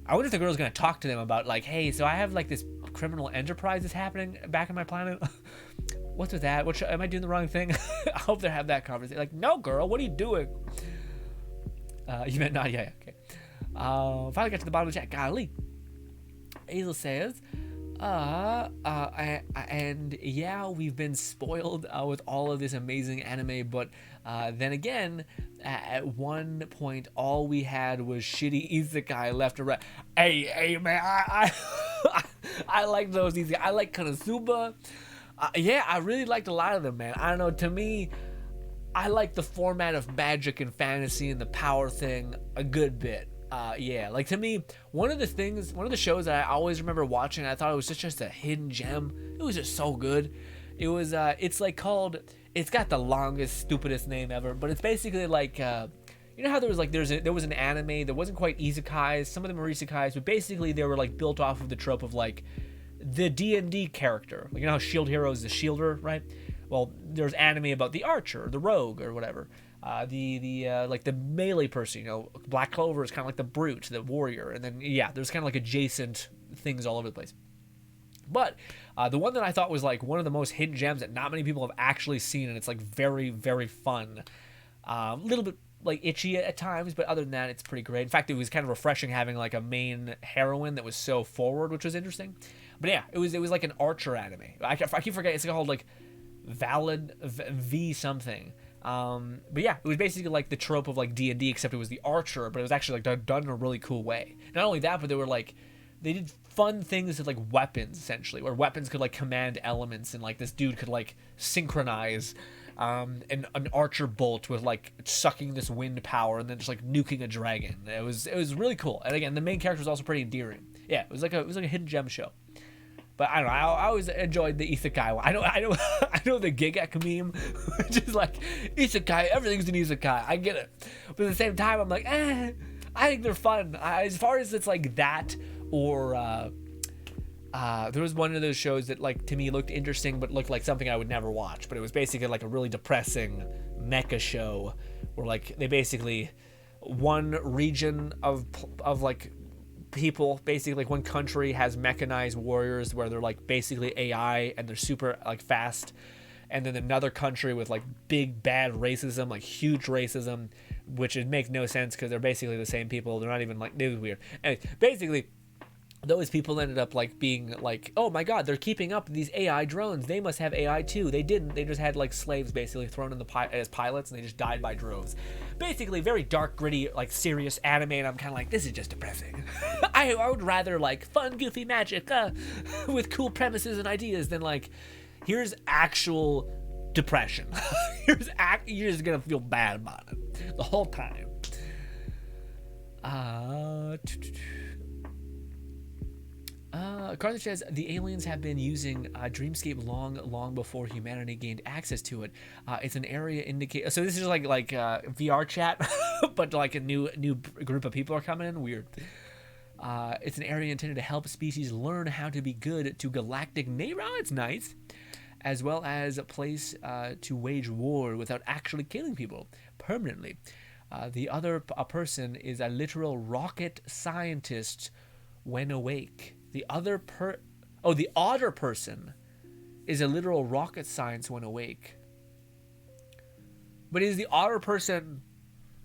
I wonder if the girl's gonna talk to them about like, hey, so I have like this criminal enterprise that's happening back on my planet. What's with that? Am I doing the wrong thing? I hope they have that conversation. Like, no, girl, what are you doing? You meant not? Yeah, okay. Finally got to the bottom of the chat. Golly. Azel says, and yeah, we've been spoiled with all of this amazing anime, but then again, at one point, all we had was shitty isekai left and right. Hey, man, I like those isekai. I like Konosuba. Yeah, I really liked a lot of them, man. I don't know, to me, I like the format of magic and fantasy and the power thing a good bit. Yeah, like to me, one of the shows that I always remember watching, I thought it was just a hidden gem. It was just so good. It was, it's like called, it's got the longest, stupidest name ever, but it's basically like, you know how there was an anime that wasn't quite isekais, some of them were isekais, but basically they were like built off of the trope of like, the D&D character. Like, you know how Shield Hero is the shielder, right? Well, there's anime about the archer, the rogue, or whatever. Like the melee person, you know, Black Clover is kind of like the brute, the warrior, and then there's kind of like adjacent things all over the place. But the one that I thought was like one of the most hidden gems that not many people have actually seen, and it's like very, very fun. A little bit like itchy at times, but other than that, it's pretty great. In fact, it was kind of refreshing having like a main heroine that was so forward, which was interesting. But yeah, it was like an archer anime. I keep forgetting, it's called like Valid V something. But yeah, it was basically like the trope of like D&D, except it was the archer, but it was actually like done in a really cool way. Not only that, but they did fun things with like weapons, essentially, where weapons could like command elements, and like this dude could like synchronize an archer bolt with like sucking this wind power and then just like nuking a dragon. It was really cool. And again, the main character was also pretty endearing. Yeah, it was like a hidden gem show. But I don't know. I always enjoyed the isekai one. I know the Gigek meme, which is like isekai. Everything's an isekai. I get it, but at the same time, I'm like, I think they're fun. As far as it's like that, or there was one of those shows that like to me looked interesting, but looked like something I would never watch. But it was basically like a really depressing mecha show, where like they basically one region of like people, basically like one country has mechanized warriors where they're like basically AI and they're super like fast, and then another country with like big bad racism, like huge racism, which it makes no sense because they're basically the same people. They're not even like, it was weird. And basically those people ended up like being like, oh my god, they're keeping up these AI drones, they must have AI too. They didn't. They just had like slaves basically thrown in as pilots, and they just died by droves. Basically very dark, gritty, like serious anime, and I'm kind of like, this is just depressing. I would rather like fun, goofy magic with cool premises and ideas than like, here's actual depression. You're just gonna feel bad about it the whole time. Carthage says the aliens have been using Dreamscape long before humanity gained access to it. It's an area indicate. So this is like VR chat, but like a new group of people are coming in. Weird. It's an area intended to help species learn how to be good to galactic neighbor. Oh, it's nice. As well as a place to wage war without actually killing people permanently. The other person is a literal rocket scientist when awake. The otter person is a literal rocket science when awake. But is the otter person...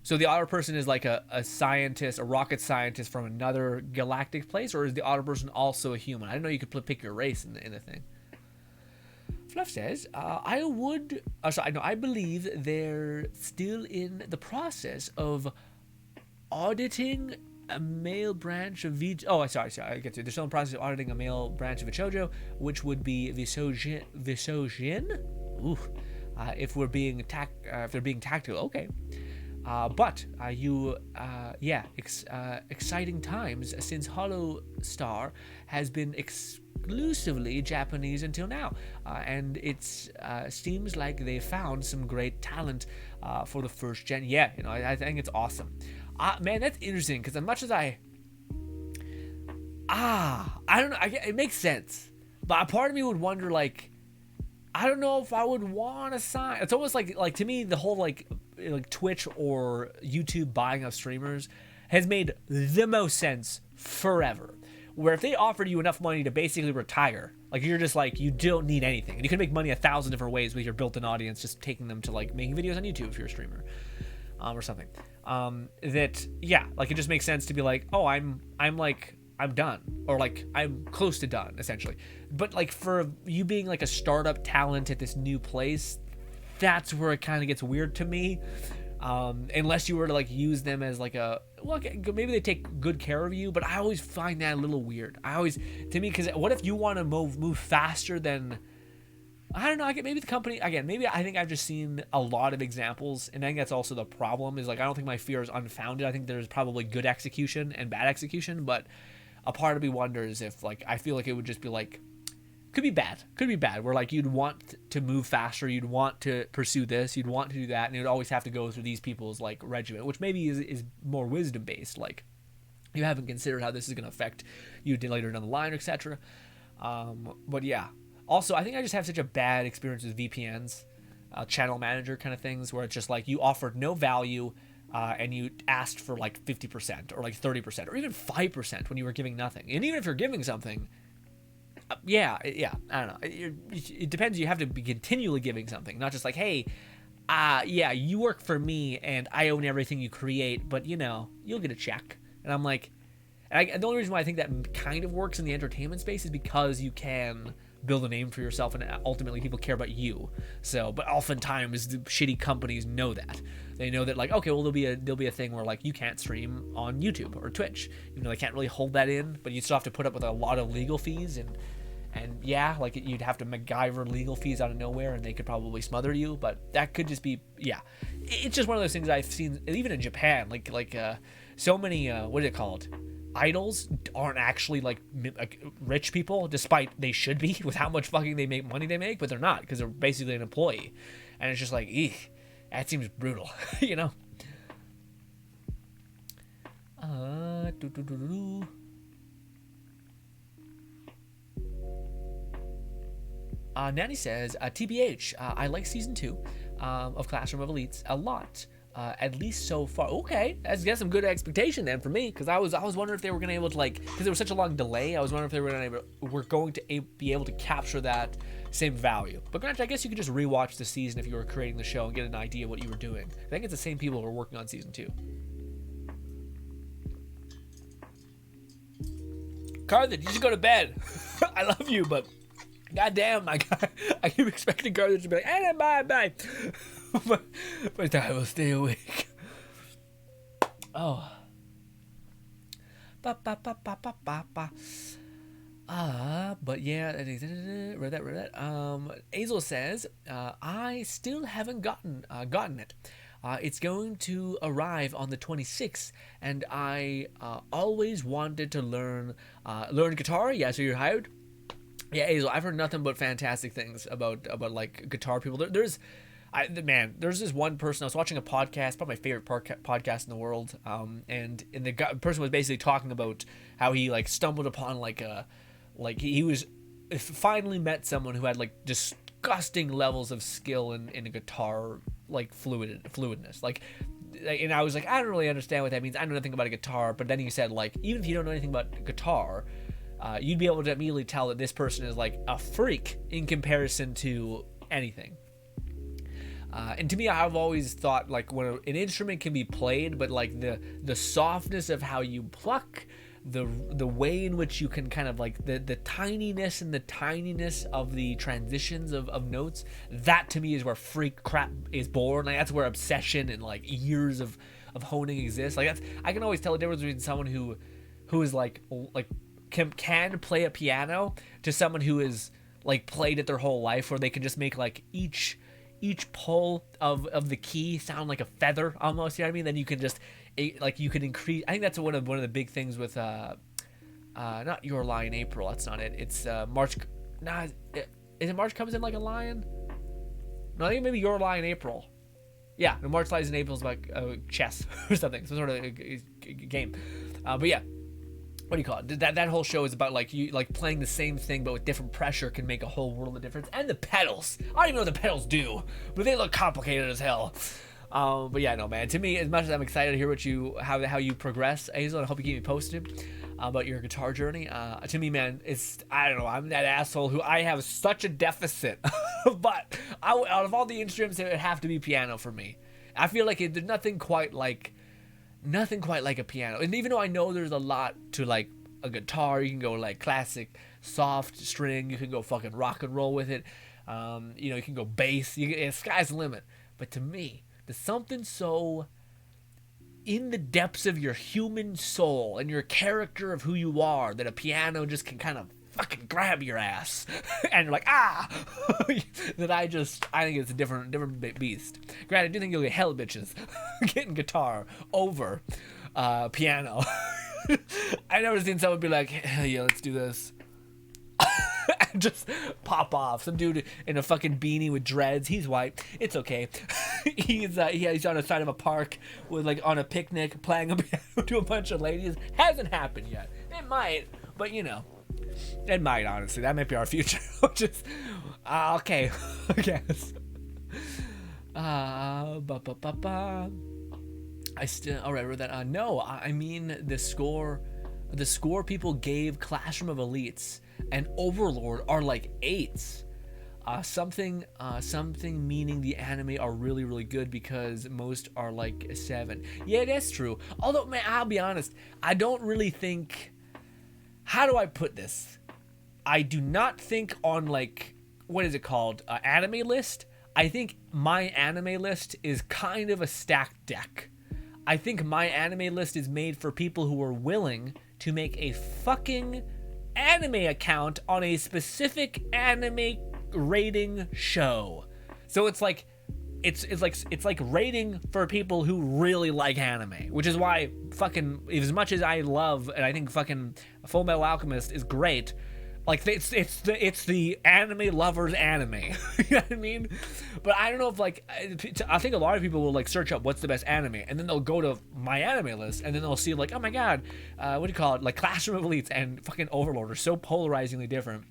So the otter person is like a scientist, a rocket scientist from another galactic place? Or is the otter person also a human? I didn't know you could pick your race in the thing. Fluff says, I believe they're still in the process of auditing a male branch of I get to it. They're still in the process of auditing a male branch of a shoujo, which would be Visojin. Ooh, if they're being tactical, okay. Exciting times since Hollow Star has been exclusively Japanese until now, and it seems like they found some great talent for the first gen. Yeah, I think it's awesome. Man, that's interesting, because as much as I don't know, it makes sense, but a part of me would wonder, like, I don't know if I would want to sign. It's almost like to me, the whole like Twitch or YouTube buying up streamers has made the most sense forever. Where if they offered you enough money to basically retire, like you're just like, you don't need anything, and you can make money 1,000 different ways with your built-in audience, just taking them to like making videos on YouTube if you're a streamer, or something. Like it just makes sense to be like, oh, I'm done, or like I'm close to done, essentially. But like for you being like a startup talent at this new place, that's where it kind of gets weird to me. Unless you were to like use them as like maybe they take good care of you, but I always find that a little weird. Because what if you want to move faster than, I don't know, maybe the company, again, maybe I think I've just seen a lot of examples, and I think that's also the problem, is like, I don't think my fear is unfounded. I think there's probably good execution and bad execution, but a part of me wonders if, like, I feel like it would just be like, could be bad, where like you'd want to move faster, you'd want to pursue this, you'd want to do that, and you'd always have to go through these people's like regimen, which maybe is more wisdom based, like you haven't considered how this is going to affect you later down the line, etc. But yeah. Also, I think I just have such a bad experience with VPNs, channel manager kind of things, where it's just like you offered no value, and you asked for like 50% or like 30% or even 5% when you were giving nothing. And even if you're giving something, yeah, I don't know. It depends. You have to be continually giving something, not just like, hey, yeah, you work for me and I own everything you create, but you'll get a check. And I'm like, the only reason why I think that kind of works in the entertainment space is because you can build a name for yourself and ultimately people care about you. So, but oftentimes the shitty companies know that. They know that, like, okay, well, there'll be a thing where like you can't stream on YouTube or Twitch. They can't really hold that in, but you still have to put up with a lot of legal fees and yeah, like you'd have to MacGyver legal fees out of nowhere and they could probably smother you, but that could just be, yeah. It's just one of those things I've seen, even in Japan, like so many, what is it called? Idols aren't actually like rich people, despite they should be with how much fucking money they make, but they're not because they're basically an employee. And it's just like, that seems brutal, Nanny says, TBH, I like season 2 of Classroom of Elites a lot. At least so far. Okay, that's got some good expectation then for me, because I was wondering if they were gonna able to, like, because there was such a long delay. I was wondering if they were going to be able to capture that same value. But granted, I guess you could just rewatch the season if you were creating the show and get an idea what you were doing. I think it's the same people who are working on season 2. Carthage, you should go to bed. I love you, but goddamn, I keep expecting Carthage to be like, bye. but I will stay awake. Oh. But yeah, read that. Azel says, I still haven't gotten it. It's going to arrive on the 26th, and I always wanted to learn guitar. Yeah, so you're hired. Yeah, Azel, I've heard nothing but fantastic things about like guitar people. There's this one person. I was watching a podcast, probably my favorite podcast in the world. And the person was basically talking about how he like stumbled upon he was finally met someone who had like disgusting levels of skill in a guitar, like fluidness. And I was like, I don't really understand what that means. I know nothing about a guitar. But then he said, like, even if you don't know anything about guitar, you'd be able to immediately tell that this person is like a freak in comparison to anything. And to me, I've always thought, like, when an instrument can be played, but like the softness of how you pluck, the way in which you can kind of like the tininess and the tininess of the transitions of notes, that to me is where freak crap is born. Like, that's where obsession and like years of honing exists. Like, that's, I can always tell the difference between someone who is like can play a piano to someone who is like played it their whole life, where they can just make like each pull of the key sound like a feather almost, you know what I mean? Then you can just you can increase. I think that's one of the big things with not Your Lion April. That's not it. It's March. Nah, is it March Comes in Like a Lion? No, I think maybe Your Lion April. Yeah, no, March Lies in April is about chess or something, some sort of a game. But yeah. What do you call it? That whole show is about like you like playing the same thing but with different pressure can make a whole world of difference. And the pedals, I don't even know what the pedals do, but they look complicated as hell. But yeah, no, man. To me, as much as I'm excited to hear how you progress, Azel, and I hope you keep me posted about your guitar journey. To me, man, I don't know. I'm that asshole who I have such a deficit, but out of all the instruments, it would have to be piano for me. I feel like there's nothing quite like a piano. And even though I know there's a lot to like a guitar, you can go like classic soft string, you can go fucking rock and roll with it, you can go bass, sky's the limit. But to me, there's something so in the depths of your human soul and your character of who you are that a piano just can kind of fucking grab your ass and you're like, that I think it's a different beast. Granted, I do think you'll get hell bitches getting guitar over piano. I've never seen someone be like, hell yeah, let's do this. And just pop off. Some dude in a fucking beanie with dreads. He's white. It's okay. He's on the side of a park with like on a picnic playing a piano to a bunch of ladies. Hasn't happened yet. It might, but It might, honestly. That might be our future. Just okay, I guess. I still, all right, I wrote that. No, I mean the score people gave Classroom of Elites and Overlord are like 8s. Something meaning the anime are really, really good because most are like a 7. Yeah, that's true. Although, man, I'll be honest, I don't really think, how do I put this? I do not think on like, what is it called? Anime list. I think my anime list is kind of a stacked deck. I think my anime list is made for people who are willing to make a fucking anime account on a specific anime rating show. So it's like rating for people who really like anime, which is why fucking, as much as I love and I think fucking Full Metal Alchemist is great, like it's the anime lovers anime. You know what I mean? But I don't know if like, I think a lot of people will like search up what's the best anime, and then they'll go to my anime list, and then they'll see like, oh my god, what do you call it? Like Classroom of Elites and fucking Overlord are so polarizingly different.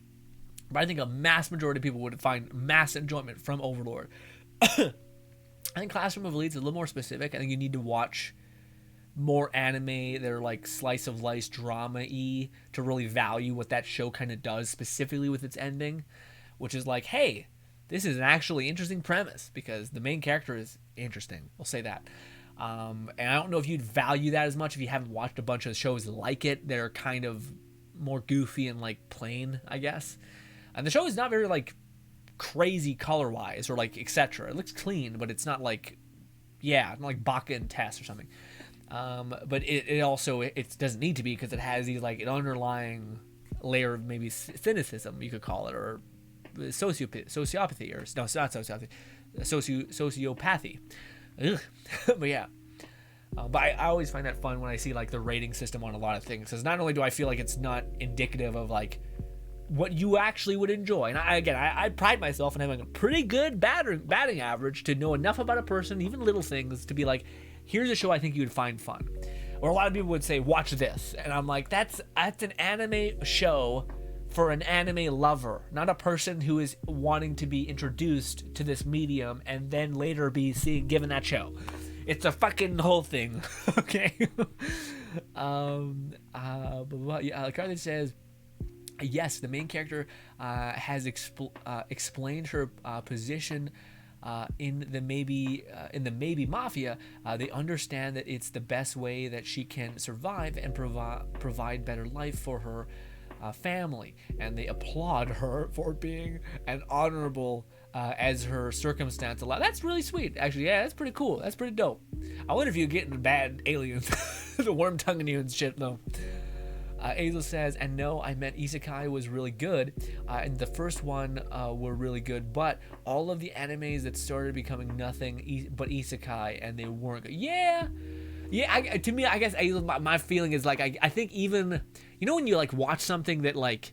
But I think a mass majority of people would find mass enjoyment from Overlord. I think Classroom of Elites is a little more specific. I think you need to watch more anime that are like slice of life drama-y to really value what that show kind of does, specifically with its ending, which is like, hey, this is an actually interesting premise because the main character is interesting. We'll say that. And I don't know if you'd value that as much if you haven't watched a bunch of shows like it that are kind of more goofy and like plain, I guess. And the show is not very like crazy color-wise or like etc. It looks clean, but it's not like, yeah, not like Baka and Tess or something. But it also, it doesn't need to be because it has these like an underlying layer of maybe cynicism, you could call it, or sociopathy, or no, it's not sociopathy, sociopathy. Ugh. But yeah. But I always find that fun when I see like the rating system on a lot of things, because not only do I feel like it's not indicative of like what you actually would enjoy, and I pride myself in having a pretty good batting average to know enough about a person, even little things, to be like, here's a show I think you would find fun. Or a lot of people would say, watch this. And I'm like, that's an anime show for an anime lover, not a person who is wanting to be introduced to this medium and then later be given that show. It's a fucking whole thing. Okay? Carthage says, yes, the main character has explained her position in the maybe mafia. They understand that it's the best way that she can survive and provide better life for her family, and they applaud her for being an honorable as her circumstance allow. That's really sweet, actually. Yeah, that's pretty cool. That's pretty dope. I wonder if you're getting bad aliens, the worm tonguing you and shit though. Azel says, and no, I meant Isekai was really good, and the first one were really good, but all of the animes that started becoming nothing but Isekai, and they weren't good. Yeah, to me, I guess Azel, my feeling is like, I think even, you know when you like watch something that like,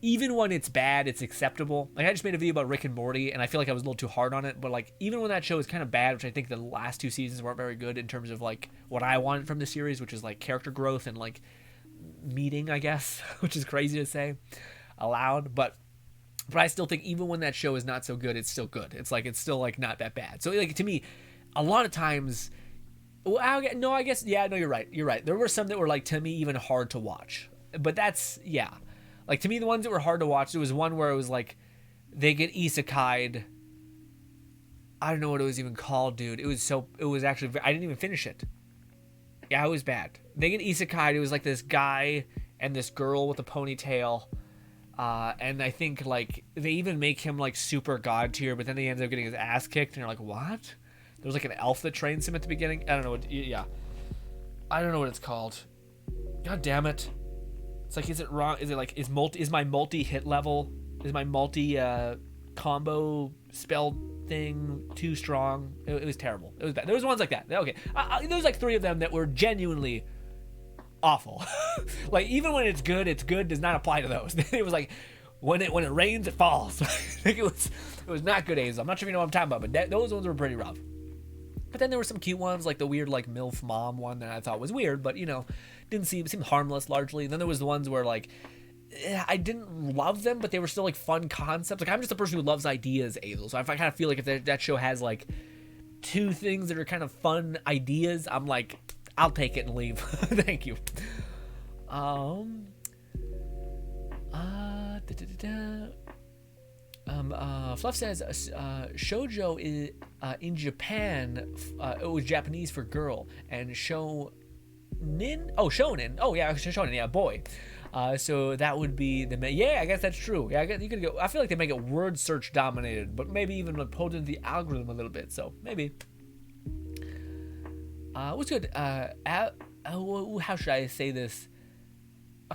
even when it's bad, it's acceptable. Like I just made a video about Rick and Morty, and I feel like I was a little too hard on it, but like even when that show is kind of bad, which I think the last 2 seasons weren't very good in terms of like what I wanted from the series, which is like character growth and like meeting, I guess, which is crazy to say aloud, but I still think even when that show is not so good, it's still good. It's like, it's still like not that bad. So like to me, a lot of times, no, I guess, yeah, no, you're right. There were some that were like, to me, even hard to watch, but that's, yeah, like to me, the ones that were hard to watch, there was one where it was like, they get isekai'd. I don't know what it was even called, dude. It was actually, I didn't even finish it. Yeah, it was bad. They get isekai'd. It was like this guy and this girl with a ponytail. And I think like they even make him like super god tier, but then he ends up getting his ass kicked, and you're like, what? There's like an elf that trains him at the beginning. I don't know what. Yeah, I don't know what it's called. God damn it! It's like, is it wrong? Is it like is my multi hit level? Is my multi combo spell thing too strong? It was terrible. It was bad. There was ones like that. Okay, there was like 3 of them that were genuinely awful. Like even when it's good does not apply to those. It was like when it rains, it falls. I think it was not good, Azel. I'm not sure if you know what I'm talking about, but those ones were pretty rough. But then there were some cute ones, like the weird like MILF mom one that I thought was weird, but you know, seemed harmless largely. And then there was the ones where like I didn't love them, but they were still like fun concepts. Like I'm just a person who loves ideas, Azel. So if I kind of feel like if that show has like two things that are kind of fun ideas, I'm like, I'll take it and leave. Thank you. Fluff says shoujo is in Japan. It was Japanese for girl, and shonen. Oh, shonen. Oh yeah, shonen. Yeah, boy. So that would be the yeah. I guess that's true. Yeah, I guess you could go. I feel like they make it word search dominated, but maybe even like pulled into the algorithm a little bit. So maybe. What's good? How should I say this?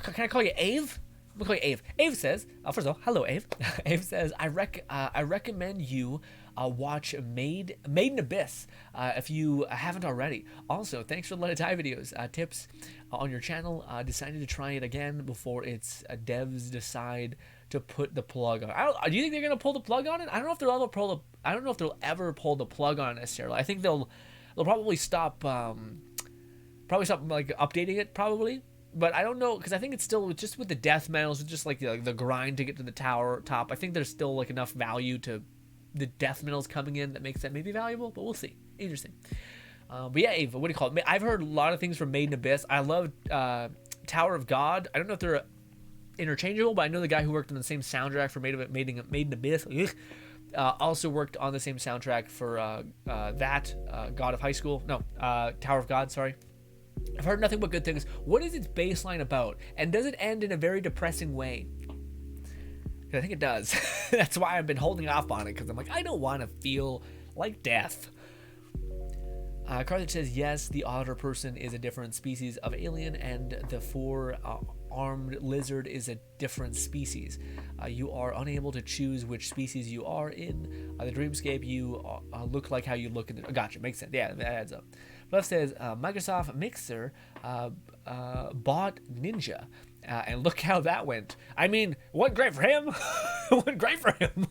Can I call you Ave? I'm gonna call you Ave. Ave says, first of all, hello, Ave. Ave says, I recommend you watch Made in Abyss if you haven't already. Also, thanks for the Let It Die videos. Tips on your channel. Decided to try it again before its devs decide to put the plug on. Do you think they're gonna pull the plug on it? I don't know if they'll ever pull the. I don't know if they'll ever pull the plug on it necessarily. I think they'll probably stop. Probably stop like updating it probably. But I don't know, because I think it's still just with the death metals, just like the grind to get to the top. I think there's still like enough value to the death metals coming in that makes that maybe valuable, but we'll see. Interesting. But yeah, Ava, what do you call it? I've heard a lot of things from Made in Abyss. I love Tower of God. I don't know if they're interchangeable, but I know the guy who worked on the same soundtrack for Made in Abyss also worked on the same soundtrack for God of High School. No, Tower of God, sorry. I've heard nothing but good things. What is its baseline about? And does it end in a very depressing way? I think it does. That's why I've been holding off on it, because I'm like, I don't want to feel like death. Carthage says, yes, the otter person is a different species of alien, and the four-armed lizard is a different species. You are unable to choose which species you are in. The dreamscape, you look like how you look in the... Gotcha, makes sense. Yeah, that adds up. Fluff says, Microsoft Mixer bought Ninja, and look how that went. I mean, went great for him. Went great for him.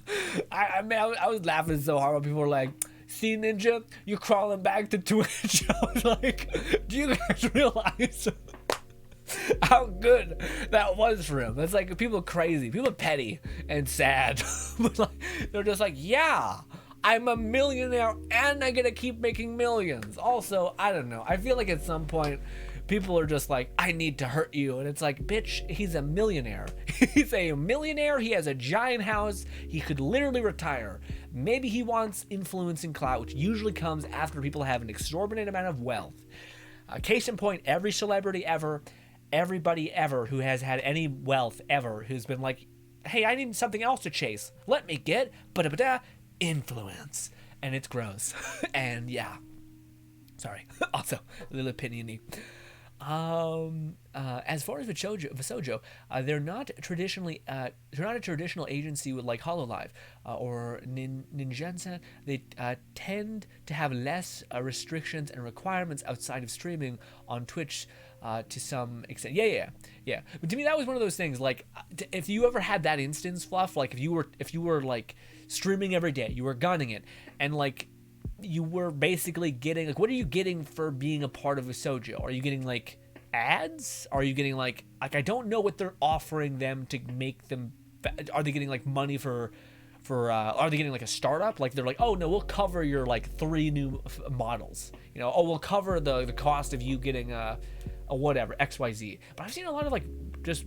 I was laughing so hard when people were like, see, Ninja, you're crawling back to Twitch. I was like, do you guys realize how good that was for him? That's like, people crazy, people petty and sad. But like, they're just like, yeah, I'm a millionaire and I get to keep making millions. Also, I don't know. I feel like at some point, people are just like, I need to hurt you. And it's like, bitch, he's a millionaire. He's a millionaire. He has a giant house. He could literally retire. Maybe he wants influence and clout, which usually comes after people have an exorbitant amount of wealth. Case in point, every celebrity ever, everybody ever who has had any wealth ever, who's been like, hey, I need something else to chase. Let me get influence. And it's gross. And yeah. Sorry. Also, a little opinion-y. As far as Visojo, they're not a traditional agency with like HoloLive or Ninjensa. They tend to have less restrictions and requirements outside of streaming on Twitch to some extent. Yeah. But to me, that was one of those things. Like, if you ever had that instance, Fluff, like if you were like streaming every day, you were gunning it, and like you were basically getting like, what are you getting for being a part of Visojo? Are you getting like ads? Are you getting like I don't know what they're offering them to make them. Are they getting like money for are they getting like a startup? Like they're like, oh no, we'll cover your like 3 new models. You know, oh, we'll cover the cost of you getting a whatever XYZ. But I've seen a lot of like just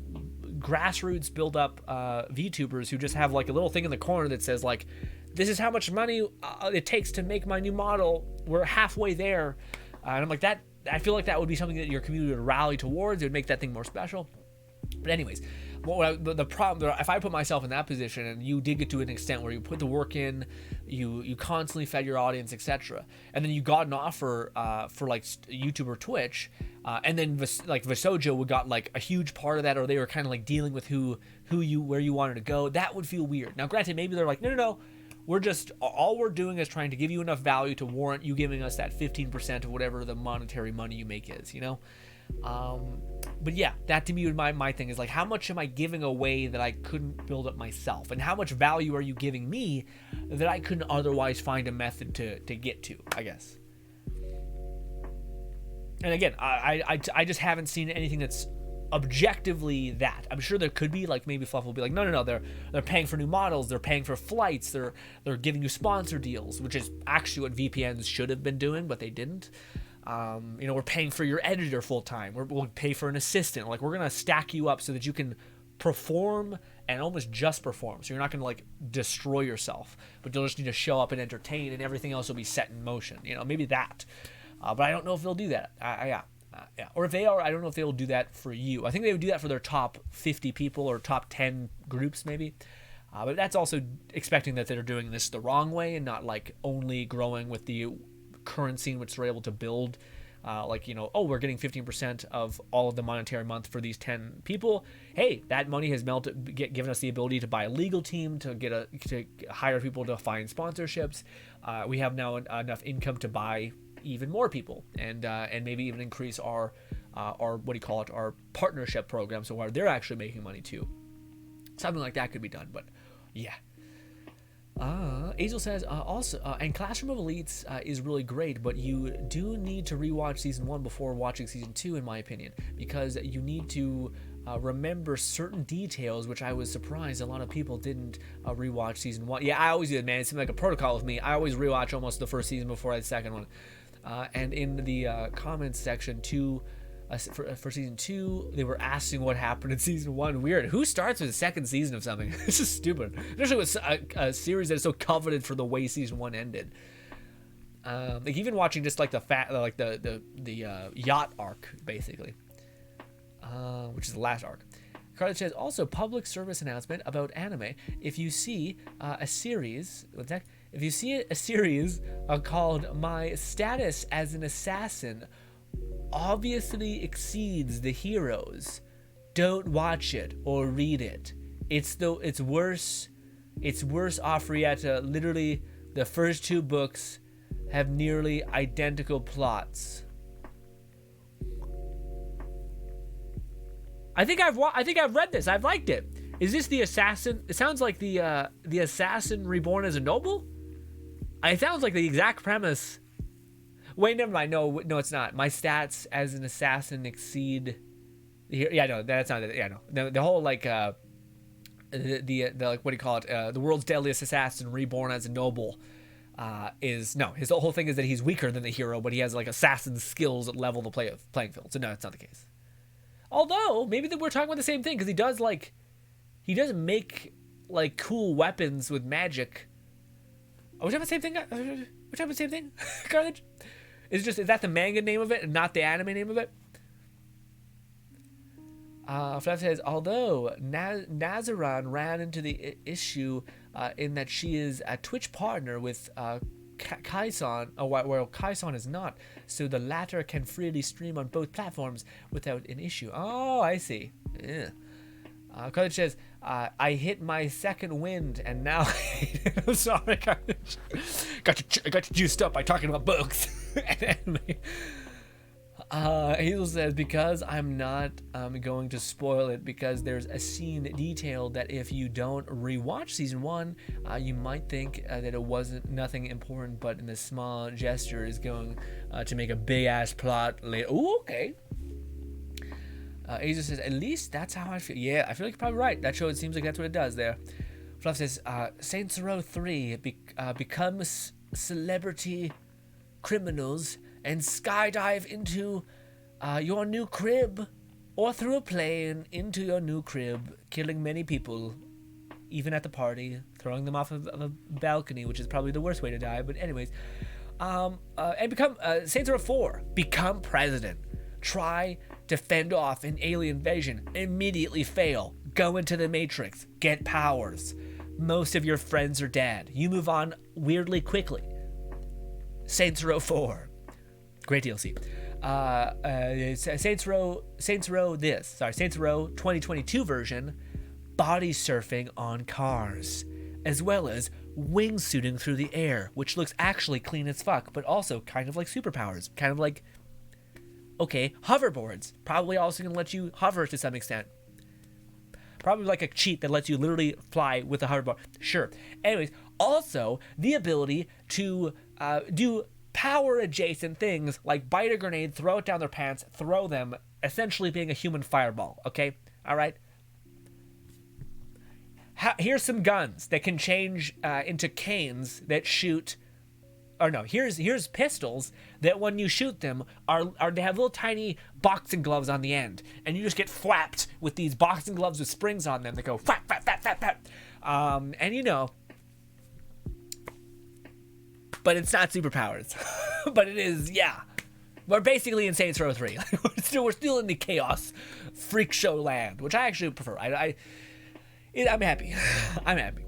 grassroots build up VTubers who just have like a little thing in the corner that says like, this is how much money it takes to make my new model. We're halfway there. And I'm like, that. I feel like that would be something that your community would rally towards. It would make that thing more special. But anyways, the problem, if I put myself in that position and you did get to an extent where you put the work in, you constantly fed your audience, etc., and then you got an offer for like YouTube or Twitch, and then like Visojo would got like a huge part of that, or they were kind of like dealing with where you wanted to go, that would feel weird. Now, granted, maybe they're like, no. All we're doing is trying to give you enough value to warrant you giving us that 15% of whatever the monetary money you make is, you know? But yeah, that to me would my thing is like, how much am I giving away that I couldn't build up myself? And how much value are you giving me that I couldn't otherwise find a method to get to, I guess? And again, I just haven't seen anything that's objectively that. I'm sure there could be, like, maybe Fluff will be like, no, they're paying for new models, they're paying for flights, they're giving you sponsor deals, which is actually what VPNs should have been doing, but they didn't. We're paying for your editor full time. We'll pay for an assistant. Like, we're gonna stack you up so that you can perform and almost just perform. So you're not gonna like destroy yourself, but you'll just need to show up and entertain, and everything else will be set in motion. Maybe that. But I don't know if they'll do that. Yeah. Or if they are, I don't know if they'll do that for you. I think they would do that for their top 50 people or top 10 groups maybe. But that's also expecting that they're doing this the wrong way and not like only growing with the currency in which they're able to build. We're getting 15% of all of the monetary month for these 10 people. Hey, that money has given us the ability to buy a legal team, to hire people to find sponsorships. We have now enough income to buy even more people, and maybe even increase our our partnership program, so where they're actually making money too. Something like that could be done, but yeah. Azel says, also, and Classroom of Elites is really great, but you do need to rewatch season 1 before watching season 2, in my opinion, because you need to remember certain details, which I was surprised a lot of people didn't rewatch season 1. Yeah, I always do it, man. It seems like a protocol with me. I always rewatch almost the first season before the second one. And in the comments section, for season 2, they were asking what happened in season 1. Weird. Who starts with the second season of something? This is stupid. Especially with a series that is so coveted for the way season 1 ended. Even watching just like the yacht arc, basically, which is the last arc. Carthage says, also, public service announcement about anime. If you see a series, called My Status as an Assassin obviously exceeds the heroes, don't watch it or read it. It's worse. It's worse Afrietta. Literally, the first 2 books have nearly identical plots. I think I've read this. I've liked it. Is this the assassin? It sounds like the assassin reborn as a noble. It sounds like the exact premise. Wait, never mind. No, it's not. My stats as an assassin exceed. Yeah, no, that's not it. Yeah, no. The whole like the like, what do you call it? The world's deadliest assassin reborn as a noble is no. His whole thing is that he's weaker than the hero, but he has like assassin skills that level the playing field. So no, it's not the case. Although maybe we're talking about the same thing, because he does make like cool weapons with magic. Are we talking about the same thing? We're talking about the same thing, Carthage? Is that the manga name of it and not the anime name of it? Fluff says, although Nazaran ran into the issue in that she is a Twitch partner with Kaison, well, Kaison is not, so the latter can freely stream on both platforms without an issue. Oh, I see. Yeah. Carthage says, I hit my second wind and now I'm sorry, Carthage. Got you juiced up by talking about books and anime. Azel says, because I'm not going to spoil it, because there's a scene detailed that if you don't rewatch season 1, you might think that it wasn't nothing important, but in the small gesture is going to make a big ass plot later. Ooh, okay. Azel says, at least that's how I feel. Yeah, I feel like you're probably right. That show, it seems like that's what it does there. Fluff says, Saints Row 3 becomes celebrity criminals and skydive into your new crib, or through a plane into your new crib, killing many people, even at the party, throwing them off of a balcony, which is probably the worst way to die. But anyways, and become Saints Row 4, become president, try to fend off an alien invasion, immediately fail, go into the Matrix, get powers. Most of your friends are dead. You move on weirdly quickly. Saints Row 4. Great DLC. Saints Row 2022 version, body surfing on cars, as well as wingsuiting through the air, which looks actually clean as fuck, but also kind of like superpowers. Kind of like, okay, hoverboards. Probably also gonna let you hover to some extent. Probably like a cheat that lets you literally fly with a hoverboard. Sure. Anyways, also the ability to do power adjacent things like bite a grenade, throw it down their pants, throw them, essentially being a human fireball. Okay, all right. Here's some guns that can change into canes that shoot. Or no, here's pistols that when you shoot them are they have little tiny boxing gloves on the end, and you just get flapped with these boxing gloves with springs on them that go flap flap flap flap flap. And you know, but it's not superpowers, but it is, yeah. We're basically in Saints Row 3. we're still in the chaos freak show land, which I actually prefer. I'm happy. I'm happy.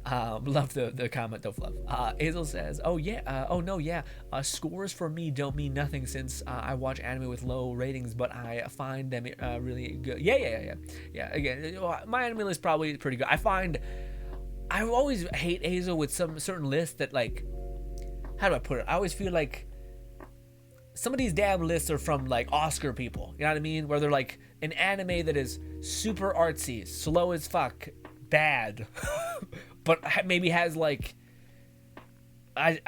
Love the comment though, Fluff. Azel says, oh no, scores for me don't mean nothing since I watch anime with low ratings, but I find them really good. Yeah. Again, my anime list probably pretty good. I always hate Azel with some certain lists that, like, how do I put it? I always feel like some of these damn lists are from like Oscar people. You know what I mean? Where they're like an anime that is super artsy, slow as fuck, bad. But maybe has like I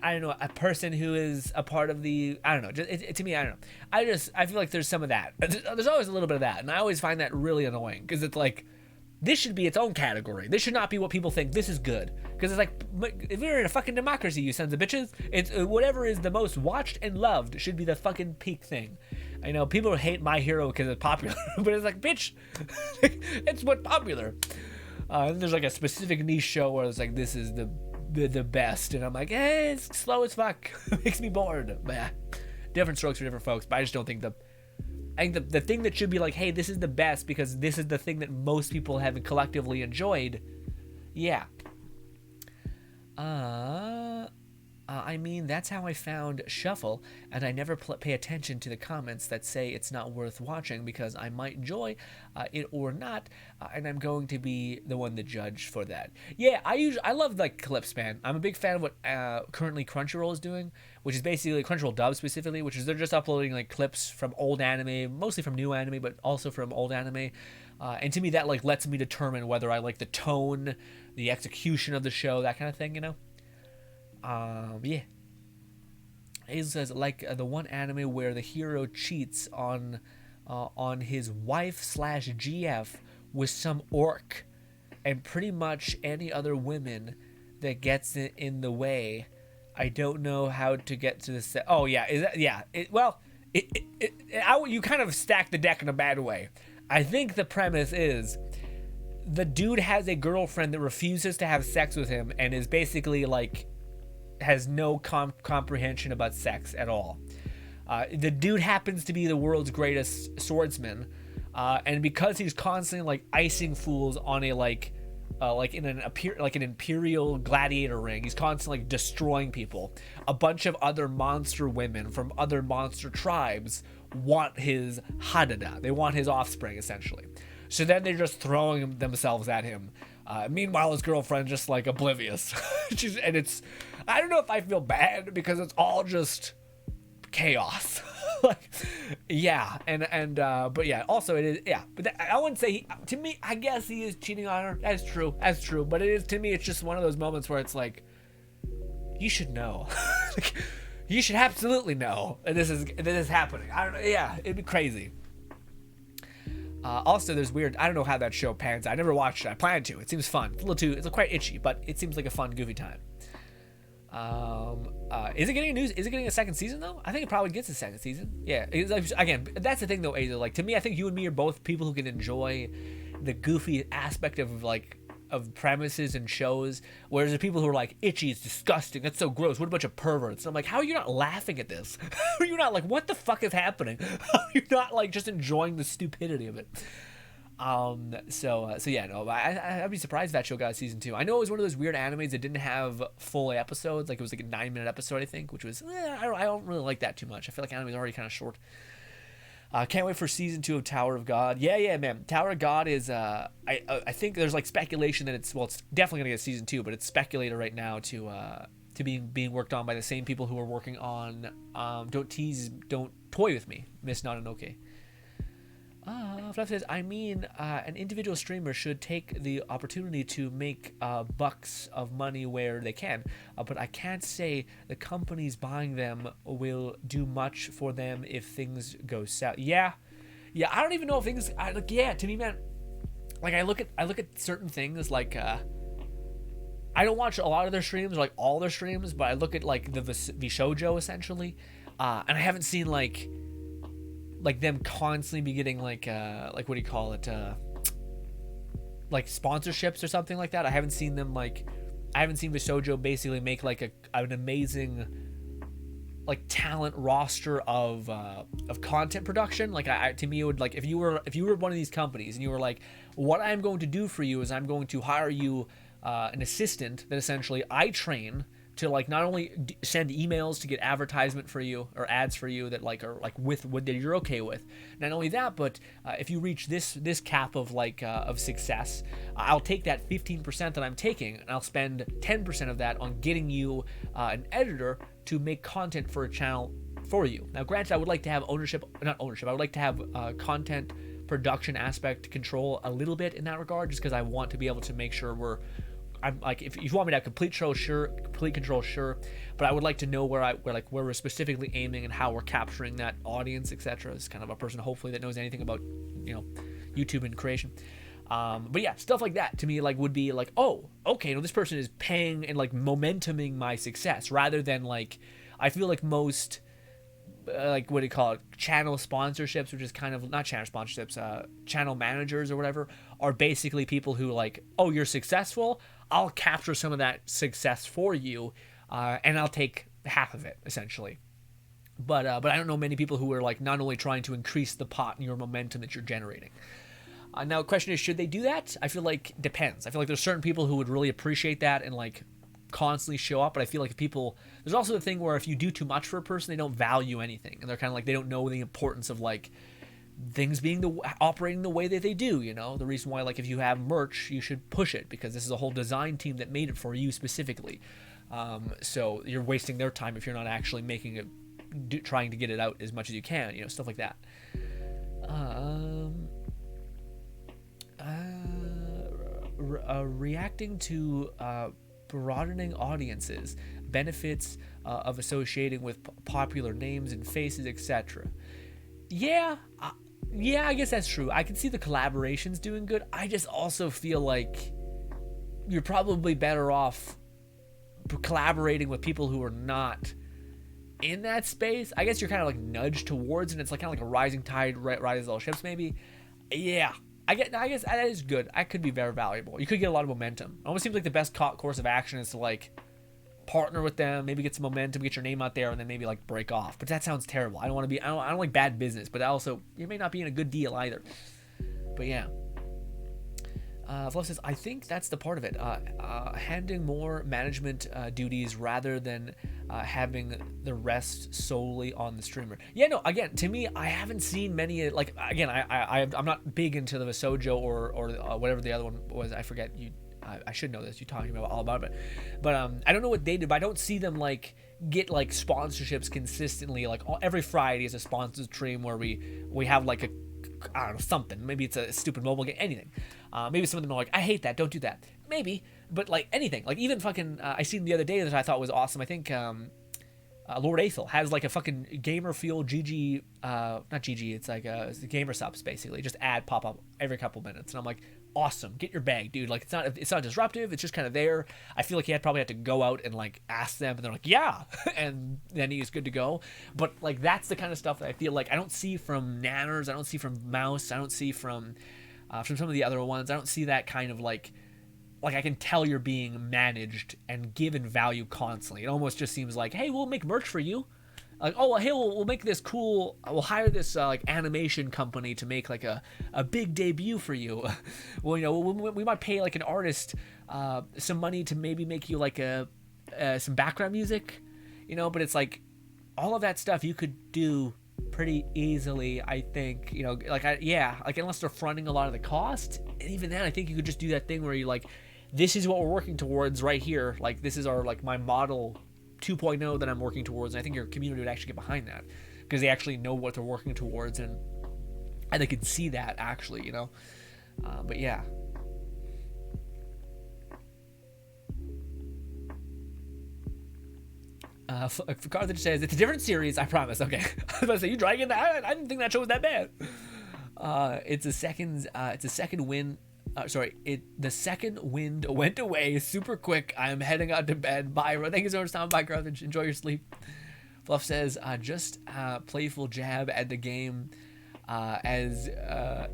don't know, a person who is a part of the, I don't know, to me, I don't know, I feel like there's some of that. There's always a little bit of that, and I always find that really annoying, because it's like, this should be its own category. This should not be what people think this is good, because it's like, if you're in a fucking democracy, you sons of bitches, it's whatever is the most watched and loved should be the fucking peak thing. I know people hate My Hero because it's popular, but it's like, bitch, it's what's popular. And there's like a specific niche show where it's like, this is the best, and I'm like, hey, it's slow as fuck. It makes me bored. But yeah, different strokes for different folks. But I just don't think the thing that should be like, hey, this is the best because this is the thing that most people have collectively enjoyed. Yeah. I mean, that's how I found Shuffle, and I never pay attention to the comments that say it's not worth watching because I might enjoy it or not, and I'm going to be the one to judge for that. Yeah, I love like clips, man. I'm a big fan of what currently Crunchyroll is doing, which is basically Crunchyroll Dub specifically, which is they're just uploading like clips from old anime, mostly from new anime, but also from old anime. And to me, that like lets me determine whether I like the tone, the execution of the show, that kind of thing, you know. Yeah. Azel says, like the one anime where the hero cheats on his wife / GF with some orc, and pretty much any other women that gets in the way. I don't know how to get to the oh yeah, is that, yeah. You kind of stack the deck in a bad way. I think the premise is the dude has a girlfriend that refuses to have sex with him and is basically like, has no comprehension about sex at all. The dude happens to be the world's greatest swordsman, and because he's constantly like icing fools on a like in an imperial gladiator ring, he's constantly like destroying people. A bunch of other monster women from other monster tribes want his hadada. They want his offspring, essentially. So then they're just throwing themselves at him. Meanwhile, his girlfriend's just like oblivious. And it's, I don't know if I feel bad because it's all just chaos. Like, yeah, but yeah, also it is, yeah. But I wouldn't say to me, I guess he is cheating on her. That's true. But it is, to me, it's just one of those moments where it's like, you should know. Like, you should absolutely know that this is happening. I don't know. Yeah, it'd be crazy. Also, there's weird, I don't know how that show pans out. I never watched it. I plan to. It seems fun. It's quite itchy, but it seems like a fun, goofy time. Is it getting a second season though? I think it probably gets a second season. Yeah. Again, that's the thing though, Azel. Like, to me, I think you and me are both people who can enjoy the goofy aspect of premises and shows, whereas the people who are like, itchy, it's disgusting, that's so gross, what a bunch of perverts. And I'm like, how are you not laughing at this? How are you not like, what the fuck is happening? How are you not like just enjoying the stupidity of it? So yeah, no, I'd be surprised if that show got a season 2. I know it was one of those weird animes that didn't have full episodes, like it was like a 9-minute episode, I think, which was, I don't really like that too much. I feel like anime is already kind of short. Can't wait for season 2 of Tower of God. Yeah, man. Tower of God is, I think there's like speculation that it's definitely gonna get season 2, but it's speculated right now to being worked on by the same people who are working on Don't Toy With Me, Miss Nananoke. Fluff says, I mean, an individual streamer should take the opportunity to make bucks of money where they can, but I can't say the companies buying them will do much for them if things go south. Yeah, I don't even know if things. To me, man, like I look at certain things like. I don't watch a lot of their streams, or like all their streams, but I look at like the Vishojo essentially, and I haven't seen like them constantly be getting like what do you call it, like sponsorships or something like that. I haven't seen Vishojo basically make like an amazing like talent roster of content production. Like to me, it would, like if you were one of these companies and you were like, what I'm going to do for you is I'm going to hire you an assistant that essentially I train to like not only send emails to get advertisement for you or ads for you that like are like with what that you're okay with. Not only that, but if you reach this cap of like of success, I'll take that 15% that I'm taking and I'll spend 10% of that on getting you an editor to make content for a channel for you. Now, granted, I would like to have I would like to have content production aspect control a little bit in that regard, just because I want to be able to make sure I'm like, if you want me to have complete control, sure, but I would like to know where we're specifically aiming and how we're capturing that audience, etc. As kind of a person, hopefully, that knows anything about, YouTube and creation. But yeah, stuff like that to me like would be like, oh, okay, no, this person is paying and like momentuming my success, rather than like, I feel like most like what do you call it, channel sponsorships, which is kind of not channel sponsorships, channel managers or whatever, are basically people who like, oh, you're successful, I'll capture some of that success for you, and I'll take half of it essentially. But I don't know many people who are like not only trying to increase the pot and your momentum that you're generating. Now the question is, should they do that? I feel like depends. I feel like there's certain people who would really appreciate that and like constantly show up, but I feel like there's also the thing where if you do too much for a person, they don't value anything, and they're kind of like, they don't know the importance of like things operating the way that they do. The reason why, like, if you have merch, you should push it because this is a whole design team that made it for you specifically. So you're wasting their time if you're not actually making it, trying to get it out as much as you can. Stuff like that. Reacting to broadening audiences, benefits of associating with popular names and faces, etc. Yeah, I guess that's true. I can see the collaborations doing good. I just also feel like you're probably better off collaborating with people who are not in that space. I guess you're kind of like nudged towards, and it's like kind of like a rising tide rises all ships maybe. Yeah. I guess that is good. That could be very valuable. You could get a lot of momentum. It almost seems like the best course of action is to like partner with them, maybe get some momentum, get your name out there, and then maybe like break off. But that sounds terrible. I don't like bad business, but also you may not be in a good deal either. But yeah. Fluff says, I think that's the part of it. Handing more management duties rather than having the rest solely on the streamer. Yeah, no, again, to me, I haven't seen many, like, again, I'm not big into the Visojo or whatever the other one was. I forget. I should know this. You talking about all about it. But I don't know what they did, but I don't see them, like, get, like, sponsorships consistently. Like, every Friday is a sponsored stream where we have, like, I don't know, something. Maybe it's a stupid mobile game, anything. Maybe some of them are like, I hate that, don't do that. Maybe, but like anything. Like even fucking, I seen the other day that I thought was awesome. I think Lord Azel has like a fucking gamer fuel GG, not GG, it's like it's the gamer subs basically. Just ad pop up every couple minutes. And I'm like, awesome, get your bag, dude. Like it's not disruptive, it's just kind of there. I feel like he probably had to go out and like ask them, and they're like, yeah, and then he's good to go. But like that's the kind of stuff that I feel like I don't see from Nanners, I don't see from Mouse, I don't see from some of the other ones. I don't see that kind of like I can tell you're being managed and given value constantly. It almost just seems like, hey, we'll make merch for you. Like, oh, well, hey, we'll make this cool. We'll hire this like animation company to make like a big debut for you. Well, we might pay like an artist some money to maybe make you like some background music, But it's like all of that stuff you could do pretty easily, I think. Unless they're fronting a lot of the cost, and even then, I think you could just do that thing where you like, this is what we're working towards right here. Like this is our like my model 2.0 that I'm working towards, and I think your community would actually get behind that because they actually know what they're working towards. And and they could see that actually, but yeah. Carthage says it's a different series, I promise. Okay. I was about to say, you Dragon, I didn't think that show was that bad. It's a second win. The second wind went away super quick. I'm heading out to bed. Bye. Thank you so much, Tom. Bye, Carthage. Enjoy your sleep. Fluff says, just playful jab at the game, as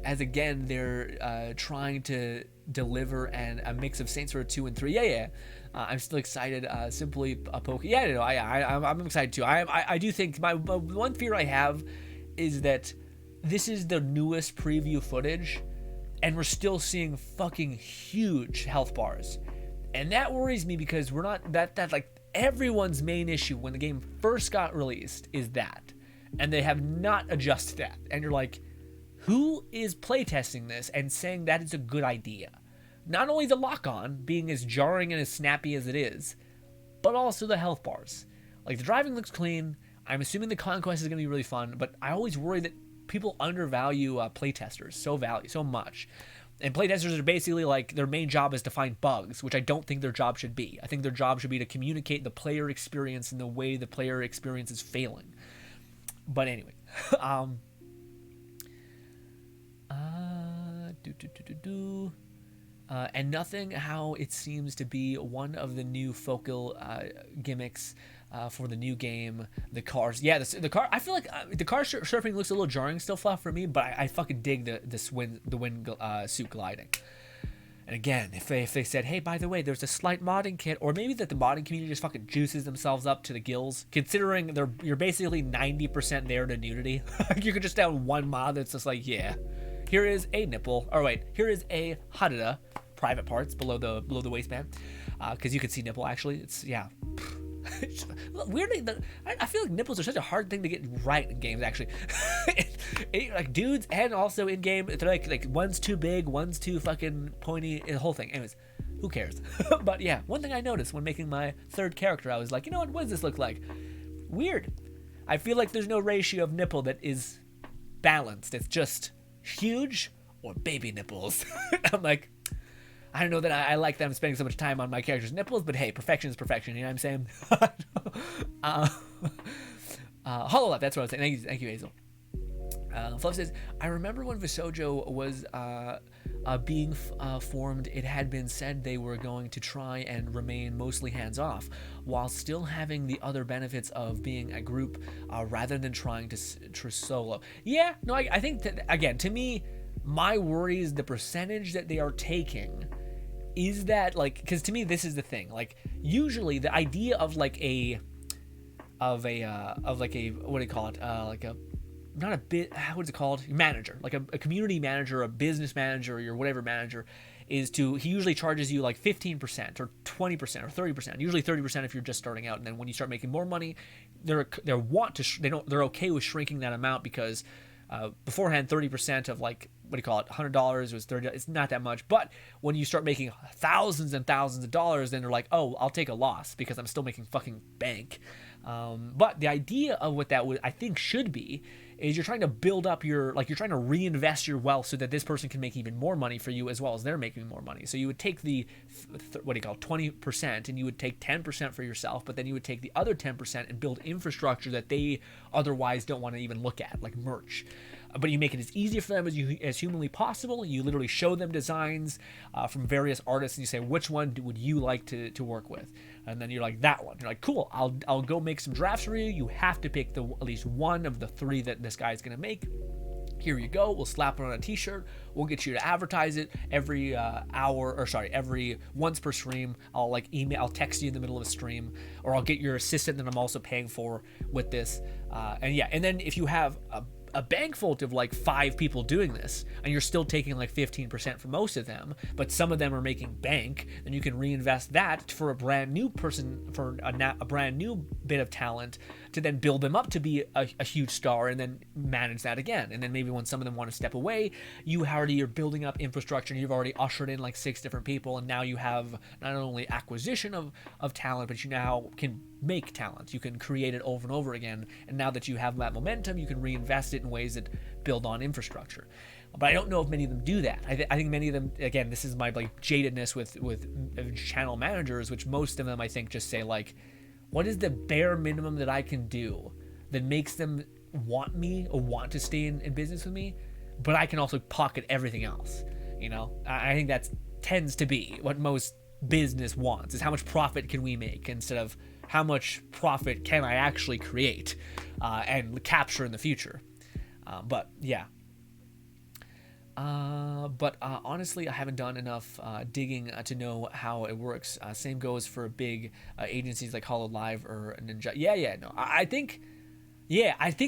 again they're trying to deliver a mix of Saints Row 2 and 3. Yeah. I'm still excited. Simply a poke. Yeah, no, I'm excited too. I do think my one fear I have is that this is the newest preview footage, and we're still seeing fucking huge health bars, and that worries me because we're not that like everyone's main issue when the game first got released is that, and they have not adjusted that, and you're like, who is playtesting this and saying that it's a good idea? Not only the lock-on being as jarring and as snappy as it is, but also the health bars. Like, the driving looks clean. I'm assuming the conquest is going to be really fun, but I always worry that people undervalue playtesters so much. And playtesters are basically like, their main job is to find bugs, which I don't think their job should be. I think their job should be to communicate the player experience in the way the player experience is failing. But anyway, and nothing how it seems to be one of the new focal gimmicks for the new game. The cars, yeah, the car. I feel like the car surfing looks a little jarring still, Fluff, for me, but I fucking dig the wind suit gliding. And again, if they said, hey, by the way, there's a slight modding kit, or maybe that the modding community just fucking juices themselves up to the gills, considering you're basically 90% there to nudity. You could just have one mod that's just like, yeah, here is a nipple, or wait, here is a hadada, private parts below the waistband, because you can see nipple actually. It's, yeah. Weirdly, I feel like nipples are such a hard thing to get right in games actually. Like dudes, and also in game they're like one's too big, one's too fucking pointy, the whole thing. Anyways, who cares? But yeah, one thing I noticed when making my third character, I was like, you know what does this look like? Weird. I feel like there's no ratio of nipple that is balanced. It's just huge or baby nipples. I'm like, I don't know that I like them spending so much time on my character's nipples, but hey, perfection is perfection, you know what I'm saying? HoloLab, that's what I was saying. Thank you, Azel. Fluff says, I remember when Visojo was being formed, it had been said they were going to try and remain mostly hands-off, while still having the other benefits of being a group rather than trying to solo. Yeah, no, I think that, again, to me, my worry is the percentage that they are taking is that, like, because to me this is the thing, like, usually the idea of what do you call it, like a, not a bit, what is it called, manager, like a community manager, a business manager, or your whatever manager, is to, he usually charges you like 15% or 20% or 30%, usually 30% if you're just starting out, and then when you start making more money, they're okay with shrinking that amount, because beforehand 30% of like, what do you call it, $100 was $30. It's not that much, but when you start making thousands and thousands of dollars, then they're like, oh, I'll take a loss because I'm still making fucking bank. But the idea of what that would, I think, should be, is you're trying to build up you're trying to reinvest your wealth so that this person can make even more money for you as well as they're making more money. So you would take the, 20%, and you would take 10% for yourself, but then you would take the other 10% and build infrastructure that they otherwise don't want to even look at, like merch. But you make it as easy for them as humanly possible. You literally show them designs from various artists, and you say, which one would you like to work with? And then you're like, that one. You're like, cool, I'll go make some drafts for you. You have to pick at least one of the 3 that this guy's going to make. Here you go. We'll slap it on a t-shirt. We'll get you to advertise it every once per stream. I'll text you in the middle of a stream, or I'll get your assistant that I'm also paying for with this. And then if you have a bank full of like 5 people doing this, and you're still taking like 15% for most of them, but some of them are making bank, then you can reinvest that for a brand new person, for a brand new bit of talent to then build them up to be a huge star and then manage that again. And then maybe when some of them want to step away, you're building up infrastructure and you've already ushered in like 6 different people, and now you have not only acquisition of talent, but you now can make talent. You can create it over and over again, and now that you have that momentum, you can reinvest it in ways that build on infrastructure. But I don't know if many of them do that. I think many of them, again, this is my like jadedness with channel managers, which most of them I think just say like, what is the bare minimum that I can do that makes them want me or want to stay in business with me, but I can also pocket everything else. I think that tends to be what most business wants, is how much profit can we make instead of how much profit can I actually create and capture in the future. But yeah. But honestly, I haven't done enough digging to know how it works. Same goes for big agencies like Hollow Live or Ninja. No, I think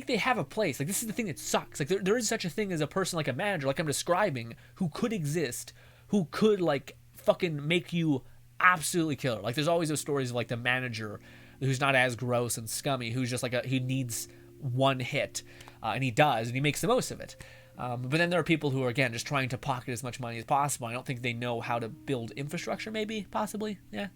they have a place. Like, this is the thing that sucks. Like, there is such a thing as a person, like a manager, like I'm describing, who could exist, who could like fucking make you absolutely killer. Like, there's always those stories of like the manager who's not as gross and scummy, who's just like he needs one hit, and he does, and he makes the most of it. But then there are people who are, again, just trying to pocket as much money as possible. I don't think they know how to build infrastructure, maybe, possibly, yeah.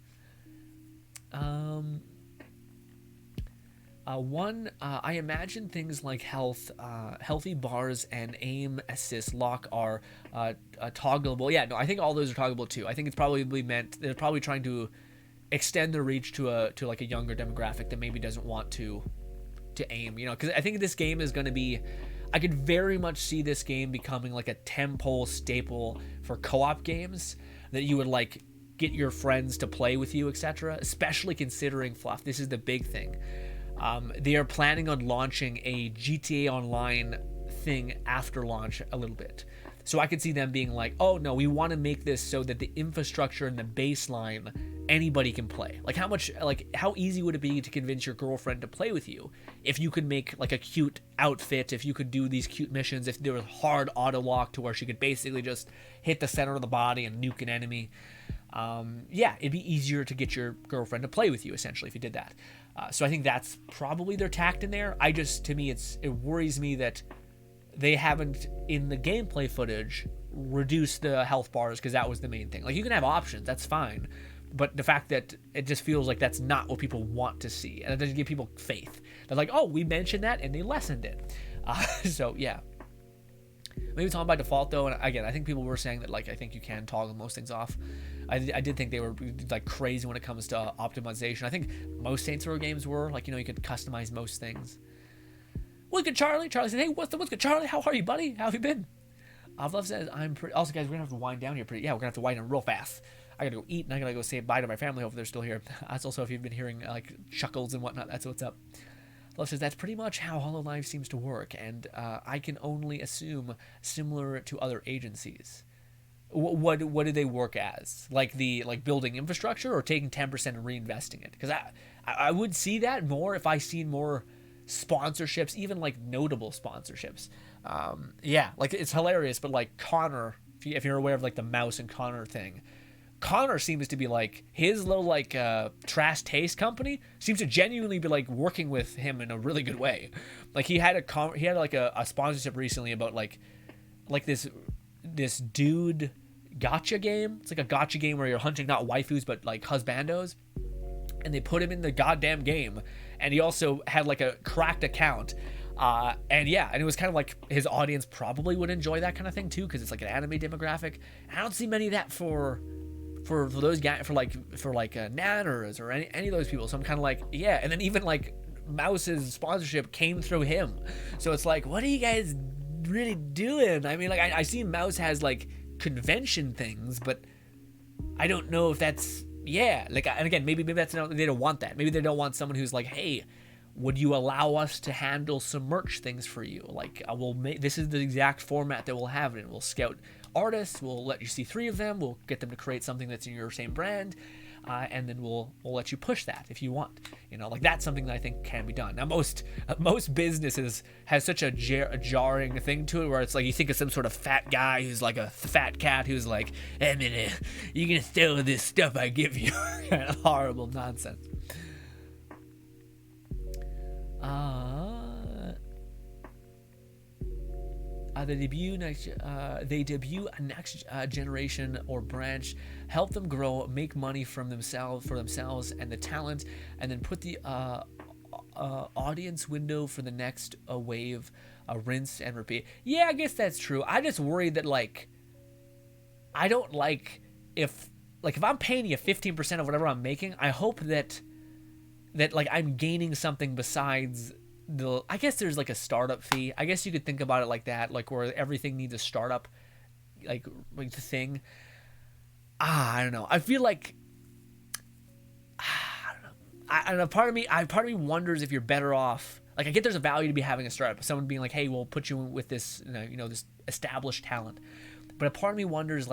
I imagine things like healthy bars and aim assist lock are toggleable. Yeah, no, I think all those are toggleable too. I think it's probably meant, they're probably trying to extend the reach to like a younger demographic that maybe doesn't want to aim, because I think this game is going to be, I could very much see this game becoming like a tentpole staple for co-op games that you would like get your friends to play with you, etc. Especially considering, Fluff, this is the big thing. They are planning on launching a GTA Online thing after launch a little bit. So I could see them being like, oh no, we want to make this so that the infrastructure and the baseline, anybody can play. Like, how easy would it be to convince your girlfriend to play with you if you could make like a cute outfit, if you could do these cute missions, if there was hard auto lock to where she could basically just hit the center of the body and nuke an enemy. It'd be easier to get your girlfriend to play with you, essentially, if you did that. So I think that's probably their tact in there. To me, it worries me that they haven't, in the gameplay footage, reduced the health bars, because that was the main thing. Like, you can have options, that's fine, but the fact that it just feels like that's not what people want to see, and it doesn't give people faith. They're like, oh, we mentioned that, and they lessened it. So, yeah. Maybe it's on by default, though, and again, I think people were saying that, like, I think you can toggle most things off. I did think they were, like, crazy when it comes to optimization. I think most Saints Row games were, like, you could customize most things. What's good, Charlie? Charlie said, hey, what's good, Charlie? How are you, buddy? How have you been? Fluff says, I'm pretty... Also, guys, we're going to have to wind down here we're going to have to wind down real fast. I got to go eat, and I got to go say bye to my family. Hopefully they're still here. That's also, if you've been hearing, like, chuckles and whatnot, that's what's up. Fluff says, that's pretty much how HoloLive seems to work, and I can only assume similar to other agencies. What do they work as? Like building infrastructure or taking 10% and reinvesting it? Because I would see that more if I seen more sponsorships, even like notable sponsorships. Like, it's hilarious, but like Connor, if you're aware of like the Mouse and Connor thing, Connor seems to be like, his little like trash taste company seems to genuinely be like working with him in a really good way. Like, he had like a sponsorship recently about like this dude gotcha game. It's like a gotcha game where you're hunting not waifus but like husbandos, and they put him in the goddamn game, and he also had like a cracked account, and it was kind of like his audience probably would enjoy that kind of thing too, because it's like an anime demographic. I don't see many of that for those guys, for nanners or any of those people. So I'm kind of like, and then even like Mouse's sponsorship came through him, so it's like, what are you guys really doing? I mean, like, I see Mouse has like convention things, but I don't know if that's and again, maybe that's not, they don't want that. Maybe they don't want someone who's like, hey, would you allow us to handle some merch things for you? Like, this is the exact format that we'll have it in. We'll scout artists, we'll let you see 3 of them, we'll get them to create something that's in your same brand, and then we'll let you push that if you want. Like, that's something that I think can be done. Now, most businesses has such a jarring thing to it, where it's like you think of some sort of fat guy who's like a fat cat who's like, hey, you're gonna steal this stuff I give you. Kind of horrible nonsense. They debut a next generation or branch, help them grow, make money for themselves and the talent, and then put the audience window for the next wave, rinse and repeat. Yeah, I guess that's true. I just worry that I don't if I'm paying you 15% of whatever I'm making, I hope that I'm gaining something besides I guess there's a startup fee. I guess you could think about it like that, where everything needs a startup, the thing. I don't know. I feel I don't know. I don't know. Part of me wonders if you're better off. I get there's a value to be having a startup. Someone being hey, we'll put you with this, this established talent. But a part of me wonders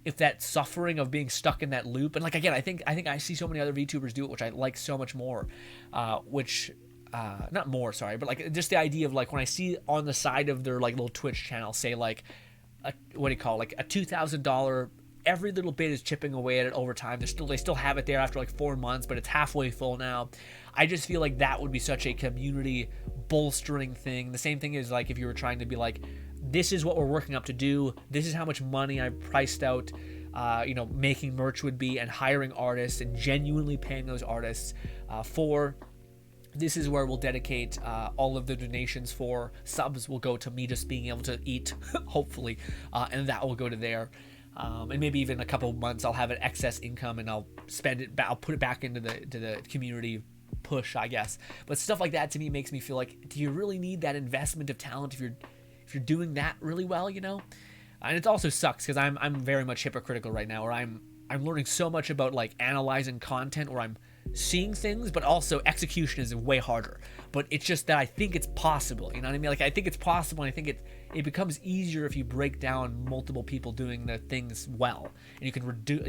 if that suffering of being stuck in that loop, and again, I think I see so many other VTubers do it, which I like so much more, not more, sorry, but just the idea of when I see on the side of their little Twitch channel say a $2,000, every little bit is chipping away at it over time. They still have it there after 4 months, but it's halfway full now. I just feel that would be such a community bolstering thing. The same thing is if you were trying to be this is what we're working up to do. This is how much money I've priced out, making merch would be, and hiring artists and genuinely paying those artists for. This is where we'll dedicate all of the donations for. Subs will go to me just being able to eat, hopefully, and that will go to there. And maybe even a couple of months I'll have an excess income and I'll spend it. I'll put it back into the community push, I guess. But stuff like that to me makes me feel do you really need that investment of talent if you're doing that really well, And it also sucks because I'm very much hypocritical right now, where I'm learning so much about analyzing content, where I'm seeing things, but also execution is way harder. But it's just that I think it's possible, you know what I mean? I think it's possible, and I think it becomes easier if you break down multiple people doing the things well, and you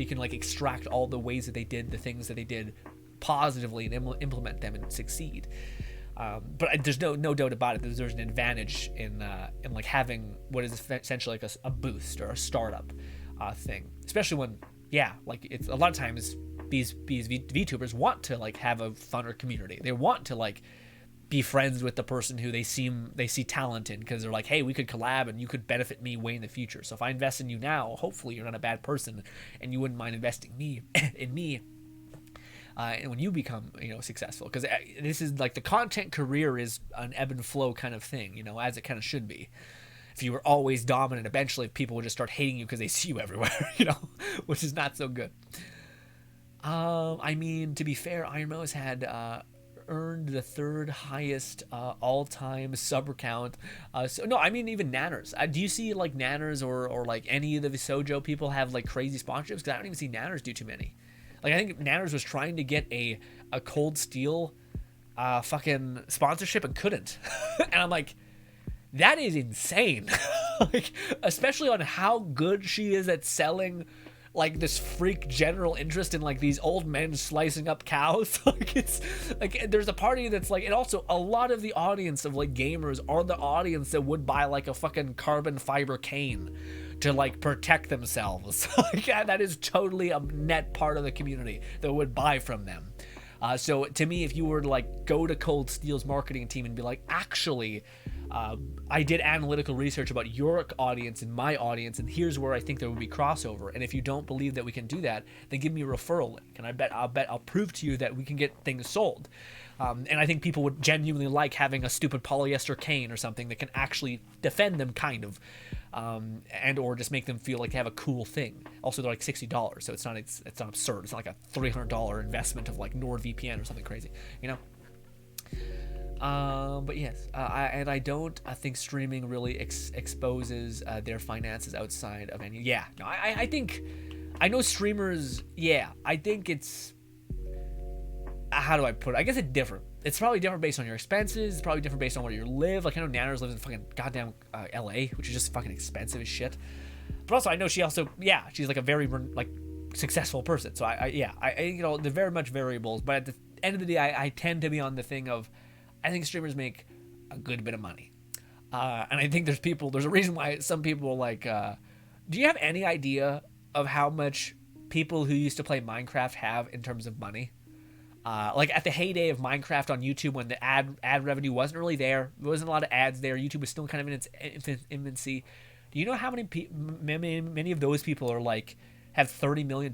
can extract all the ways that they did the things that they did positively and implement them and succeed. But there's no doubt about it that there's an advantage in having what is essentially a boost or a startup thing, especially when it's a lot of times these VTubers want to have a funner community. They want to be friends with the person who they see talent in, because they're hey, we could collab and you could benefit me way in the future. So if I invest in you now, hopefully you're not a bad person and you wouldn't mind investing in me. And when you become, successful, because this is the content career is an ebb and flow kind of thing, as it kind of should be. If you were always dominant, eventually people would just start hating you because they see you everywhere, which is not so good. To be fair, Iron Mouse had earned the third highest all-time sub count. Even Nanners. Do you see Nanners or any of the Sojo people have crazy sponsorships? Because I don't even see Nanners do too many. I think Nanners was trying to get a Cold Steel fucking sponsorship and couldn't. And I'm that is insane. Especially on how good she is at selling this freak general interest in these old men slicing up cows. It's there's a party that's and also a lot of the audience of gamers are the audience that would buy a fucking carbon fiber cane to protect themselves. That is totally a net part of the community that would buy from them. So to me, if you were to go to Cold Steel's marketing team and be actually, I did analytical research about your audience and my audience, and here's where I think there would be crossover. And if you don't believe that we can do that, then give me a referral link, and I'll prove to you that we can get things sold. And I think people would genuinely like having a stupid polyester cane or something that can actually defend them, kind of, and or just make them feel like they have a cool thing. Also, they're $60, so it's not absurd. It's not a $300 investment of NordVPN or something crazy, But yes, I don't think streaming really exposes their finances outside of any. Yeah, no, I think I know streamers. Yeah, I think it's. How do I put it? I guess it's different. It's probably different based on your expenses. It's probably different based on where you live. I know Nanners lives in fucking goddamn LA, which is just fucking expensive as shit. But also, I know she also, she's a very successful person. So I they're very much variables. But at the end of the day, I tend to be on the thing of, I think streamers make a good bit of money, and I think there's a reason why some people do you have any idea of how much people who used to play Minecraft have in terms of money? Like at the heyday of Minecraft on YouTube, when the ad revenue wasn't really there, there wasn't a lot of ads there. YouTube was still kind of in its infancy. Do you know how many of those people are like have $30 million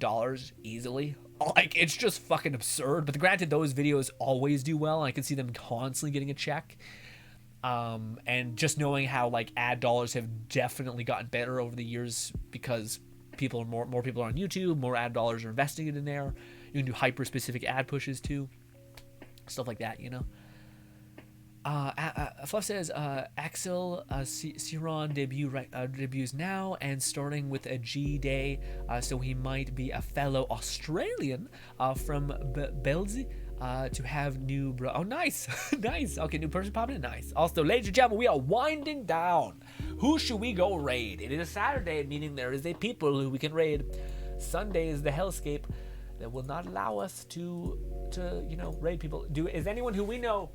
easily? Like, it's just fucking absurd. But granted, those videos always do well. And I can see them constantly getting a check. And just knowing how like ad dollars have definitely gotten better over the years because more people are on YouTube, more ad dollars are investing in there. You can do hyper specific ad pushes too, stuff like that, you know. Fluff says Azel Siron debuts now and starting with a G day, so he might be a fellow Australian from Belgium. To have new bro. Oh, nice. Nice. Okay, new person popping in. Nice. Also, ladies and gentlemen, we are winding down. Who should we go raid? It is a Saturday, meaning there is a people who we can raid. Sunday is the hellscape that will not allow us to raid people. Is anyone who we know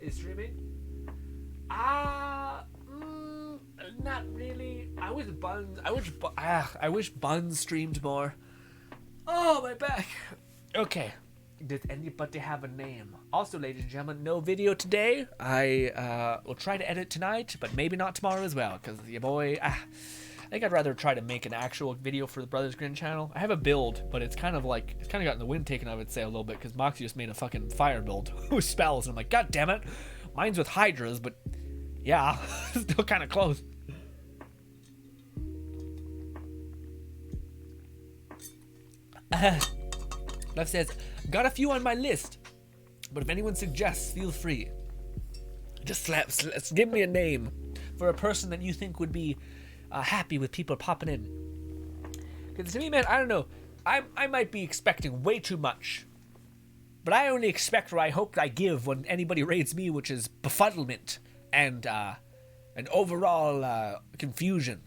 is streaming? Not really. I wish Buns streamed more. Oh, my back. Okay. Does anybody have a name? Also, ladies and gentlemen, no video today. I will try to edit tonight, but maybe not tomorrow as well, because your boy, I think I'd rather try to make an actual video for the Brothers Grin channel. I have a build, but it's kind of gotten the wind taken out of its sail a little bit, because Moxie just made a fucking fire build with spells, and I'm like, god damn it. Mine's with hydras, but yeah, still kind of close. Left says, got a few on my list, but if anyone suggests, feel free. Just give me a name for a person that you think would be happy with people popping in. Because to me, man, I don't know. I might be expecting way too much, but I only expect or I hope I give when anybody raids me, which is befuddlement and an overall confusion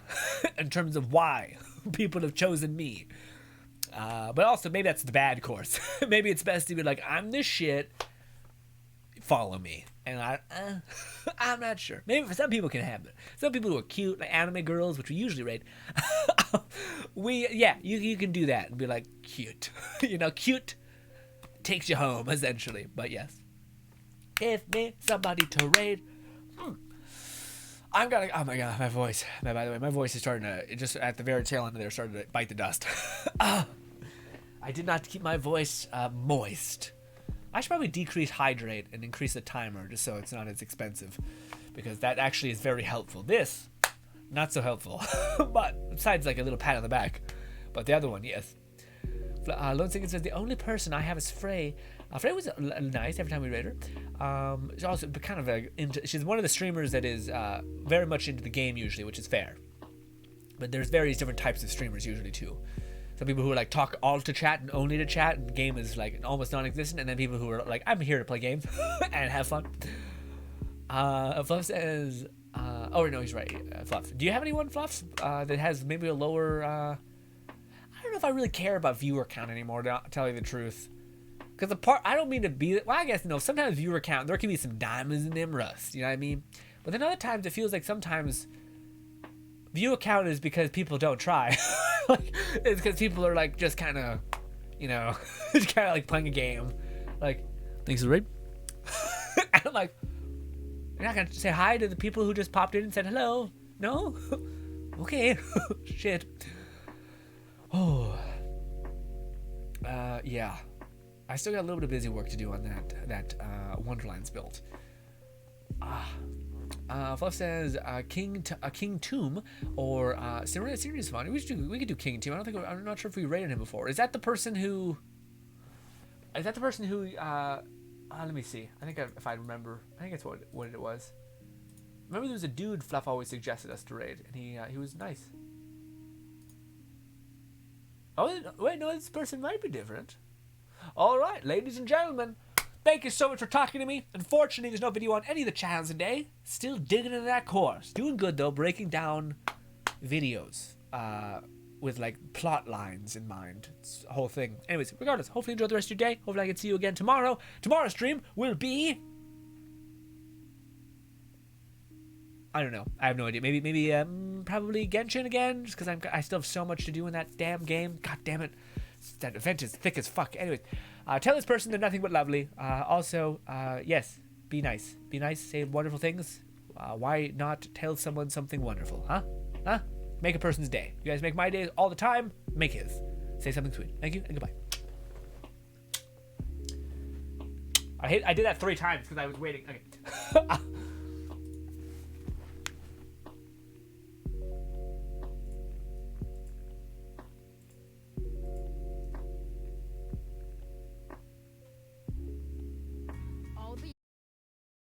in terms of why people have chosen me. But also, maybe that's the bad course. Maybe it's best to be like, I'm this shit, follow me. And I'm not sure. Maybe for some people can have it. Some people who are cute, like anime girls, which we usually raid. You can do that and be like, cute. Cute takes you home, essentially. But yes. Give me somebody to raid. I'm gonna, oh my god, my voice. By the way, my voice is starting to, just at the very tail end of there, started to bite the dust. I did not keep my voice moist. I should probably decrease hydrate and increase the timer just so it's not as expensive, because that actually is very helpful. This, not so helpful, but besides like a little pat on the back. But the other one, yes. Lone Singer says, the only person I have is Frey. Frey was nice every time we raid her. She's also kind of she's one of the streamers that is very much into the game usually, which is fair. But there's various different types of streamers usually too. Some people who like talk all to chat and only to chat, and the game is like almost non-existent. And then people who are like, I'm here to play games and have fun. Fluff says, oh no, he's right. Fluff, do you have anyone, Fluff, that has maybe a lower? I don't know if I really care about viewer count anymore, to tell you the truth. Because I don't mean to be, well, I guess, no, sometimes viewer count, there can be some diamonds in them rust, you know what I mean? But then other times it feels like sometimes viewer count is because people don't try. Like, it's because people are like, just kind of, just kind of like playing a game. Like, thanks for the raid. And I'm like, you're not going to say hi to the people who just popped in and said hello? No? Okay. Shit. Oh. Yeah. I still got a little bit of busy work to do on that Wonderlands build. Fluff says King Tomb or Serenity Fun. We could do King Tomb. I'm not sure if we rated him before. Is that the person who? Let me see. I think if I remember, I think that's what it was. Remember, there was a dude Fluff always suggested us to raid, and he was nice. Oh wait, no, this person might be different. All right, ladies and gentlemen, thank you so much for talking to me. Unfortunately, there's no video on any of the channels today. Still digging into that course. Doing good, though, breaking down videos with, like, plot lines in mind. It's a whole thing. Anyways, regardless, hopefully you enjoy the rest of your day. Hopefully I can see you again tomorrow. Tomorrow's stream will be... I don't know. I have no idea. Maybe probably Genshin again, just because I still have so much to do in that damn game. God damn it. That event is thick as fuck. Anyways, tell this person they're nothing but lovely. Also, yes, be nice. Be nice, say wonderful things. Why not tell someone something wonderful, huh? Huh? Make a person's day. You guys make my day all the time. Make his. Say something sweet. Thank you, and goodbye. I did that 3 times because I was waiting. Okay.